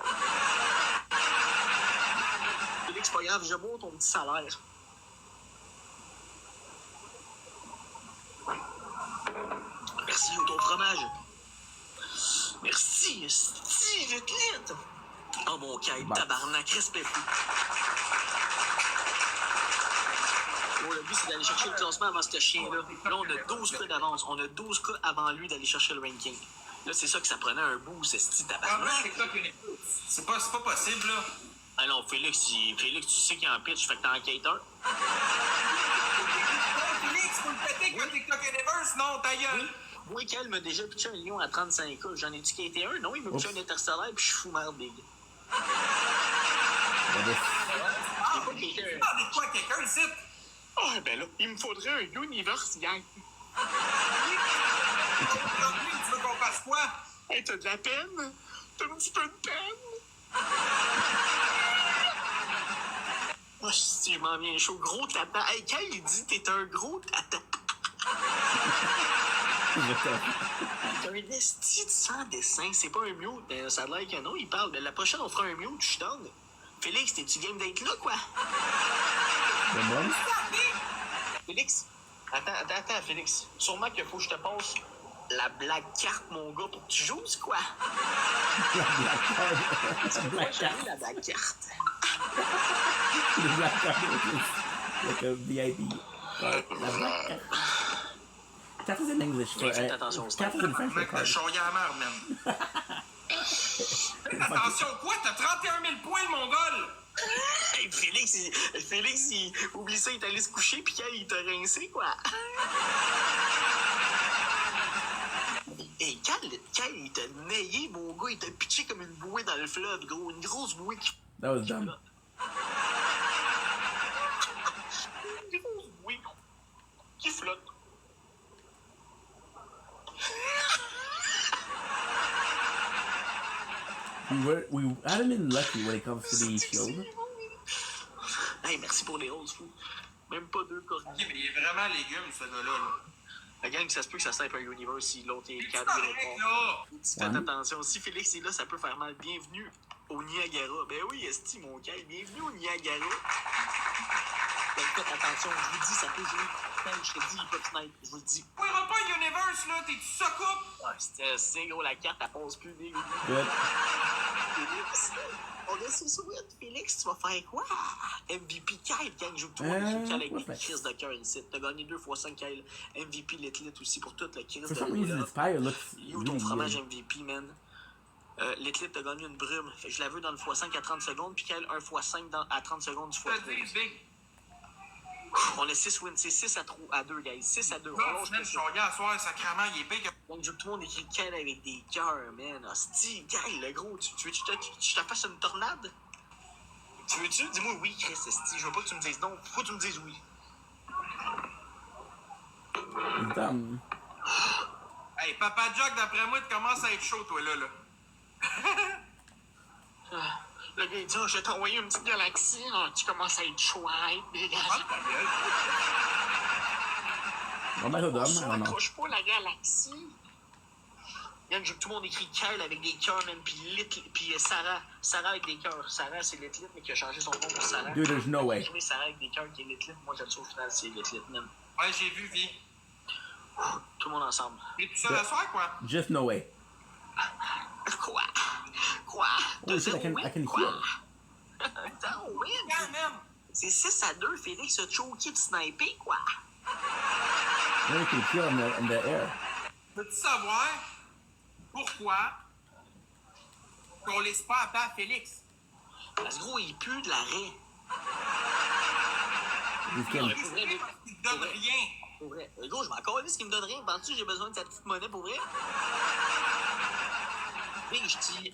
Félix, c'est pas grave, je monte ton petit salaire. Merci, ton fromage. Merci, esti, vite, vite. Oh, mon caille, Bah. tabarnak, respect fou. Bon, le but, c'est d'aller chercher le classement avant ce chien-là. Là, on a 12 cas d'avance. On a 12 cas avant lui d'aller chercher le ranking. Là, c'est ça que ça prenait un boost, esti, tabarnak. C'est pas possible, là. Ah non, Félix, tu sais qu'il y a un pitch, fait que t'es enquêteur. Félix, faut le péter avec TikTok Universe, non, ta gueule. Moi, Kel m'a déjà pitché un lion à 35K. J'en ai-tu quitté un? Non, il m'a pitché un interstellaire, puis je suis fou merde, big. Ah, tu parles de quoi, quelqu'un, ici? Ah, ben là, il me faudrait un universe, gang. Tu veux qu'on fasse quoi? Hey, t'as de la peine? T'as un petit peu de peine? Oh, si je m'en viens chaud. Gros tata. Hey, Kel, il dit t'es un gros tata. T'as un esti de sans dessin. C'est pas un mute, mais ça a l'air que non, il parle. Mais la prochaine, on fera un mute, je suis down. Félix, t'es-tu game d'être là, quoi? Félix, attends, Félix. Sûrement qu'il faut que je te passe la black carte, mon gars, pour que tu joues, c'est quoi? Black J'ai card. mis la black carte. The black card is like a VIP. The black card. That is in English for Faites attention au that is in French for Mec, card. le chariot à la merde, man. Attention, quoi? T'as 31 000 points, mongol! Hey, Félix, oublie ça, il est allé se coucher, puis il t'a rincé, quoi. Hey, Cal, il t'a naillé, mon gars, il t'a pitché comme une bouée dans le fleuve, gros. Une grosse bouée qui... That was dumb. Une grosse bouée qui flotte. We haven't been lucky when it comes to the shield. Hey, merci pour les old fou. Même pas deux cordes. Ok, mais il est vraiment légume, ce gars-là. Là. La gang, ça se peut que ça snipe un universe si l'autre est C'est cadre. correct, là! Faites attention, si Félix est là, ça peut faire mal. Bienvenue au Niagara. Ben oui, esti, mon gars, bienvenue au Niagara. Ben faites attention, je vous dis, ça peut jouer. Quand je te dis, il peut snipe, je vous le dis. Ouais, va pas un universe, là, t'es-tu ça coupe? Ah, c'est gros, la carte, elle passe plus vite. Good. Félix, on a ce souhait. Félix, tu vas faire quoi? MVP Kyle, gang, joue tout le monde. Kyle avec quoi des faire? crises de cœur ici. T'as gagné 2 x 5 Kyle. MVP Litlit aussi pour toute la crise For de some reason, là. the spire looks You, ton really fromage weird. MVP, man. Litlit, t'as gagné une brume. Fait que je la veux dans le x5 à 30 secondes, puis Kyle, 1 x 5 à 30 secondes du Je te x3. dis, Big. On a 6 wins, c'est 6 à 2, guys. 6 à 2. On Non, lâche man, pas le ça. chariot à soir, sacrément, il est big. Donc, tout le monde écrit Kyle avec des cœurs, man. Hostie, Kyle, le gros, tu veux que je te fasse une tornade? Tu veux-tu? Dis-moi oui, Chris, hostie. Je veux pas que tu me dises non. Pourquoi tu me dises oui? It's dumb. Hey, Papa Jack, d'après moi, tu commences à être chaud, toi, là. Le gars, il dit, oh, je vais t'envoyer une petite galaxie. Oh, tu commences à être chaud, hein? Dégage. Ferme ta gueule. What am I so dumb? I Ça don't know. accroche pas la galaxie. Yann, tout le monde écrit Kyle avec des cœurs, même. Puis Sarah. Sarah avec des cœurs. Sarah, c'est Litlit, mais qui a changé son nom pour Sarah. Dude, there's no way. J'ai Sarah avec des cœurs qui est Litlit. Moi, j'aime ça au final, c'est Litlit, même. Ouais, j'ai vu, vie. Tout le monde ensemble. T'es tout seul à soir, quoi? Just no way. Quoi? Quoi? Holy shit, I can Quoi? heal. Zéro win? Quand même! C'est 6 à 2, Félix a choqué de sniper, quoi? Then you can heal in the air. Veux-tu savoir pourquoi qu'on laisse pas à part Félix? Parce que gros, il pue de l'arrêt. These games. Pour vrai, Il te donne rien. pour vrai. Gros, je m'en calisse qu'il me donne rien. Penses-tu que j'ai besoin de sa petite monnaie pour vrai? Big,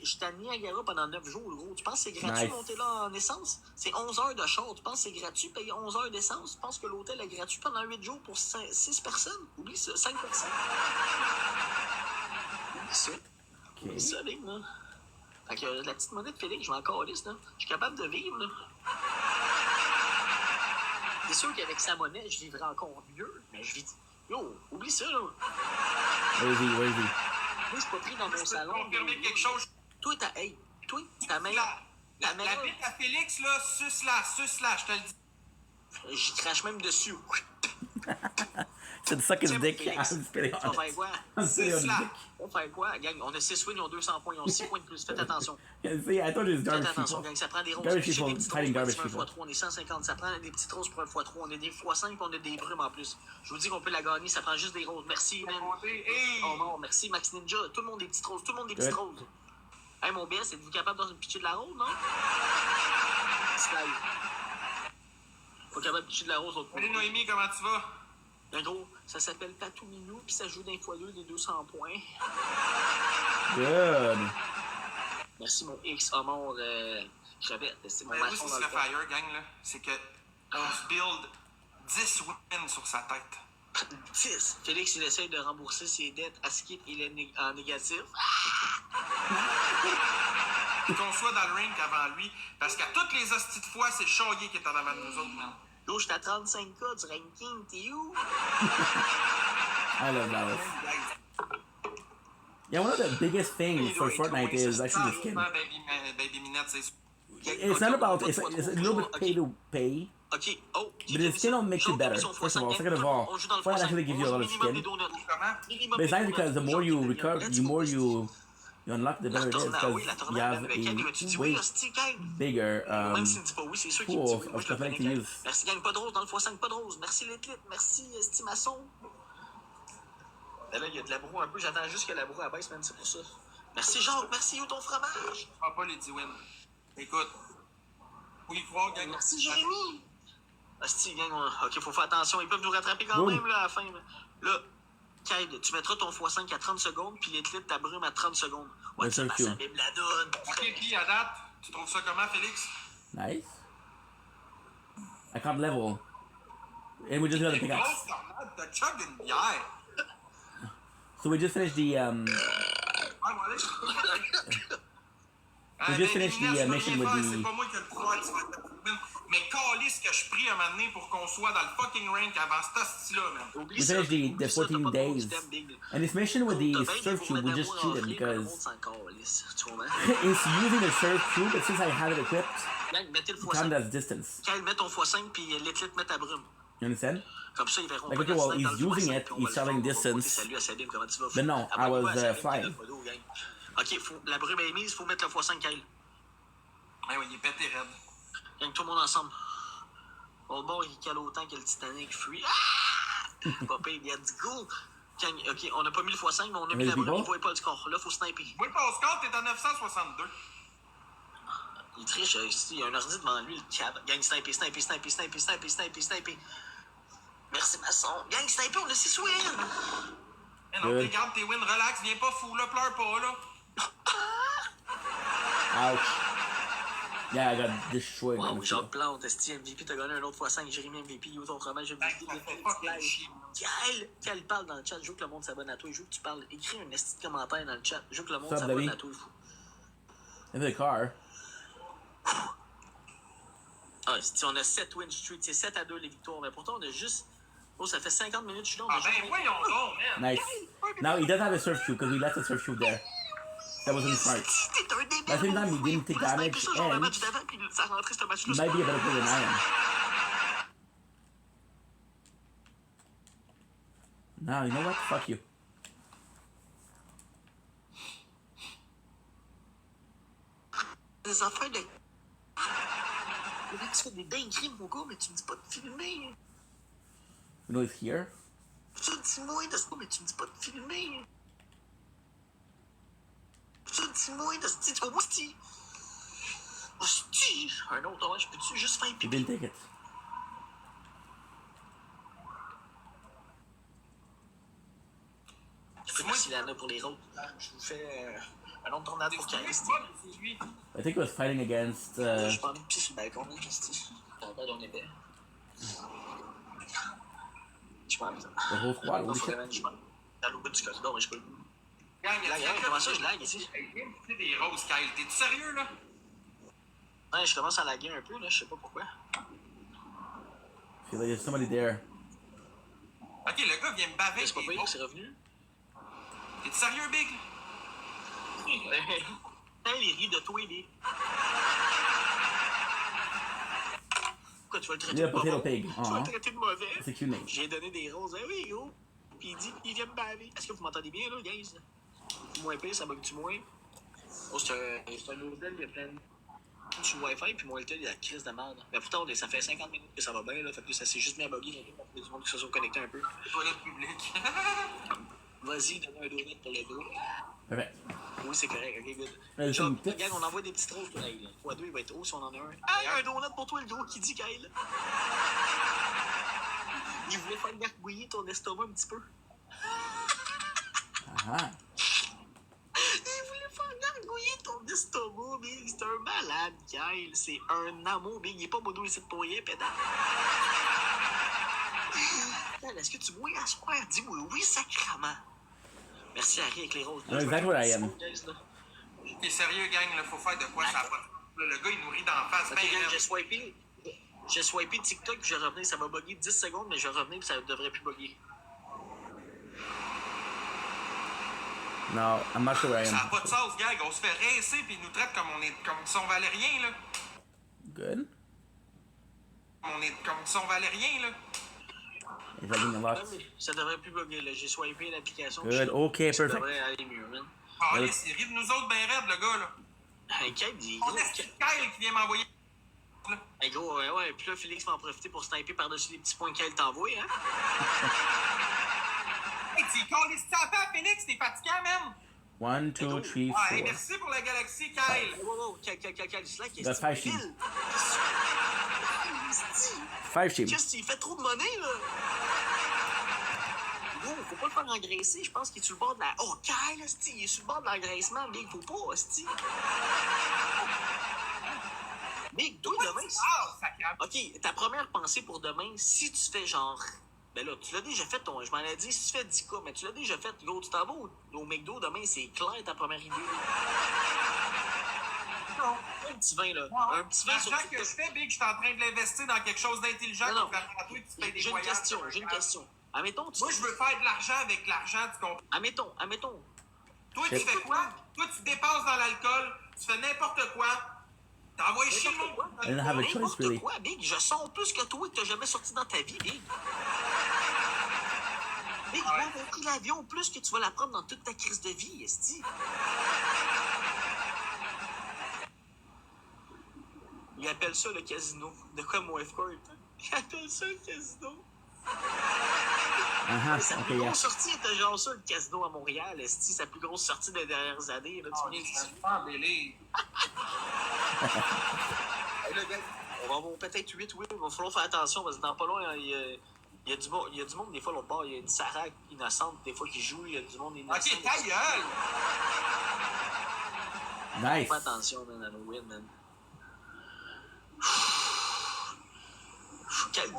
j'étais à Niagara pendant 9 jours, gros. Tu penses que c'est gratuit, Nice. monter là en essence? C'est 11 heures de char. Tu penses que c'est gratuit, payer 11 heures d'essence? Tu penses que l'hôtel est gratuit pendant 8 jours pour 6 personnes? Oublie ça, 5 personnes. Oublie ça. Oublie Ok. ça, Big, là. Fait que la petite monnaie de Félix, je vais encore liste, là. Je suis capable de vivre, là. C'est sûr qu'avec sa monnaie, je vivrais encore mieux, mais je vis. Yo, oublie ça, là. Where is he? Where is he? Moi, je suis pas pris dans mon Je peux te salon. confirmer quelque chose. Toi, ta meilleure. La bite à Félix, là, suce-la, je te le dis. J'y crache même dessus. He said suck his Tiens, dick. Félix, I'm spitting tu on vas faire it. quoi? I'm spitting on his Suce-la. dick. On va faire quoi, gang? On a 6 wins, ils ont 200 points, ils ont 6 points de plus. Faites attention. Yeah, see, I told you it's Faites garbage attention, people. gang. Ça prend des roses. Garbage Pichez people des petites fighting roses garbage pour un people. x3, on est 150. Ça prend des petites roses pour un x3. On a des x5, on a des brumes en plus. Je vous dis qu'on peut la gagner, ça prend juste des roses. Merci, man. Hey! Oh non, merci, Max Ninja. Tout le monde des petites roses. Tout le monde des petites Ouais. roses. Hey, mon BS, êtes-vous capable de pitcher de la rose, non? Slide. Pas capable de pitcher de la rose, l'autre Salut Noémie, comment tu vas? En gros, ça s'appelle Tatou Minou, puis ça joue d'un fois 2 des 200 points. Good. Merci, mon X Homard crevette. C'est mon Ben, maçon oui, dans c'est le le fire, gang, là. C'est que on se build 10 wins sur sa tête. 10. Félix, il essaye de rembourser ses dettes. À skip, il est en négatif. Qu'on soit dans le ring avant lui, parce qu'à toutes les hosties de fois, c'est Chaillé qui est en avant de nous autres, man. Yo, j'étais à 35K du ranking, t'es où? I love Dallas. Yeah, one of the biggest things for Fortnite is actually the skin. Baby Minette, c'est sûr. It's not about. It's a little bit pay to pay. Ok, oh. But the skin will make it better. First of all, second of all, Fortnite actually gives you a lot of skin. Comment? But it's nice because the more you recover, the more you unlock, the better it is because you have a way bigger Même s'il ne dit pas oui, c'est sûr qu'il me pool dit oui. Moi, of je le cosmetic to connais. use. Merci, gagne pas de rose dans le x5, pas de rose. Merci, Litlit. Merci, Estimaçon. Ben là, il y a de la broue un peu. J'attends juste que la broue abaisse, man, c'est pour ça. Merci, Jacques. Merci, où ton fromage? Je prends pas les 10 wins. Écoute, faut y croire, gang. Merci, Jérémy. Asti, gang, ok, faut faire attention. Ils peuvent nous rattraper quand Boum. même, là, à la fin. Là, Kyle, tu mettras ton x5 à 30 secondes, puis Litlit, ta brume à 30 secondes. Ouais, Ouais, ça c'est passe cute. à Bible la donne. Ok, puis à date, tu trouves ça comment, Félix? Nice. I can't level. And we just got the Une pickaxe. grosse tornade, t'as chug une bière. So we just finished the Ah, voilà. We just finished the, mission with the- C'est pas moi qui ai le pouvoir de faire ta win. Mais calisse que je prie un moment donné pour qu'on soit dans le fucking rank avant cet hostie-là, man. Oublie We ça, finished oublie the ça, t'as 14 pas de days. système, Big. And this mission with the T'as bien surf des tube, we gourmets just d'amour cheated en fric, le monde because s'en calisse, tu comprends? it's using the surf tube, but since I have it equipped, Gang, mettez le it counted x5. as distance. Kyle, mets ton x5, puis Litlit, mets ta brume. You understand? Comme ça, ils verront Like, pas okay, la well, snipe he's dans le using x5, it, puis on he's va le traveling faire, on va distance. Salut à Salim, comment tu vas? But no, I Abonne-toi was, à Salim, flying. puis là, gang. Ok, la brume est mise, faut mettre le x5, Kyle. Ah oui, il est pété raide. Gang, tout le monde ensemble. Au bord, il cale autant que le Titanic fuit. Ah! Papa, il y a du goût. Gang, ok, on n'a pas mis le x5, mais on a mis la brume, il voit pas le score. Là, faut sniper. Oui, Pascal, t'es à 962. Il triche, ici, il y a un ordi devant lui, le cab. Gang, sniper, sniper, sniper, sniper, sniper, sniper, sniper. Merci, maçon. Gang, sniper, on a 6 wins. Mais non, Good. regarde tes wins, relax, viens pas fou, là, pleure pas, là. Ouch. Yeah, I got destroyed. Wow, Jacques Plante, Esti MVP, t'as gagné un autre x5, Jérémy MVP, yo ton fromage, Ça fait fucking chier. Kyle parle dans le chat, je veux que le monde s'abonne à toi, je veux que tu parles, écris un esti de commentaire dans le chat, je veux que le monde What's up, s'abonne David? à toi, fou. In the car. Ah, si on a 7 win streak, c'est 7-2 les victoires, mais pourtant on a juste. Oh, ça fait 50 minutes, je suis là. on a Ah ben juste- voyons donc, man. Nice. Now he does have a surf tube because we left the surf tube there. That wasn't smart. T'es un débile. But at the same time, he mon didn't fou. take Il a snipé damage ça, genre, le and match d'avant, puis ça a rentré ce match-là. He might be a better player than I am. Now, you know what? Fuck you. Des affaires de. Là, tu fais des dingueries, mon gars, mais tu me dis pas de filmer. You know he's here? Tu me dis moi de ça, mais tu me dis pas de filmer. Tu me dis moi de ça, tu vas hostie. Hostie. Un autre, ouais, je peux-tu juste faire He pipi? didn't take it. Je fais merci Lana pour les autres. Je vous fais Un autre tornade pour Kyle. C'est lui. I think it was fighting against. Je prends une pisse sur le balcon, là, Christy. T'as pas d'on épais. Je prends ça. The whole squad. Holy shit. Je prends. Dans l'autre bout du corridor, mais je peux le. Gang, Là, comment ça, je lag ici? Hey, viens me pousser des roses, Kyle. T'es-tu sérieux, là? Ouais, je commence à laguer un peu, là, je sais pas pourquoi. Feel like there's somebody there. Ok, le gars vient me baver. C'est pas des pire, roses. c'est revenu. T'es-tu sérieux, Big? Hey, il rit de toi, il est. Pourquoi tu vas le traiter Yeah, de mauvais? potato pig. Tu vas le traiter de mauvais? C'est cute name. J'ai donné des roses. Ah oui, gros. Puis il dit, il vient me baver. Est-ce que vous m'entendez bien, là, guys? Moins pire, ça bug du moins. Oh, c'est un hôtel, il y a plein de sur le Wi-Fi, puis mon hôtel, il y a la crise de merde. Mais pourtant, ça fait 50 minutes que ça va bien, là. Fait que ça s'est juste mis à bugger. Il y a du monde qui se sont connectés un peu. Toilette publique. Vas-y, donne un donut pour le gros. Perfect. Oui, c'est correct, ok, good. There's Job, some tips. regarde, on envoie des petites roses pour Kyle. Fois 2, il va être haut si on en a un. Ah, il y a un donut pour toi, le gros, qui dit Kyle. Il voulait faire gargouiller ton estomac un petit peu. Ah. Il voulait faire gargouiller ton estomac, Big. C'est un malade, Kyle. C'est un amour, Big. Il est pas modo ici pour rien, pédale. Est-ce que tu bois à soir? Dis-moi oui, sacrament. Merci, Harry, avec les roses. I know exactly where I am. T'es sérieux, gang, là? Faut faire de quoi ça va. Le gars, il nous rit d'en face. Ok, Ben, gang, là. j'ai swipé TikTok, puis je vais revenir. Ça va bugger 10 secondes, mais je vais revenir, puis ça devrait plus bugger. No, I'm not sure where I Ça n'a am. pas de sens, gang. On se fait rincer puis ils nous traitent comme si on valait rien, là. Good. Comme si on valait rien, là. Is that being a lot? Ça devrait plus bugger, là. J'ai swipé l'application. Good. Okay, Ça perfect. devrait aller mieux, man. Ah, allez, il rit de nous autres ben raide, le gars, là. Hey, Kyle, il On est Kyle qui vient m'envoyer. Là. Hey, gros, ouais. Puis là, Félix va en profiter pour sniper par-dessus les petits points qu'elle t'envoie, hein. Hey, tu colles ça à Phoenix, t'es fatiguant, même. 1, 2, 3, Ah, hey, 4. merci pour la galaxie, Kyle. Wow, Kyle, Slack, il The five sheep. 5 sheep. Qu'est-ce qu'il fait trop de monnaie, là? Gros, faut pas le faire engraisser. Je pense qu'il est sur le bord de la. Oh, Kyle, hostie, il est sur le bord de l'engraissement, Big. Faut pas, hostie. Big, toi, demain. Ah, sacré. Ok, ta première pensée pour demain, si tu fais genre. Ben là, tu l'as déjà fait, ton. Je m'en ai dit, si tu fais 10K, mais tu l'as déjà fait, gros, tu t'en vas au McDo demain, c'est clair ta première idée. Non. Un petit vin, là. Un petit vin sur L'argent que je fais, Big, je suis en train de l'investir dans quelque chose d'intelligent Non, pour faire à toi et tu payes des J'ai une voyages. question. Admettons, tu. Moi, je veux faire de l'argent avec l'argent, tu comprends? Admettons. Toi, tu fais quoi? Toi, tu dépenses dans l'alcool, tu fais n'importe quoi. T'envoies chier le monde. I didn't have a choice, N'importe really. quoi, Big. Je sors plus que toi que t'as jamais sorti dans ta vie, Big. Big, Ouais. on a pris l'avion plus que tu vas la prendre dans toute ta crise de vie, esti. Il appelle ça le casino. De quoi, mon F-Court? Il appelle ça le casino. Sa Okay, plus yeah. grosse sortie était genre ça, le casino à Montréal, esti. Sa plus grosse sortie des dernières années. Là, tu viens ici. On va avoir peut-être 8, oui. Il va falloir faire attention parce que dans pas loin, il y a du monde, des fois, l'autre bord. Il y a une Sarah innocente, des fois, qui joue. Il y a du monde innocent. Ok, ta gueule! Nice. Fais attention, man, à nos win, man.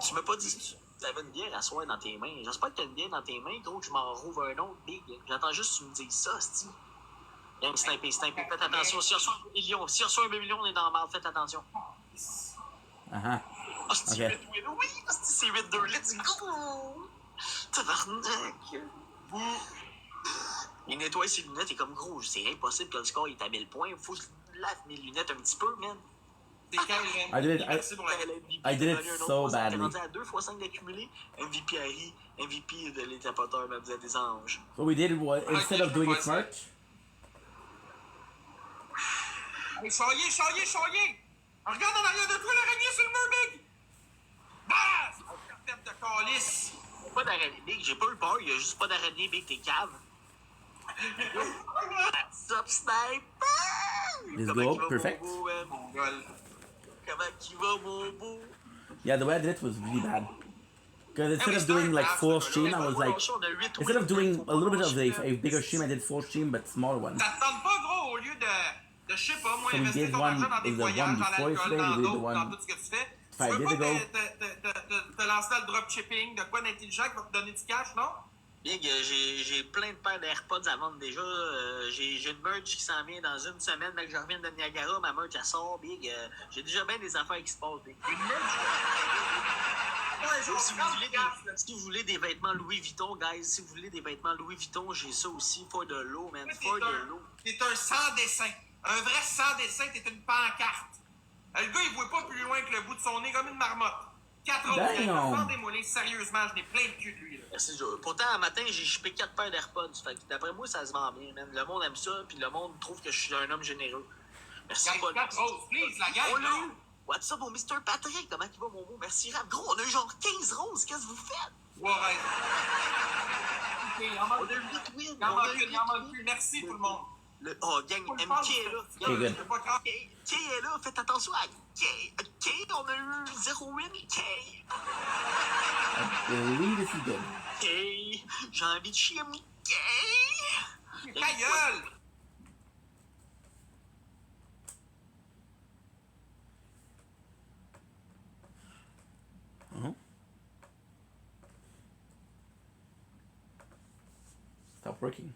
Tu m'as pas dit que tu avais une bière à soir dans tes mains. J'espère que tu as une bière dans tes mains, gros, que je m'en rouvre un autre, Big. J'attends juste que tu me dises ça, c'ti. Viens me sniper. Faites attention. Si on reçoit 1 million, on est dans la merde. Faites attention. Oh, c'est Okay. 8-2. Oui, c'est 8-2. Let's go! Tabarnak! Il nettoie ses lunettes et comme gros, c'est impossible que le score il est à 1000 points. Faut que je lave mes lunettes un petit peu, man. I did it so T'es badly. rendu à 2 x 5 d'accumulé. MVP Harry, MVP de l'étapoteur, même vous êtes des anges. So we did what instead of doing it smart. Hey, choyer! Regarde en arrière de toi l'araignée sur le mur, Big! Bah! C'est une tête de calice! Pas d'araignée, Big, j'ai pas eu peur, il y a juste pas d'araignée, Big, t'es cave. Stop snipe! Let's go, perfect. Mon gueule. Comment qu'il va, mon beau? Yeah, the way I did it was really bad. Because instead of doing like full stream, I was like, instead of doing a little bit of a bigger stream, I did full stream but smaller one. Ça te tente pas, gros, au lieu pas So we investir did ton one- argent dans des is the one voyages, dans before l'alcool, today, dans we did the d'autres, one dans tout ce que tu fais. 5 Tu veux days pas ago. te lancer dans le dropshipping, de quoi d'intelligent qui va te donner du cash, non? Big, j'ai plein de paires d'AirPods à vendre déjà. J'ai une merch qui s'en vient dans une semaine. Dès que je reviens de Niagara, ma merch, elle sort, Big. J'ai déjà bien des affaires qui se passent, Big. Une merch? Ouais, genre, Si vous voulez des vêtements Louis Vuitton, guys, si vous voulez des vêtements Louis Vuitton, j'ai ça aussi. For de l'eau, man. For de l'eau. T'es un sans dessin. Un vrai sans dessin, t'es une pancarte. Le gars, il voit pas plus loin que le bout de son nez, comme une marmotte. 4 autres, Damn. vendez-moi les sérieusement, je n'ai plein de cul de lui, là. Merci, pourtant, un matin, j'ai chipé 4 paires d'AirPods. Fait que d'après moi, ça se vend bien, man. Le monde aime ça, puis le monde trouve que je suis un homme généreux. Merci, Guys, Paul. 4 roses, please, la gang, On l'a non? eu. What's up, mon Mr. Patrick? Comment il va, mon beau? Merci, Rap. Gros, on a eu genre 15 roses. Qu'est-ce que vous faites? Ouais, ouais. Ok, il en On manque a eu une. 8 wins. Il en On a manque eu une, il en 8 manque plus. Merci tout le monde. Oh, gang, Faut le MK faire, est là. c'est Ok, good. c'est pas grave. Kay est là. Faites attention à Kay. Kay, on a eu 0 win. Kay. I believe this is good. Kay. J'ai envie de chier, mon Kay. Ta gueule! Uh-huh. Stop working.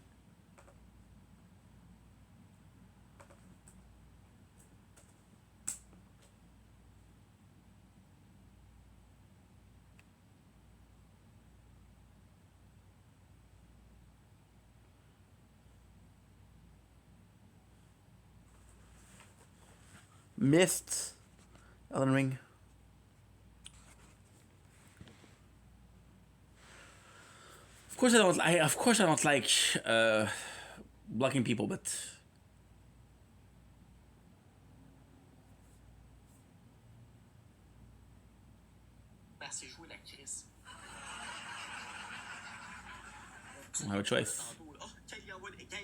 Missed Elden Ring. Of course I don't like blocking people, but C'est jouer la crise. I don't have a choice. Oh, Kay,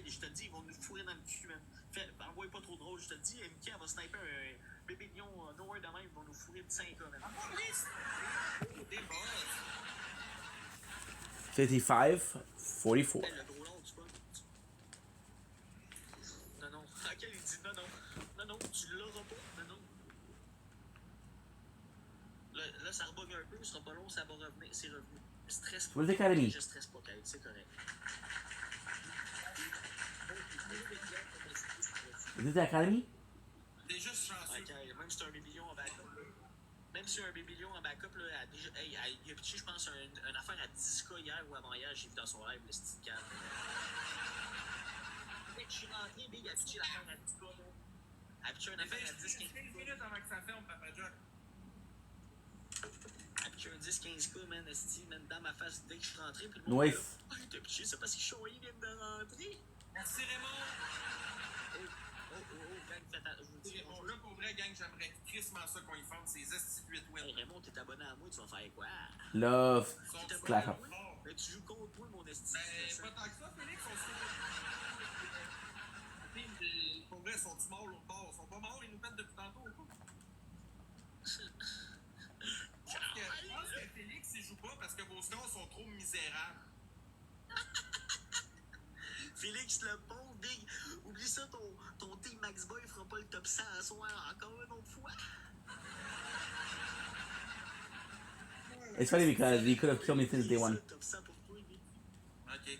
je te dis, ils vont nous fourrer dans le cul, man. Envoie pas trop drôle, je te dis. MK, elle va sniper un bébé lion nowhere de même, ils vont nous fourrer de 5 ans, man. 55, 44. Hey, le gros long, tu vois. Non, non. Ok, il dit non, non. Non, non, tu l'auras pas. Non, non. Là, ça rebug un peu, ce sera pas long, ça va revenir, c'est revenu. Stress pas. Where's the academy? Je stresse pas, Kyle, c'est correct. Is this the academy? T'es juste chanceux. Ok, même si c'est un bébé en backup, là. Même si un bébé en backup, là, elle a déjà, hey, il a pitché, je pense, une affaire à 10K hier ou avant-hier, j'ai vu dans son rêve, le style calme. Dès que je suis rentré, Big a pitché l'affaire à 10K, là. Elle a pitché une affaire à 10-15K. 15 minutes avant que ça ferme, Papa Jack. Elle a pitché un 10-15K, man, esti, man, dans ma face dès que je suis rentré, puis le monde Nice. est là, oh, il t'a pitché ça parce que Shoei vient de rentrer. Merci Raymond. Gang, je vous dis, Bon, là, pour vrai, gang, j'aimerais crissement ça qu'on y fonde ces esti 8 hey, wins. Raymond, t'es abonné à moi, tu vas faire quoi? Love. Ils sont T'es abonné Clap à up. moi? Mais tu joues contre moi, mon esti. Ben, pas tant que ça, Félix, on se pour vrai, sont-ils morts l'autre bord? Ils sont pas morts, ils nous pètent depuis tantôt, ou quoi? Je pense que Félix, il joue pas parce que vos scores sont trop misérables. Félix le bon, Big. Oublie ça, ton team Max Boy fera pas le top 100 à soir encore une autre fois. It's funny because he could have killed me since day one. Top 100 pour toi, Big. Ok.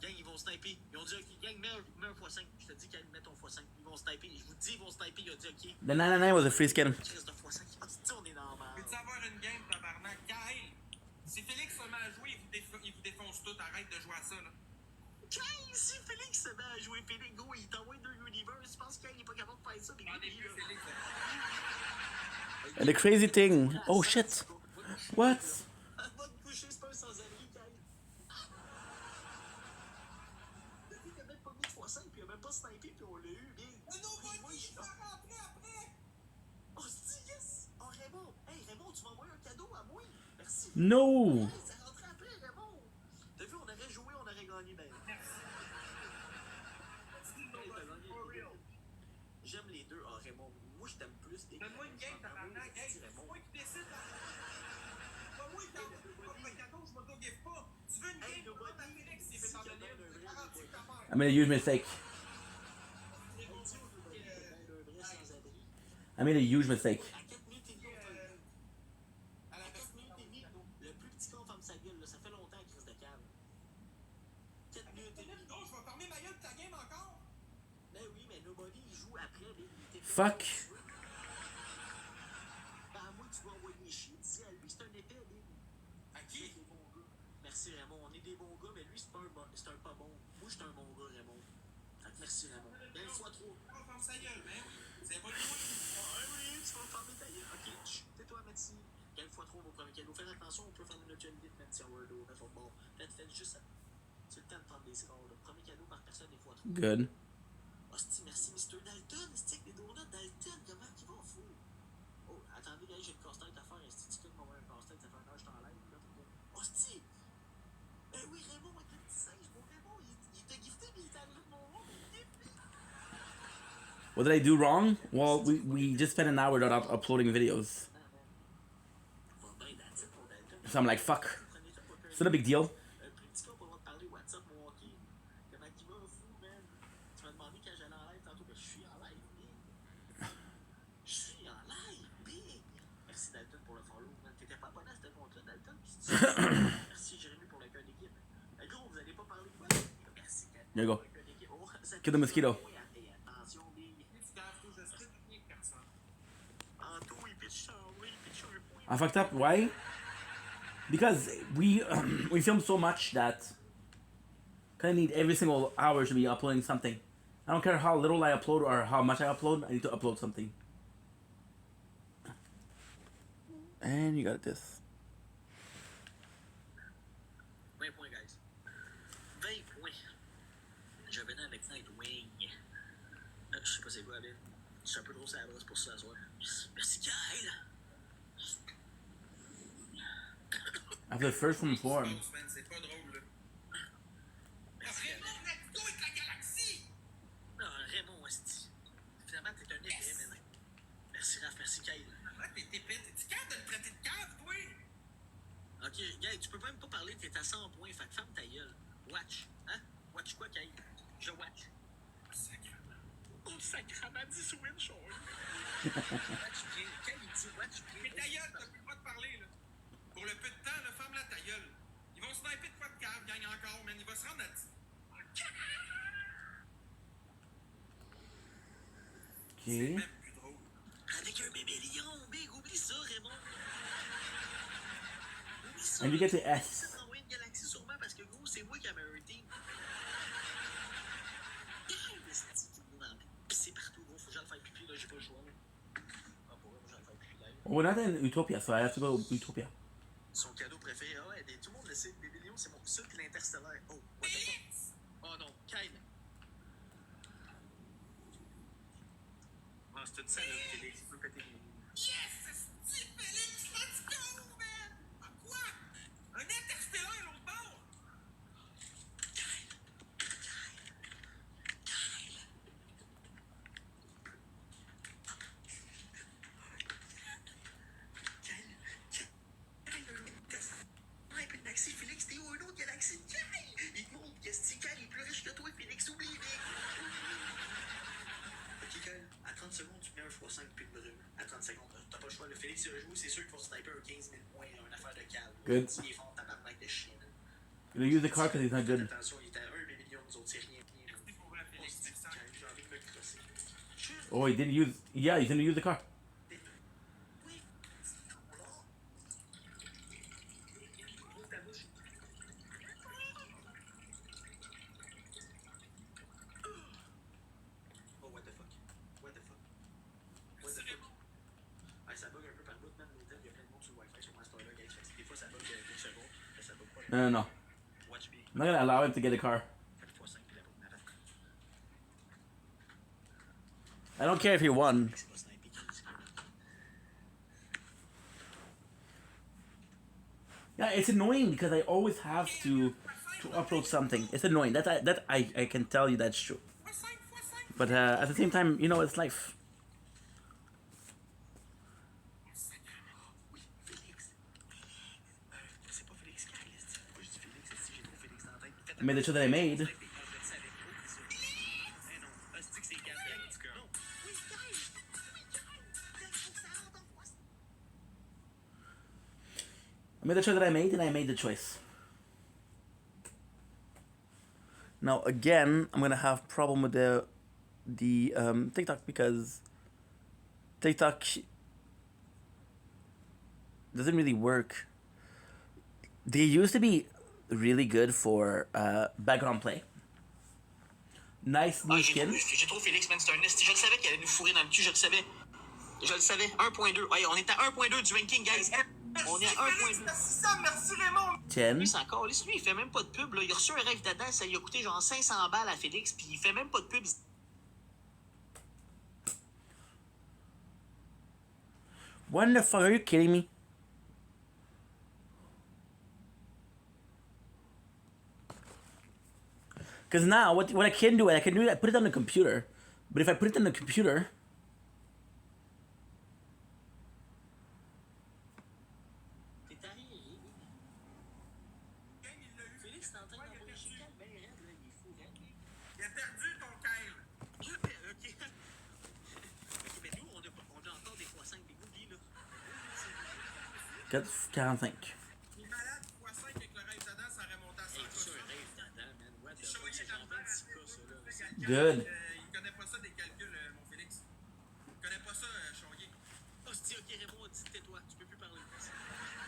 Gang, ils vont sniper. Ils ont dit, ok, gang, mets un x5. Je te dis, gang, mets ton x5. Ils vont sniper. Je vous dis, ils vont sniper. Ils ont dit, ok, The 99 was a free skin. crise de x5. Ah, tu dis, on est dans la Peux-tu avoir une game, tabarnak? Kyle, si Félix se met à jouer, il vous défonce tout. Arrête de jouer à ça, là. Si Félix se met à jouer Félix, go, il t'envoie 2 universe. Je pense qu'il est pas capable de faire ça. Mais J'en ai plus, Félix. And the crazy thing. Oh shit. What? Va te coucher, c'est pas un sans-abri, Kyle. Le gars, il a même pas mis de x5, puis il a même pas snipé, puis on l'a eu, bien. Mais non, vas-y, je vais rentrer après. Oh, c'est yes! Oh, Raymond! Hey, Raymond, tu m'as envoyé un cadeau à moi! Merci! No. Hey, c'est rentré après, Raymond! T'as vu, on aurait joué, on aurait gagné, ben. Hey, t'as gagné, Raymond. J'aime les deux. Ah, Raymond, moi, je t'aime plus. Donne-moi une game, tabarnak. Hey, c'est moi qui décide. Pas moi qui t'envoie pas de cadeau, je m'auto-give pas. Tu veux une game? Demande à Félix s'il veut t'en donner une. C'est 48 affaires. I made a huge mistake. I made a huge mistake. À 4 minutes et demie, on fait le coup. À 4 minutes et demie, le plus petit con ferme sa gueule, là. Ça fait longtemps qu'il reste de cave. 4 minutes et demie. Non, je vais fermer ma gueule de ta game encore. Ben oui, mais Nobody, il joue après. Fuck. Ben, à moi, tu vas envoyer chier. Dis à lui, c'est un épais, Big. À qui? Des bons gars. Merci, Raymond. On est des bons gars, mais lui, c'est un pas bon. Moi, je suis un bon gars, Raymond. Fait que merci, Raymond. Ben, une fois trop. On va fermer sa gueule, ben oui. C'est pas le point. Ah oui, tu vas fermer ta gueule. Ok, chut, tais-toi, Mathieu. Quelle fois trop, vos premiers cadeaux. Faites attention, on peut fermer notre chaîne vite, même si on Wordo, faites votre bord. Faites juste ça. C'est le temps de prendre des scores, là. Premier cadeau par personne, des fois trop. Good. Hostie, merci, Mr. Dalton. Stick des donuts, Dalton. Comment il va, fou? Oh, attendez, gars, j'ai le casse-tête à faire. Est-ce que tu peux m'envoyer un casse-tête? Ça fait un heure que je t'en lève, là. Hostie! Ben oui, Raymond, avec le petit singe. Mon Raymond, il t'a gifté, mais il est arrivé de mon monde. What did I do wrong? Well, we just spent an hour not uploading videos. Bon, ben, that's it, mon Dalton. So I'm like, fuck. Prenez ta poker. It's not a big deal. Un petit gars, pas le droit de parler WhatsApp, mon hockey. Comment il va, fou, man? Tu m'as demandé quand j'allais en live tantôt, mais je suis en live, big. Je suis en live, big. Merci, Dalton, pour le follow, man. T'étais pas abonné à ce compte-là, Dalton? Merci, Jérémy, pour le cœur d'équipe. Gros, vous allez pas parler de quoi? Merci, Kat. There you go. Le cœur d'équipe. Oh, ça Kill the mosquito. Et attention, big. Tu t'as faut que je strip avec personne. Anto, il pitch ça, oui, il pitch un point. I fucked up. Why? Because we film so much that kind of need every single hour to be uploading something. I don't care how little I upload or how much I upload. I need to upload something. And you got this. 20 points, guys. 20 points. Je venais avec Nightwing. Je sais pas c'est quoi, Ben. Je suis un peu trop sabre, c'est pour ça, ce soir. Merci, Kyle. After the first one form. C'est pas drôle, là. Raymond, let's go avec la galaxie! Non, Raymond, hostie. Finalement, t'es un épais, man. Merci, Raph, merci, Kyle. Ah, t'es épais. T'es-tu capable de me traiter de cave, toi? Ok, Kyle, tu peux même pas parler, t'es à 100 points, fait que ferme ta gueule. Watch, hein? Watch quoi, Kyle? Je watch. Sacrement. Oh, sacrement, dis switch, Watch bien. Kyle, il dit watch bien. Mais ta gueule, t'as plus le droit de parler, là. Pour le peu de temps, là, ferme-la ta gueule. Ils vont sniper de quoi de cave, gagne encore, man. Il va se rendre à... C'est Okay. même plus drôle. Avec un bébé lion, big, oublie ça, Raymond. Oublie ça. And you get the Oublie S. ça d'envoyer une galaxie sûrement parce que gros, c'est moi qui avais un team. C'est partout, gros, faut que j'aille faire pipi, là, j'ai pas le choix. Ah, pour vrai, moi, j'allais faire pipi là. We're not in Utopia, so I have to go Utopia. Son cadeau préféré, ah ouais, tout le monde le sait, bébé lion, c'est mon ça puis l'interstellaire. Oh, what the fuck? Oh non, Kyle. Ah, c'est une salope, Félix, tu peux péter les... Yes! C'est Félix! Let's go, man! Ah, quoi? Un interstellar à l'autre bord! Galaxie, Félix, t'es où un autre galaxie? Il te montre que Sticker est plus riche que toi, Félix, oublie, mec! Ok, Kyle, à 30 secondes, tu mets un x5 puis une brume. À 30 secondes, t'as pas le choix. Le Félix, il a joué, c'est sûr qu'il faut sniper un 15 000 points, une affaire de cave. Good. Il est fort, tabarnak de chien. You use the car because he's not good. Attention, il était à 1 million, nous autres, c'est rien. C'est pour vrai, Félix. Merci. J'ai envie de me crosser. Oh, he didn't use. Yeah, he's gonna use the car. Oui. Ouvre ta bouche. Oh, what the fuck? What the fuck? What the fuck? Ah, ça bug un peu par bout, même l'hôtel, il y a plein de monde sur le Wi-Fi sur Master-Log. Des fois, ça bug quelques secondes, mais ça bug pas. No, no, no. Watch me. I'm not gonna allow him to get the car. Fais le x5 puis la boucle n'avait. I don't care if he won. C'est pas sniper qui dit. Yeah, it's annoying because I always have to upload something. It's annoying. That I can tell you that's true. x5. But at the same time, you know, it's life. Oui, Félix. C'est pas Félix Kyle, c'est pas juste Félix, si j'ai trop Félix dans la tête. I made the show that I made. On fait ça avec eux, I made the choice that I made, and I made the choice. Now again, I'm gonna have problem with the TikTok because TikTok doesn't really work. They used to be really good for background play. Nice new skin. J'ai trop Félix, man, c'est un esti. Je le savais qu'il allait nous fourrer dans le cul, je le savais. Je le savais. 1.2. Ouais, on est à 1.2 du ranking, guys. On est à 1.2. Merci Sam, merci Raymond. Tiens. Lui, c'est encore. Lui, il fait même pas de pub, là. Il a reçu un rêve d'Adam, ça lui a coûté genre 500 balles à Félix, puis il fait même pas de pub. What the fuck, are you kidding me? Because now, what I can do, I put it on the computer. But if I put it on the computer... T'es arrivé. Félix, t'es en train d'envoyer chical, ben raide, là, il est fou, raide. Il a perdu ton Kyle. Ok. Ok, mais nous, on a encore des x5 des goodies, là. 45. Il est malade, x5 avec le rêve d'Adam, ça remonte à 100 Hey, c'est un rêve d'Adam, man. What the fuck, c'est genre 26 cas, ça, là. Good. Il connaît pas ça des calculs, mon Félix. Il connaît pas ça, Chaudier. Hostie, ok, Raymond, dis tais-toi, tu peux plus parler.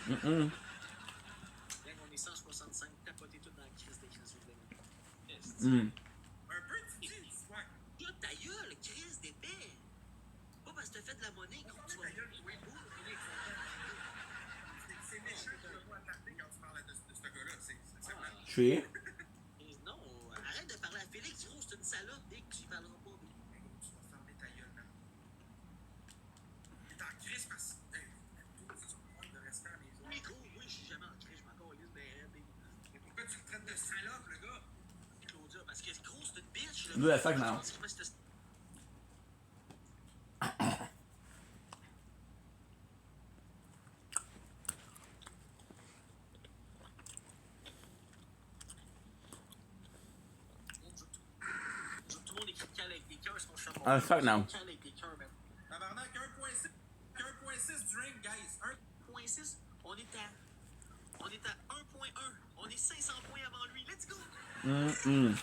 Mm-mm. Là, on est 165, tapoté tout dans la crise des crises, évidemment. Mm. Un peu, tu dis, ouais. Là, ta gueule, crise d'épée. Pas parce que t'as fait de la monnaie, gros, tu vas. Ta gueule, oui. C'est méchant que tu vas pas attarder quand tu parles de ce gars-là. C'est ça que Je suis. Non, arrête de parler à Félix, gros, c'est une salope, dès que tu y parleras pas. tu vas fermer ta gueule, man. T'es en crise parce que. Hey, toi, c'est son problème de rester à la maison. Mais gros, moi, je suis jamais en crise, je m'en calisse, ben, baby. Mais pourquoi tu le traites de salope, le gars? Claudia, parce que gros, c'est une bitch, là. Do that fuck now. Tout le monde écrit cal avec des cœurs, c'est mon charmant. Ah, fuck now. Cal avec des cœurs, man. Tabarnak, 1.6 drink, guys. 1.6, on est à 1.1. On est 500 points avant lui. Let's go! Mm-mm.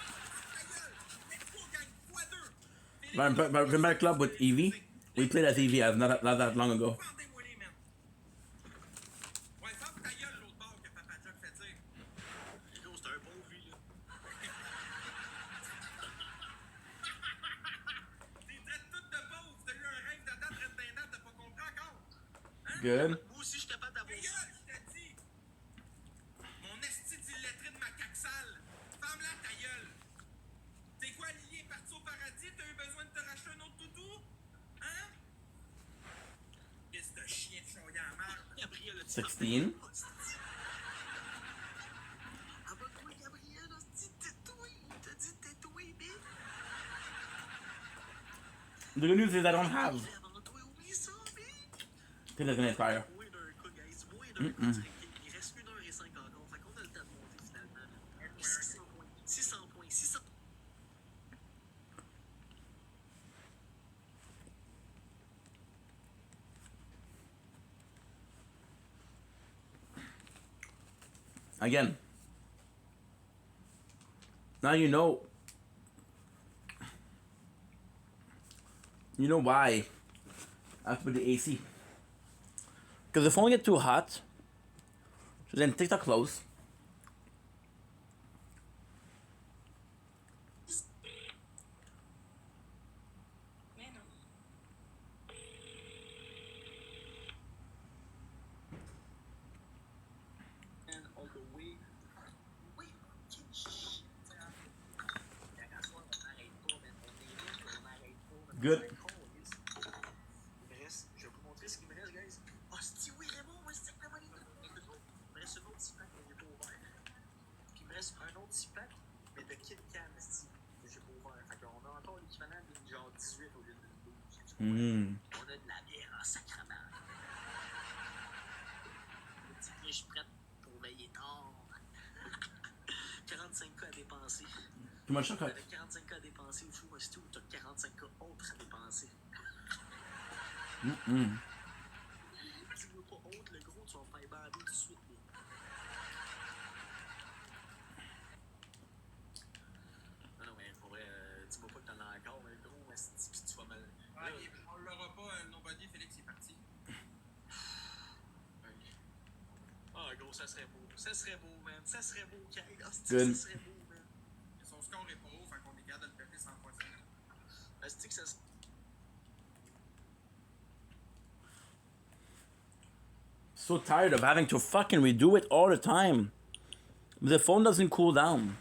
Ta gueule, But remember club with Evie? We played as Evie not that long ago. Pendez-moi les, man. Ouais, ferme ta gueule, l'autre bord que Papa Jack fait dire. Gros, c'est un bon lui, là. T'es traite toute de pauvre. T'as eu un rêve d'Adam, traite d'un date, t'as pas compris encore. Good. Moi aussi, je suis capable Ta d'avoir gueule, ça. je t'ai dit. Mon esti d'illettré de macaque sale. Ferme-la ta gueule. T'es quoi, Lily est parti au paradis? T'as eu besoin de te racheter un autre toutou? Hein? Fils de chien de chaudier en marde. Gabriel, a dit 16. Abonne-toi, Gabriel, hostie, tais-toi. Il t'a dit tais-toi, bitch. The good news is I don't have. Avant toi, oublie ça, bitch. I think that's gonna expire. Moins d'un cas, guys. Moins d'un cas du ranking. Il reste 1h05 encore. Fait qu'on a le temps de monter finalement. 600 points. 600 points. 600. Again. Now you know. You know why I put the AC. Because if the phone get too hot, so then TikTok close. And all the way. Wait, fucking shit. À soir, on n'arrête pas, man. On est riche, on n'arrête pas. Man. Good. Il me reste, je vais vous montrer ce qu'il me reste, guys. Oh, c'est oui, Raymond, moi, c'est vraiment les deux. Il me reste un autre 6 packs, mais j'ai pas ouvert. Puis il me reste un autre 6 packs, mais de Kit Kat, que j'ai pas ouvert. Fait qu'on a encore l'équivalent de genre 18 au lieu de 12. Mm. On a de la bière en sacrament. Je dis que je suis prête pour veiller tard. 45K à dépenser. Too much chocolate. Avec 45K à dépenser, au fou, c'est tout, t'as 45K autres à dépenser. Mm-mm. Dis-moi pas autre, le gros, tu vas me faire bander tout de suite. serait beau. Ça serait beau, man. Ça serait beau, Kyle. Good. Ça serait beau, man. Son score est pas haut, fait qu'on est capable de le péter 100 fois. Est-ce que ça serait... So tired of having to fucking redo it all the time. The phone doesn't cool down.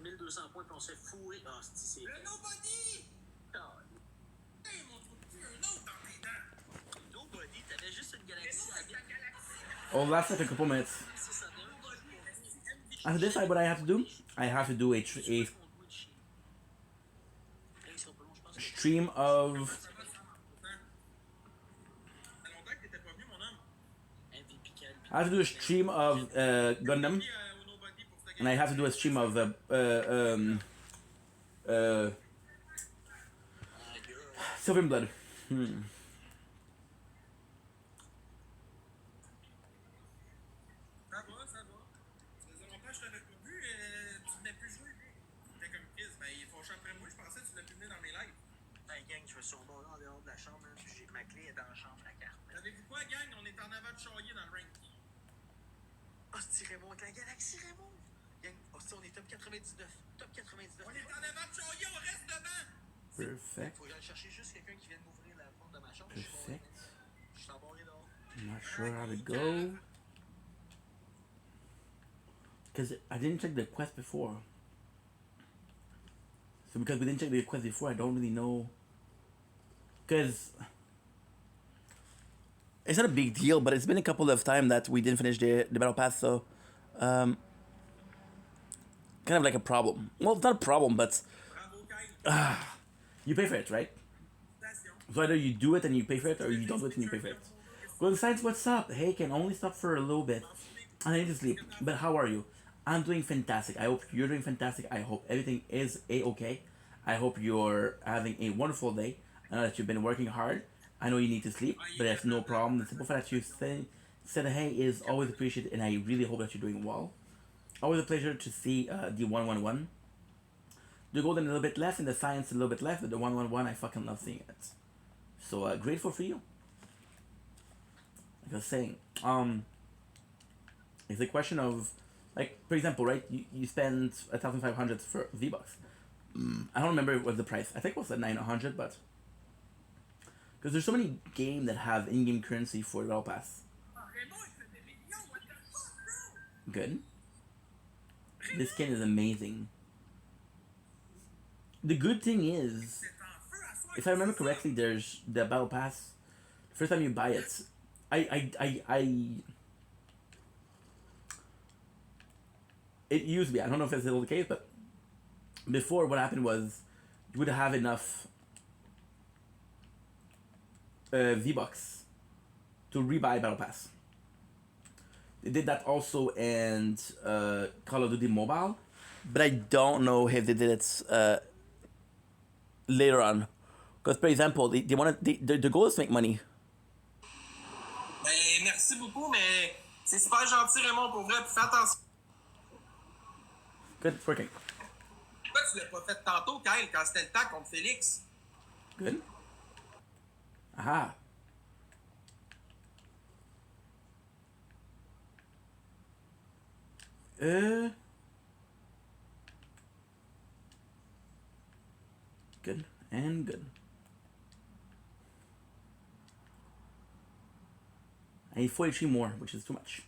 1200 points, puis on se fait fourrer. Ah, c'est... Le nobody! Hey, mon trou de cul, un autre dans tes dents! Nobody, t'avais juste une galaxie à vide. Oh, last like a couple minutes. C'est ça, nobody. After this, what I have to do? I have to do a stream of. Ça fait longtemps que t'étais pas venu, mon homme. I have to do a stream of Gundam, Au nobody pour cette and I have to do a stream of Sylvan Blood. Ça va, ça va. Ça faisait longtemps que je t'avais pas vu, tu venais plus jouer. T'es comme Chris, ben il est fâché après moi, je pensais que tu l'as plus venu dans mes lives. Hey, gang, je vais sur mon en dehors de la chambre, hein, puis j'ai ma clé dans la chambre, la carte. Savez-vous quoi, gang? On est en avant de Chaillé dans le rank. Oh, c'est Raymond, la galaxie Raymond. Gang, oh, on est top 99. Top 99. On est en avant de Chaillé, on reste devant! Perfect. Faut que j'aille chercher juste quelqu'un qui vienne m'ouvrir la porte de ma chambre. Perfect. Je suis embarré dehors. I'm not sure how to go. Because I didn't check the quest before. So because we didn't check the quest before, I don't really know. Because it's not a big deal, but it's been a couple of times that we didn't finish the battle pass, so kind of like a problem. Well, it's not a problem, but Bravo, Kyle. you pay for it, right? Station. So either you do it and you pay for it, or you don't do it and you pay for it. Golden Science, what's up? Hey, can only stop for a little bit. I need to sleep. But how are you? I'm doing fantastic. I hope you're doing fantastic. I hope everything is a-okay. I hope you're having a wonderful day. I know that you've been working hard. I know you need to sleep, but that's no problem. The simple fact that you said hey is always appreciated, and I really hope that you're doing well. Always a pleasure to see the 111. The golden a little bit less, and the science a little bit less, but the 111, I fucking love seeing it. So grateful for you. Like I was saying, it's a question of, like, for example, right? You spend 1,500 for V-Bucks. I don't remember what the price. I think it was at 900, but because there's so many games that have in-game currency for the Battle Pass. Good. This skin is amazing. The good thing is, if I remember correctly, there's the Battle Pass. The first time you buy it, it used to be. I don't know if it's still the case, but before what happened was you would have enough V-Bucks to rebuy Battle Pass. They did that also in Call of Duty Mobile, but I don't know if they did it later on. Because, for example, they want to, the goal is to make money. Ben, merci beaucoup, mais c'est super gentil, Raymond, pour vrai, puis fais attention. Good, it's working. Pourquoi tu l'as pas fait tantôt, Kyle, quand c'était le temps contre Félix? Good. Aha. Good and good. I need 43 more, which is too much.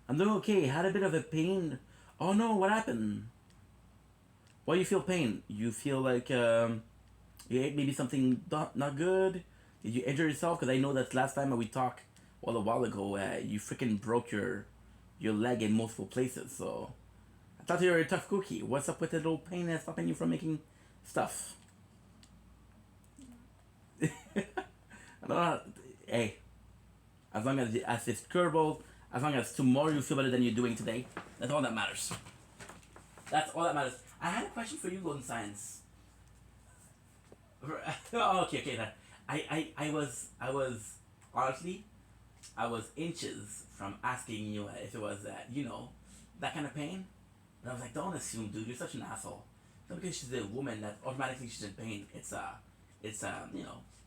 I'm doing okay. Had a bit of a pain. Oh no, what happened? Why you feel pain? You feel like you ate maybe something not good? Did you injure yourself? Because I know that last time we talked, well, a while ago, you freaking broke your leg in multiple places. So I thought you were a tough cookie. What's up with the little pain that's stopping you from making stuff? I don't know. Hey, as long as it's curable, as long as tomorrow you feel better than you're doing today, that's all that matters. That's all that matters. I had a question for you, Golden Science. Oh, okay. I was honestly, I was inches from asking you if it was that kind of pain. And I was like, don't assume, dude. You're such an asshole. Not because she's a woman that automatically she's in pain. It's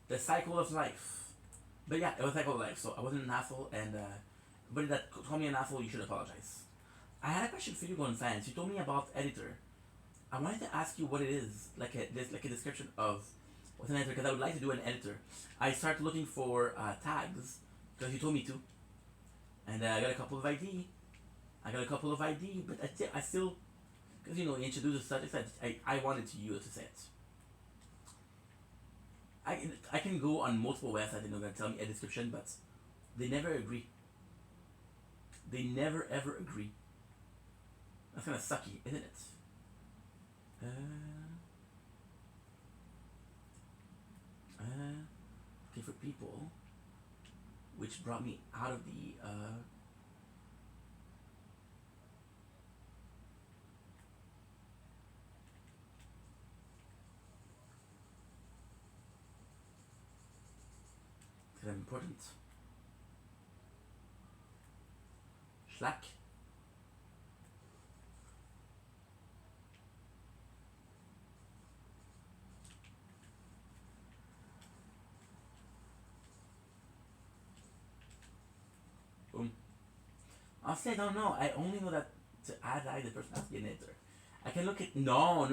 The cycle of life. But yeah, it was cycle of life. So I wasn't an asshole, and everybody that called me an asshole, you should apologize. I had a question for you, Golden Science. You told me about editor. I wanted to ask you what it is, like a description of what's an editor, because I would like to do an editor. I started looking for tags because you told me to, and I got a couple of ID. But I still, because you introduce the subjects that I wanted to use to say it. I can go on multiple websites and they're gonna tell me a description, but they never agree. They never ever agree. That's kind of sucky, isn't it? Okay, for people, which brought me out of the because I'm important. Slack. Boom. Honestly, I don't know. I only know that to add the person has to be an editor. I can look at no.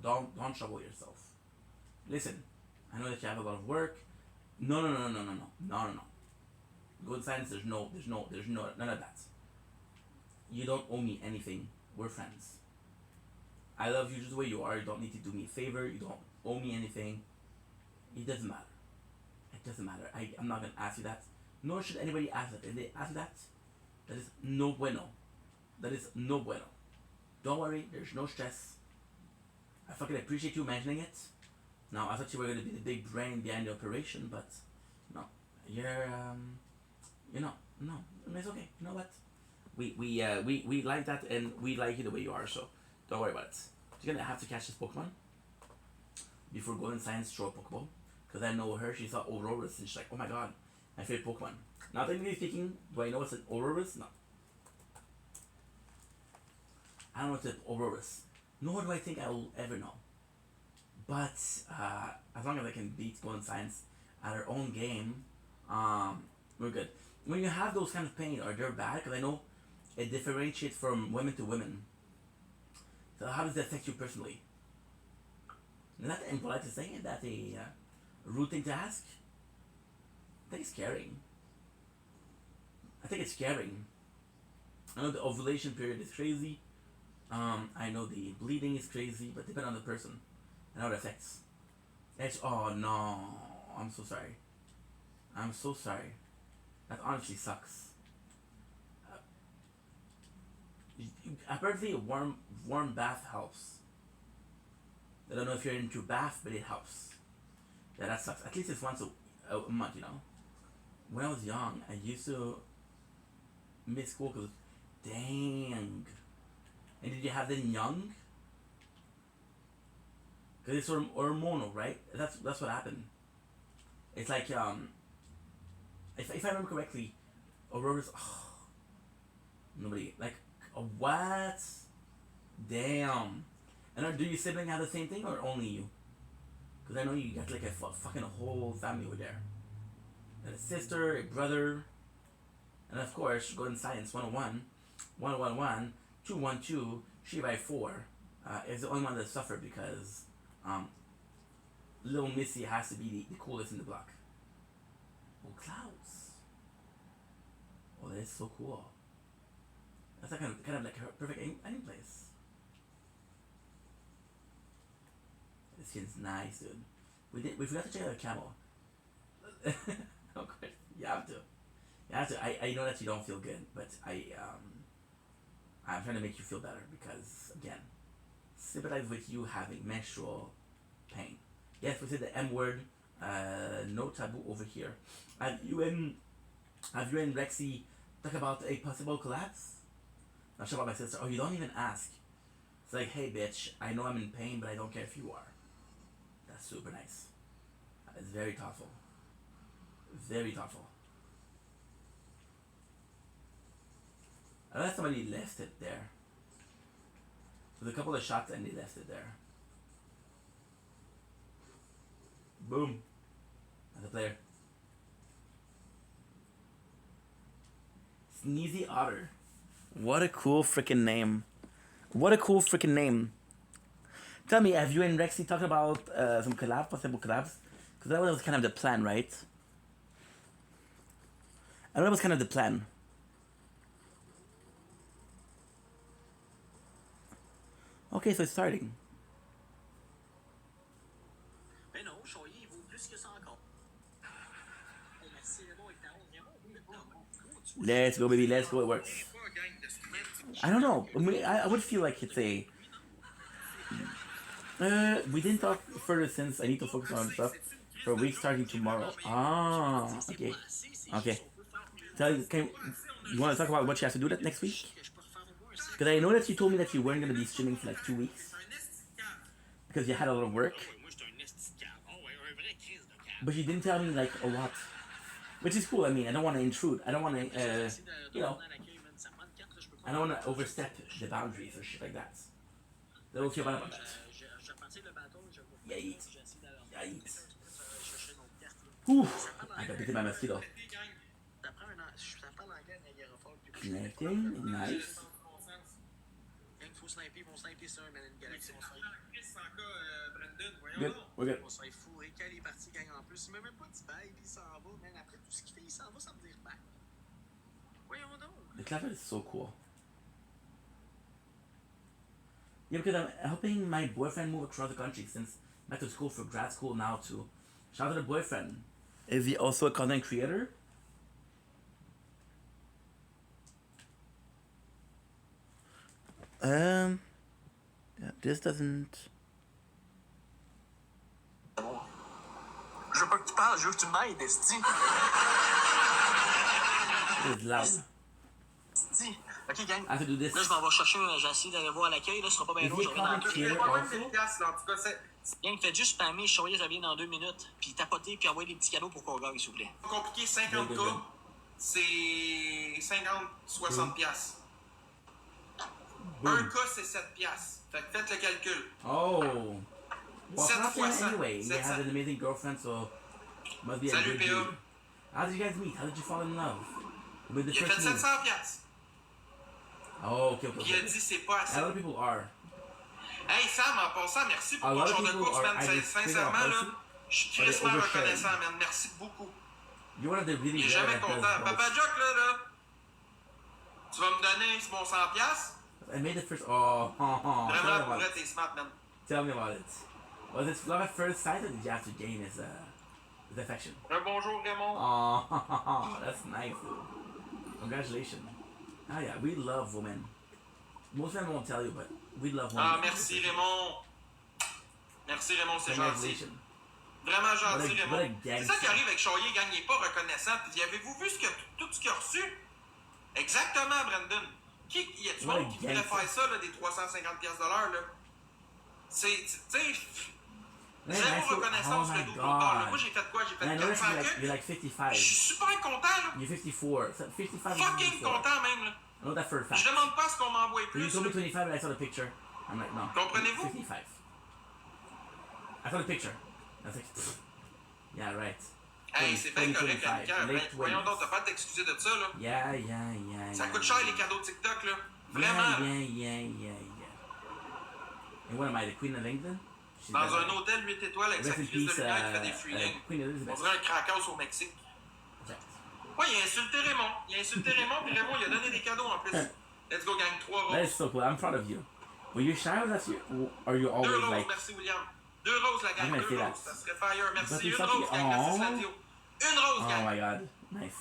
Don't trouble yourself. Listen, I know that you have a lot of work. No. Good science. There's none of that. You don't owe me anything. We're friends. I love you just the way you are. You don't need to do me a favor. You don't owe me anything. It doesn't matter. I'm not gonna ask you that. Nor should anybody ask that. If they ask that, that is no bueno. Don't worry. There's no stress. I fucking appreciate you mentioning it. Now I thought you were gonna be the big brain behind the operation, but no, you're no, it's okay. You know what? We like that, and we like you the way you are. So don't worry about it. You're gonna have to catch this Pokemon before Golden Science throw a Pokeball, because I know her. She saw Aurorus, and she's like, oh my god, my favorite Pokemon. Now technically speaking, do I know what's an Aurorus? No. I don't know what's an Aurorus. Nor do I think I will ever know. But as long as I can beat Golden Science at her own game, we're good. When you have those kind of pain, are they bad? Because I know it differentiates from women to women. So how does that affect you personally? Not impolite to say it, that's a rude thing to ask. I think it's scaring. I know the ovulation period is crazy. I know the bleeding is crazy, but depending on the person and how it affects. Oh no, I'm so sorry. That honestly sucks. Apparently a warm bath helps. I don't know if you're into bath, but it helps. Yeah, that sucks. At least it's once a month, When I was young, I used to miss school because, dang. And did you have them young? Because it's hormonal, right? That's what happened. It's like, if I remember correctly, Aurora's, nobody, like, what? Damn. And do your sibling have the same thing, or only you? Because I know you got like a fucking whole family over there. And a sister, a brother, and of course, Golden Science 101, 111, 212, 3x4 is the only one that suffered because little Missy has to be the coolest in the block. Oh, clouds. Oh, that is so cool. That's like kind of like a perfect ending place. This skin's nice, dude. We forgot to check out the camel. Of course, you have to. I know that you don't feel good, but I'm trying to make you feel better because, again, sympathize with you having menstrual pain. Yes, we said the M word. No taboo over here. Have you and Rexy talk about a possible collapse? Not sure about my sister. Oh, you don't even ask. It's like, hey, bitch, I know I'm in pain, but I don't care if you are. That's super nice. It's very thoughtful. Very thoughtful. Unless somebody left it there. There's a couple of shots and they left it there. Boom. That's a player. Sneezy Otter. What a cool freaking name. What a cool freaking name. Tell me, have you and Rexy talked about some possible collabs? Because that was kind of the plan, right? I know that was kind of the plan. Okay, so it's starting. Mais non, Choyer, il vaut plus que ça encore. Hey, merci, Raymond, avec ta honte. Raymond, Let's go, baby. Let's go. It works. I don't know. I would feel like it's a... we didn't talk further since I need to focus on stuff for a week starting tomorrow. Ah, okay. Okay. You want to talk about what you have to do that next week? Because I know that you told me that you weren't going to be streaming for like 2 weeks. Because you had a lot of work. But you didn't tell me like a lot. Which is cool. I mean, I don't want to intrude. I don't want to, you know, I don't want to overstep the boundaries or shit like that. They don't feel bad about that. Yikes. Yikes. Ouh, I got bitten by a mosquito. Connecting, nice. Good, we're good. On se fait fourrer quand il est parti, gang en plus. Il m'a même pas dit bye, puis il s'en va. Man, après tout ce qu'il fait, il s'en va sans me dire bye. Voyons donc. The clapper is so cool. Yeah, because I'm helping my boyfriend move across the country since I'm back to school for grad school now too. Shout out to the boyfriend. Is he also a content creator? Yeah, this doesn't... Je veux pas que tu parles, je veux que tu m'aides, esti. It is loud. Esti. Ok, gang. I have to do this. Là, je m'en vais chercher, j'ai essayé d'aller voir à l'accueil, là, ce sera pas bien Is long, he je a reviens dans content 2 minutes. creator Pas also? 1000 piastres, là, en tout cas, c'est Gang, faites juste spammer, Choyer revient dans 2 minutes, puis tapoter, puis envoyer des petits cadeaux pour qu'on gagne, s'il vous plaît. compliqué. 50K, c'est 50-60 piastres. Boom. 1K, c'est 7 piastres. Fait que faites le calcul. Oh. Well, 7 content fois 100. anyway. You 700. have an amazing girlfriend, so must be a Salut, good PA. dude. How did you guys meet? How did you fall in love? With the Il a fait first move? 700 piastres. Oh, okay, okay. Puis il a okay. dit c'est pas assez. A lot of people are. Hey Sam, en passant, merci pour A ton lot of genre de people course, are man. either Sincèrement, figure là, out je suis or they crissement overshare. reconnaissant, man. Merci beaucoup. You're one of the really Il est rare jamais that does content. both. Papa Jock, là, tu vas me donner mon 100 piastres? I made the first. Oh, tell me Vraiment, pour about vrai, it. t'es smart, man. Tell me about it. Was it love at first sight, or did you have to gain his affection? Un bonjour, Raymond. Oh, that's nice, dude. Congratulations. Ah yeah, we love women. Most men won't tell you, but we love women. Ah, merci, Raymond. Merci, Raymond, c'est gentil. Congratulations. Vraiment gentil, What a Raymond. C'est gangster. ça qui arrive avec Choyer, gang, il est pas reconnaissant. Puis avez-vous vu tout ce qu'il a reçu? Exactement, Brandon. Y a du What a monde qui voudrait gangster. faire ça, là, des 350 piastres de l'heure, là? C'est, tu sais, Man, zéro I feel- reconnaissance oh le my double d'or, là. God. Moi, j'ai fait quoi? J'ai And I fait noticed 400 you're like que. 55. Je suis super content, là. You're 54. So 55 is Fucking 54. content, même, là. I know that for a fact. Je demande pas ce qu'on m'envoie So you plus. told me là. 25, but I saw the picture. I'm like, no. Comprenez-vous? 55. I saw the picture. I was like, pfft. Yeah, right. Hey, c'est bien correct, 25, Amical. late Ben, voyons 20s. donc, t'as pas à t'excuser de ça, là. Yeah. Ça coûte cher, les cadeaux TikTok, là. Yeah. Vraiment. And what am I, the Queen of England? She's Dans better. un hôtel 8 étoiles avec sa Rest in crise de peace, lumière qui fait des freelings. Queen On Elizabeth. dirait un crackhouse au Mexique. Exact. Ouais, il a insulté Raymond. Il a insulté Raymond, puis Raymond, il a donné des cadeaux en plus. Let's go, gang. 3 That is roses. so cool. I'm proud of you. Were you shy or that's you? Or you 2 always roses, like? merci, William. 2 roses, la gang. I'm gonna 2 say that. roses. Ça serait fire. Merci. But Une it's rose, something- gang. Merci, Aww. Slatio. Une rose, Oh gang. my god. Nice.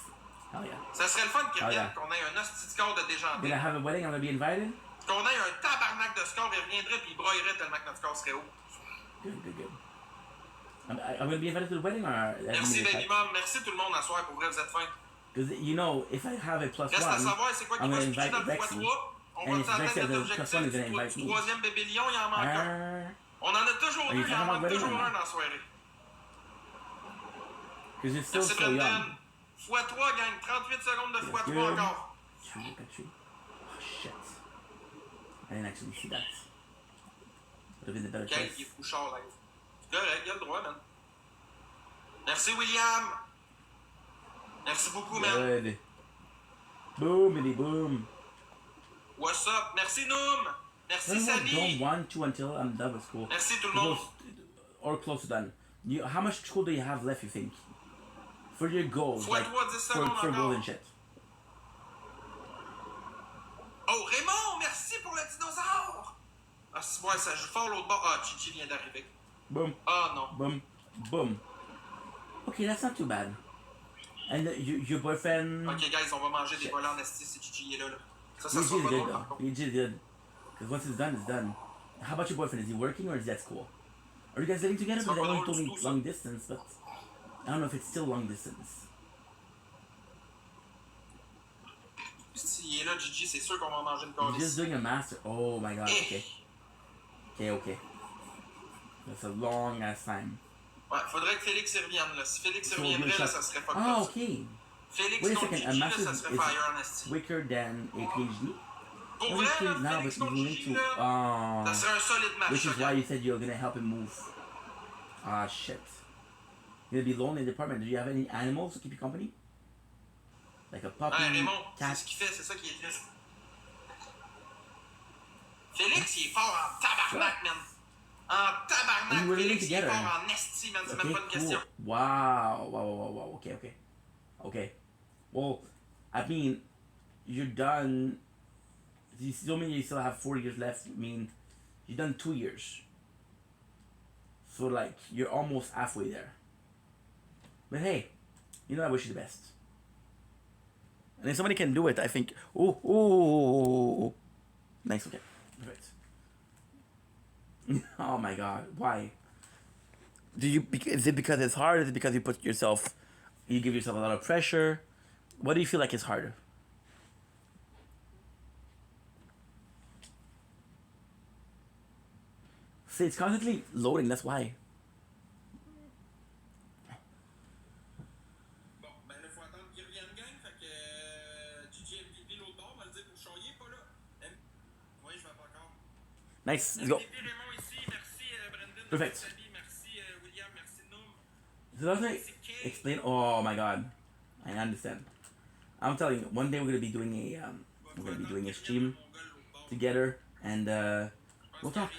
Hell yeah. Ça serait le fun qu'il Oh, revienne, yeah. qu'on ait un hostie de score de Did déjanté. I have a wedding? I'm gonna be invited? Qu'on ait un tabarnak de score, il reviendrait puis il broyerait tellement que notre score serait haut. Good. I'm gonna be invited to the wedding or? Merci, Baby Mom. Merci tout le monde à soir. Pour vrai, vous êtes fin. Because you know, if I have a plus Reste à one, savoir, c'est quoi qui I'm va gonna se pitcher invite dans le Rexy. x3. On And va if s'entendre Rexy has notre a plus one, objectif he's gonna invite du me. troisième bébé lion, il en manque un. Because On en a toujours Are deux, you il en talking manque about wedding toujours or un not? dans la soirée. you're still Merci, so young. Brendan. x3, gang. 38 secondes de x3 Good. encore. Look at you. Oh shit. I didn't actually see that. Would have been the better Gang, il est choice. fouchard, là. C'est correct, il a le droit, man. Merci, William. Merci beaucoup, man. Good. Boomity boom. What's up? Merci, Noom. Merci, I Sally. don't want to until I'm done with school. Merci, tout le monde. Or close to done. How much school do you have left, you think? For your goals, Fois like, 3, 10 secondes for encore. goals and shit. Oh, Raymond, merci pour le dinosaure. Ah, c'est bon, ça joue fort l'autre bord. Ah, Gigi vient d'arriver. Boom. Ah, non. Boom. Boom. Okay, that's not too bad. And your boyfriend... Ok, guys, on va manger des volants en esti si Gigi est là. Ça He sera did pas good drôle, par though. contre. He did good. Because once it's done, it's done. How about your boyfriend? Is he working or is he at school? Are you guys living together? It's not Because I know gonna you told me hold long distance, but I don't know if it's still long distance. S'il est là, Gigi, c'est sûr qu'on va manger une You're just calice. doing a master. Oh my god, okay. Okay. That's a long ass time. Ouais, faudrait que Félix y revienne, là. Si Félix y So reviendrait, you're là, shot- ça serait pas Ah, comme okay. Félix Wait a contre second, a Gigi, là, master ça is serait fire en esti. quicker than a PhD? Pour Well, vrai, he's là, now, but Félix you contre need Gigi, to... là, ça serait un solide match. Which is là. why you said you're gonna help him move. Ah, shit. You're gonna be alone in the apartment. Do you have any animals to keep you company? Like a puppy, Ouais, Raymond, c'est cat? ce qu'il fait, c'est ça qui est triste. Félix, il est fort en tabarnak, man. En tabarnak, And we're living Félix, il est together. fort en esti, man. C'est Okay, même pas une cool. question. Wow. Okay. Well, I mean, you're done. You told me you still have 4 years left. I mean, you've done 2 years. So, like, you're almost halfway there. But hey, you know, I wish you the best. And if somebody can do it, I think. Ooh. Nice, okay. Perfect. Oh my god, why? Is it because it's hard? Is it because you give yourself a lot of pressure? What do you feel like is harder? See, it's constantly loading, that's why. Bon, ben là, faut attendre qu'il revienne, gang. Fait que Gigi MVP l'autre bord, on va le dire pour Chaillé, pas là. Oui, je vais pas encore. Nice, let's go. MVP Raymond ici, merci Brandon. Perfect. Merci Sally, merci William, merci Noom. So that's like, explain. Oh my god, I understand. I'm telling you, one day we're gonna be doing a stream together, and we'll talk.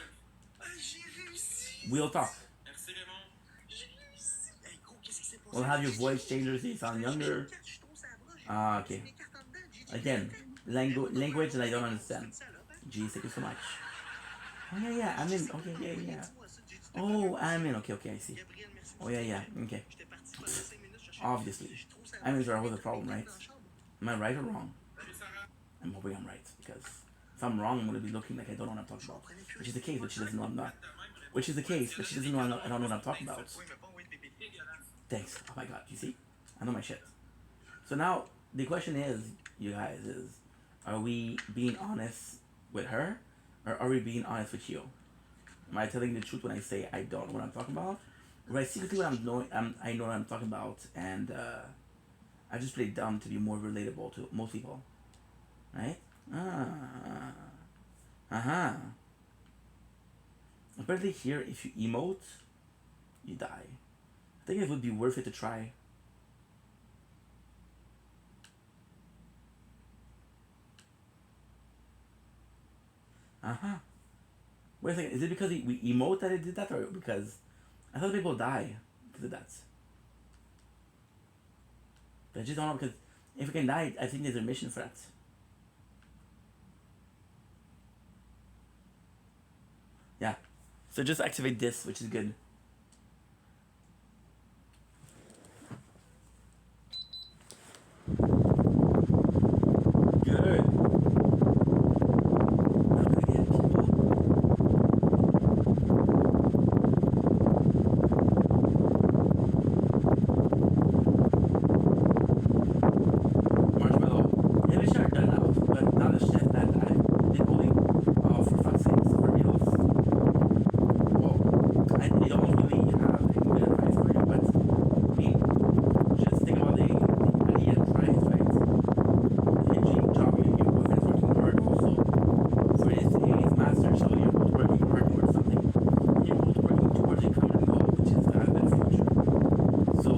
We'll talk. Merci Raymond. We'll have your voice changers. You sound younger. Ah, okay. Again, language that I don't understand. Geez, thank you so much. Oh yeah, I'm in. Okay, yeah. Oh, I'm in. Okay, I see. Oh yeah, okay. Obviously, I'm in trouble with the problem, right? Am I right or wrong? I'm hoping I'm right, because if I'm wrong, I'm gonna be looking like I don't know what I'm talking about. Which is the case, but she doesn't know I'm not. Which is the case, but she doesn't know I don't know what I'm talking about. Thanks. Oh my god, you see? I know my shit. So now, the question is, you guys, are we being honest with her? Or are we being honest with you? Am I telling the truth when I say I don't know what I'm talking about? Or I secretly what I know what I'm talking about, and I just play dumb to be more relatable to most people. Right? Apparently here, if you emote, you die. I think it would be worth it to try. Wait a second, is it because we emote that it did that, or because I thought people die because of that? But I just don't know, because if we can die, I think there's a mission for that. Yeah. So just activate this, which is good. Good. Now we're gonna get people. Marshmallow. Yeah, we should have done it now, but not a chef that I did only. Oh, for fuck's sake, for meals. Whoa. I don't really have any good advice for you, but I mean, just think about the idea and try it, right? The engineering job, your boyfriend's working hard also for his master, so you're both working hard towards something. You're both working towards a common goal, which is the future. So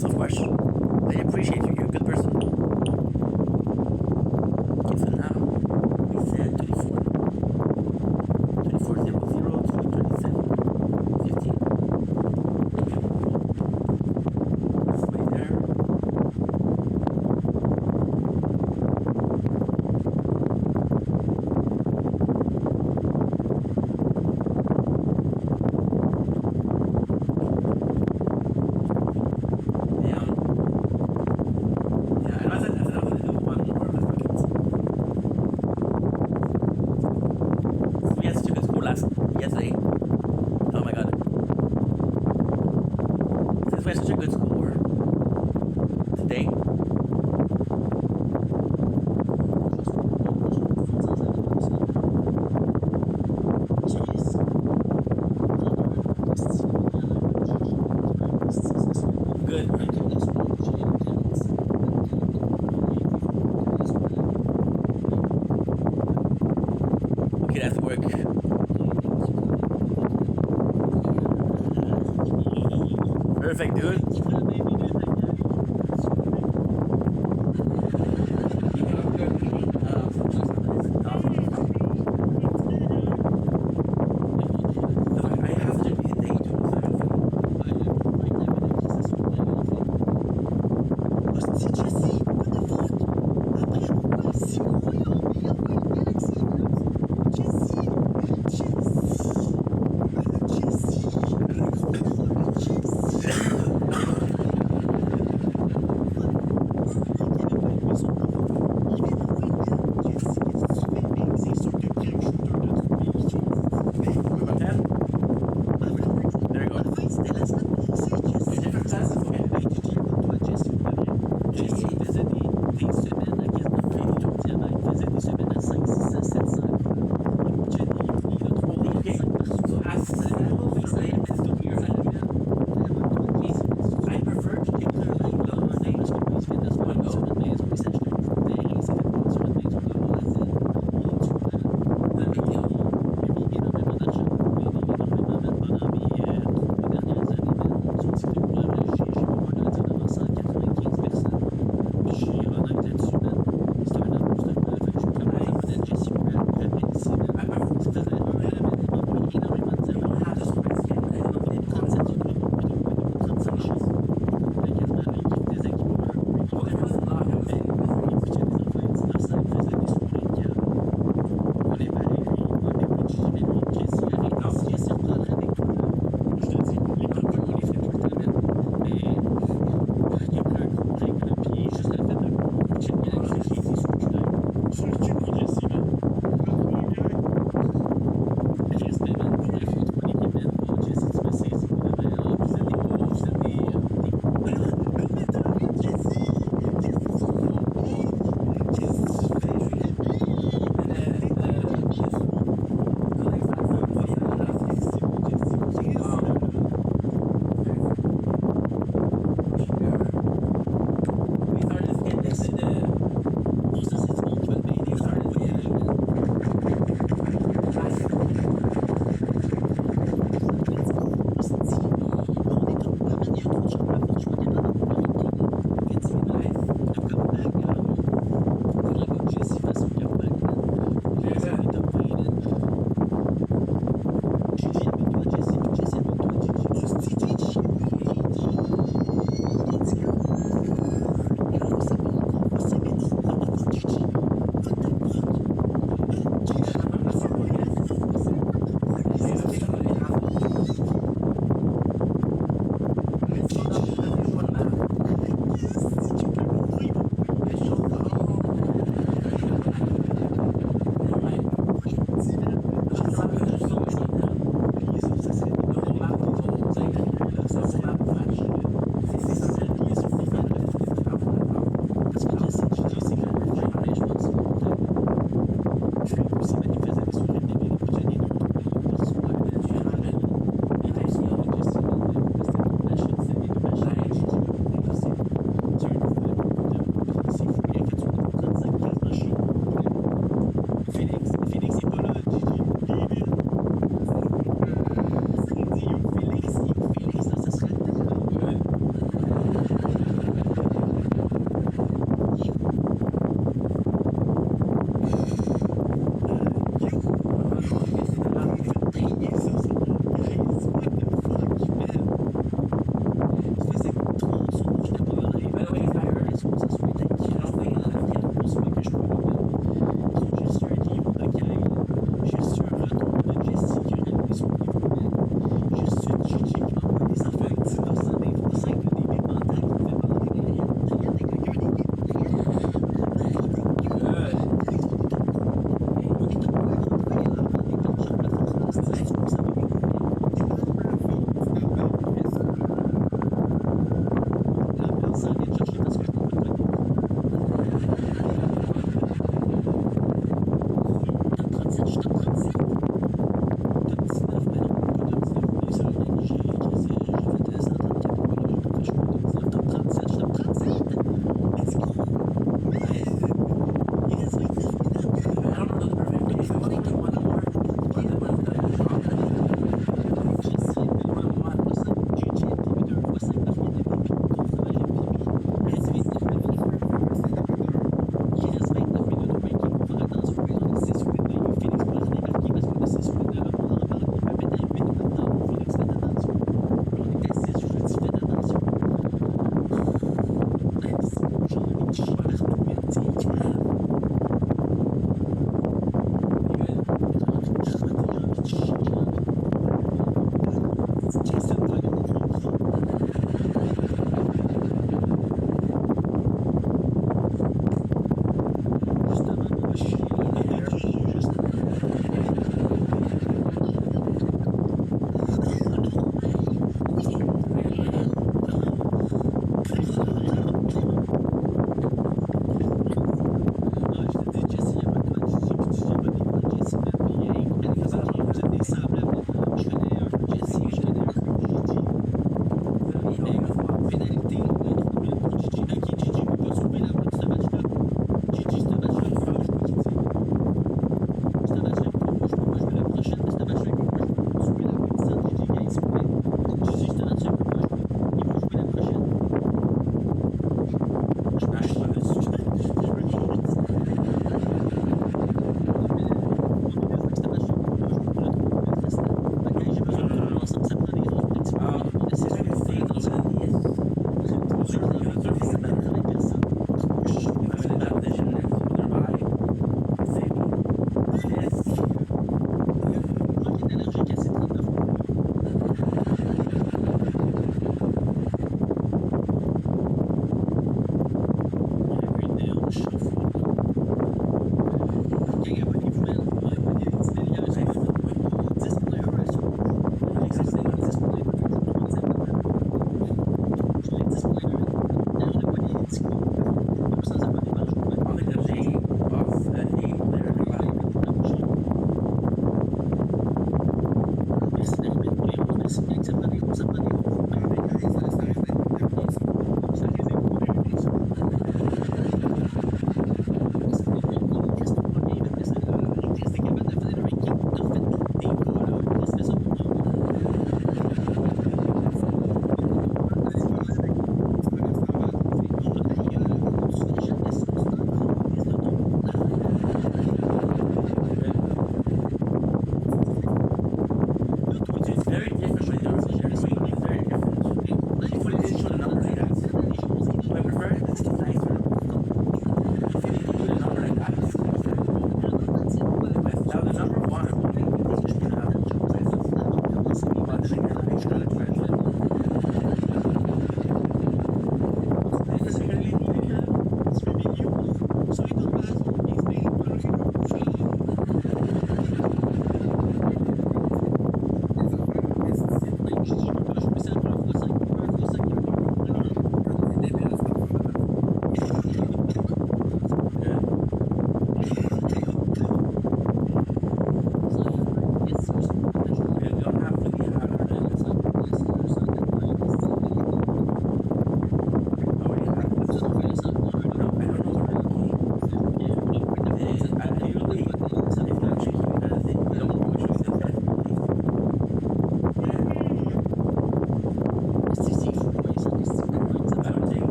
Of course. I appreciate you. You're a good person. Okay, so now we said 24. 24, 0, 0, 27, 15. This way there. Yesterday. Oh my god. Since we had such a good score today. Good. Okay, that's work. Perfect, dude.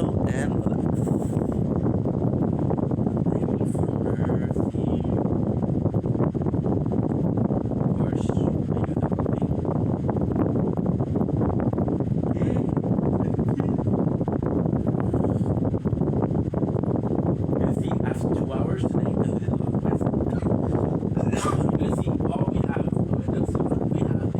chill and relax. Miami from Earth. Of course, I knew that would be. You see, after 2 hours today, you see all we have. It looks like we have a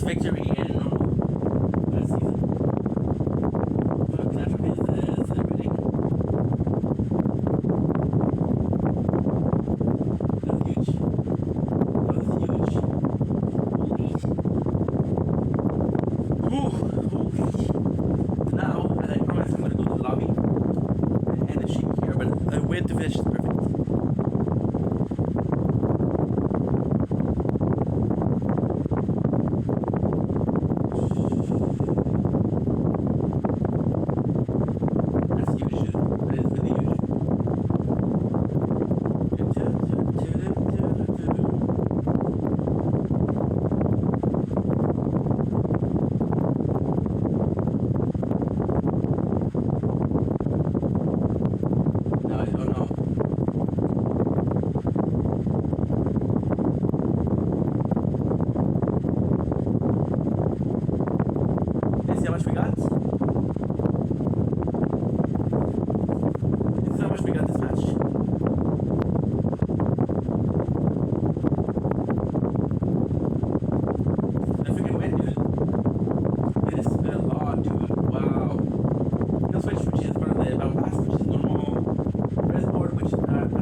first victory in this season. Natural is celebrating. That was huge. That was huge. Holy. Now, as I promised, I'm going to go to the lobby and end the stream here, but I wait to finish is perfect. That's huge, dude. That is really huge. No, I don't know. Let's see how much we got. This is how much we got this match. I freaking win, dude. This has been a lot, dude. Wow. Kill switch, which is part of the battle pass, which is normal. Res board, which is part of the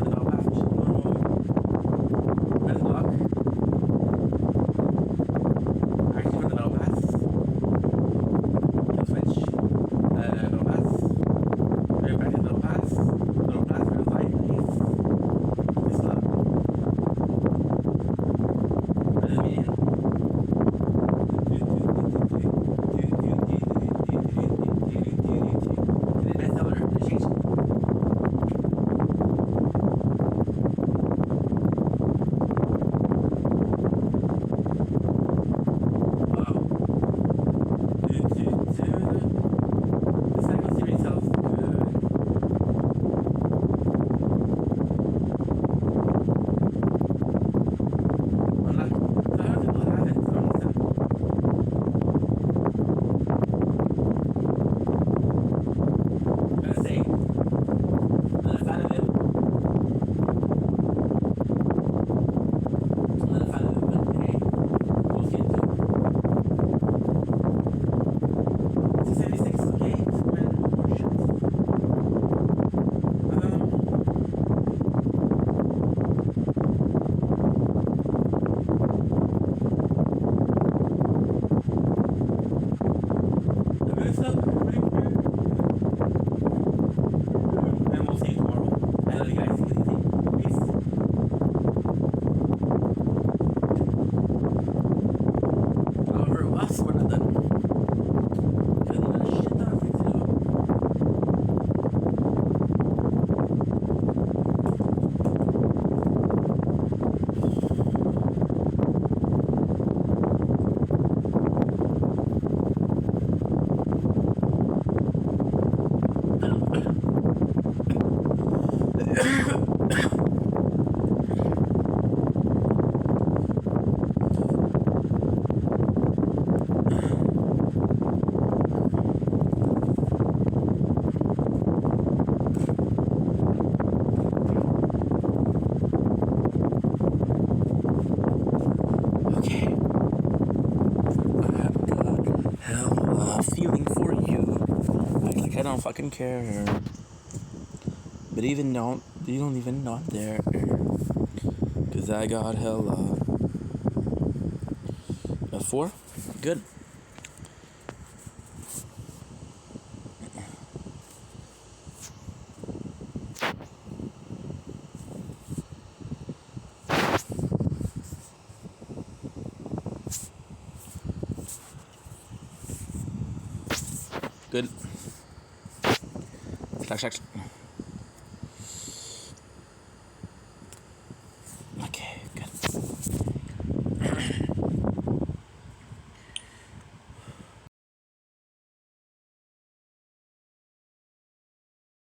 battle pass, which is normal. Res block. Actually, for the battle pass. Kill switch. Battle pass. Very practice battle pass. Battle pass, res light. Nice. This love. Res median. And we'll see you tomorrow. I love you guys. Take it easy. Peace. However, us, we're not done. Because we got a shit ton of things to do. Okay. I've got hella feeling for you. Act like I don't fucking care. But you don't even know I'm there. Cause I got hella. A 4? Good. Good. Slash.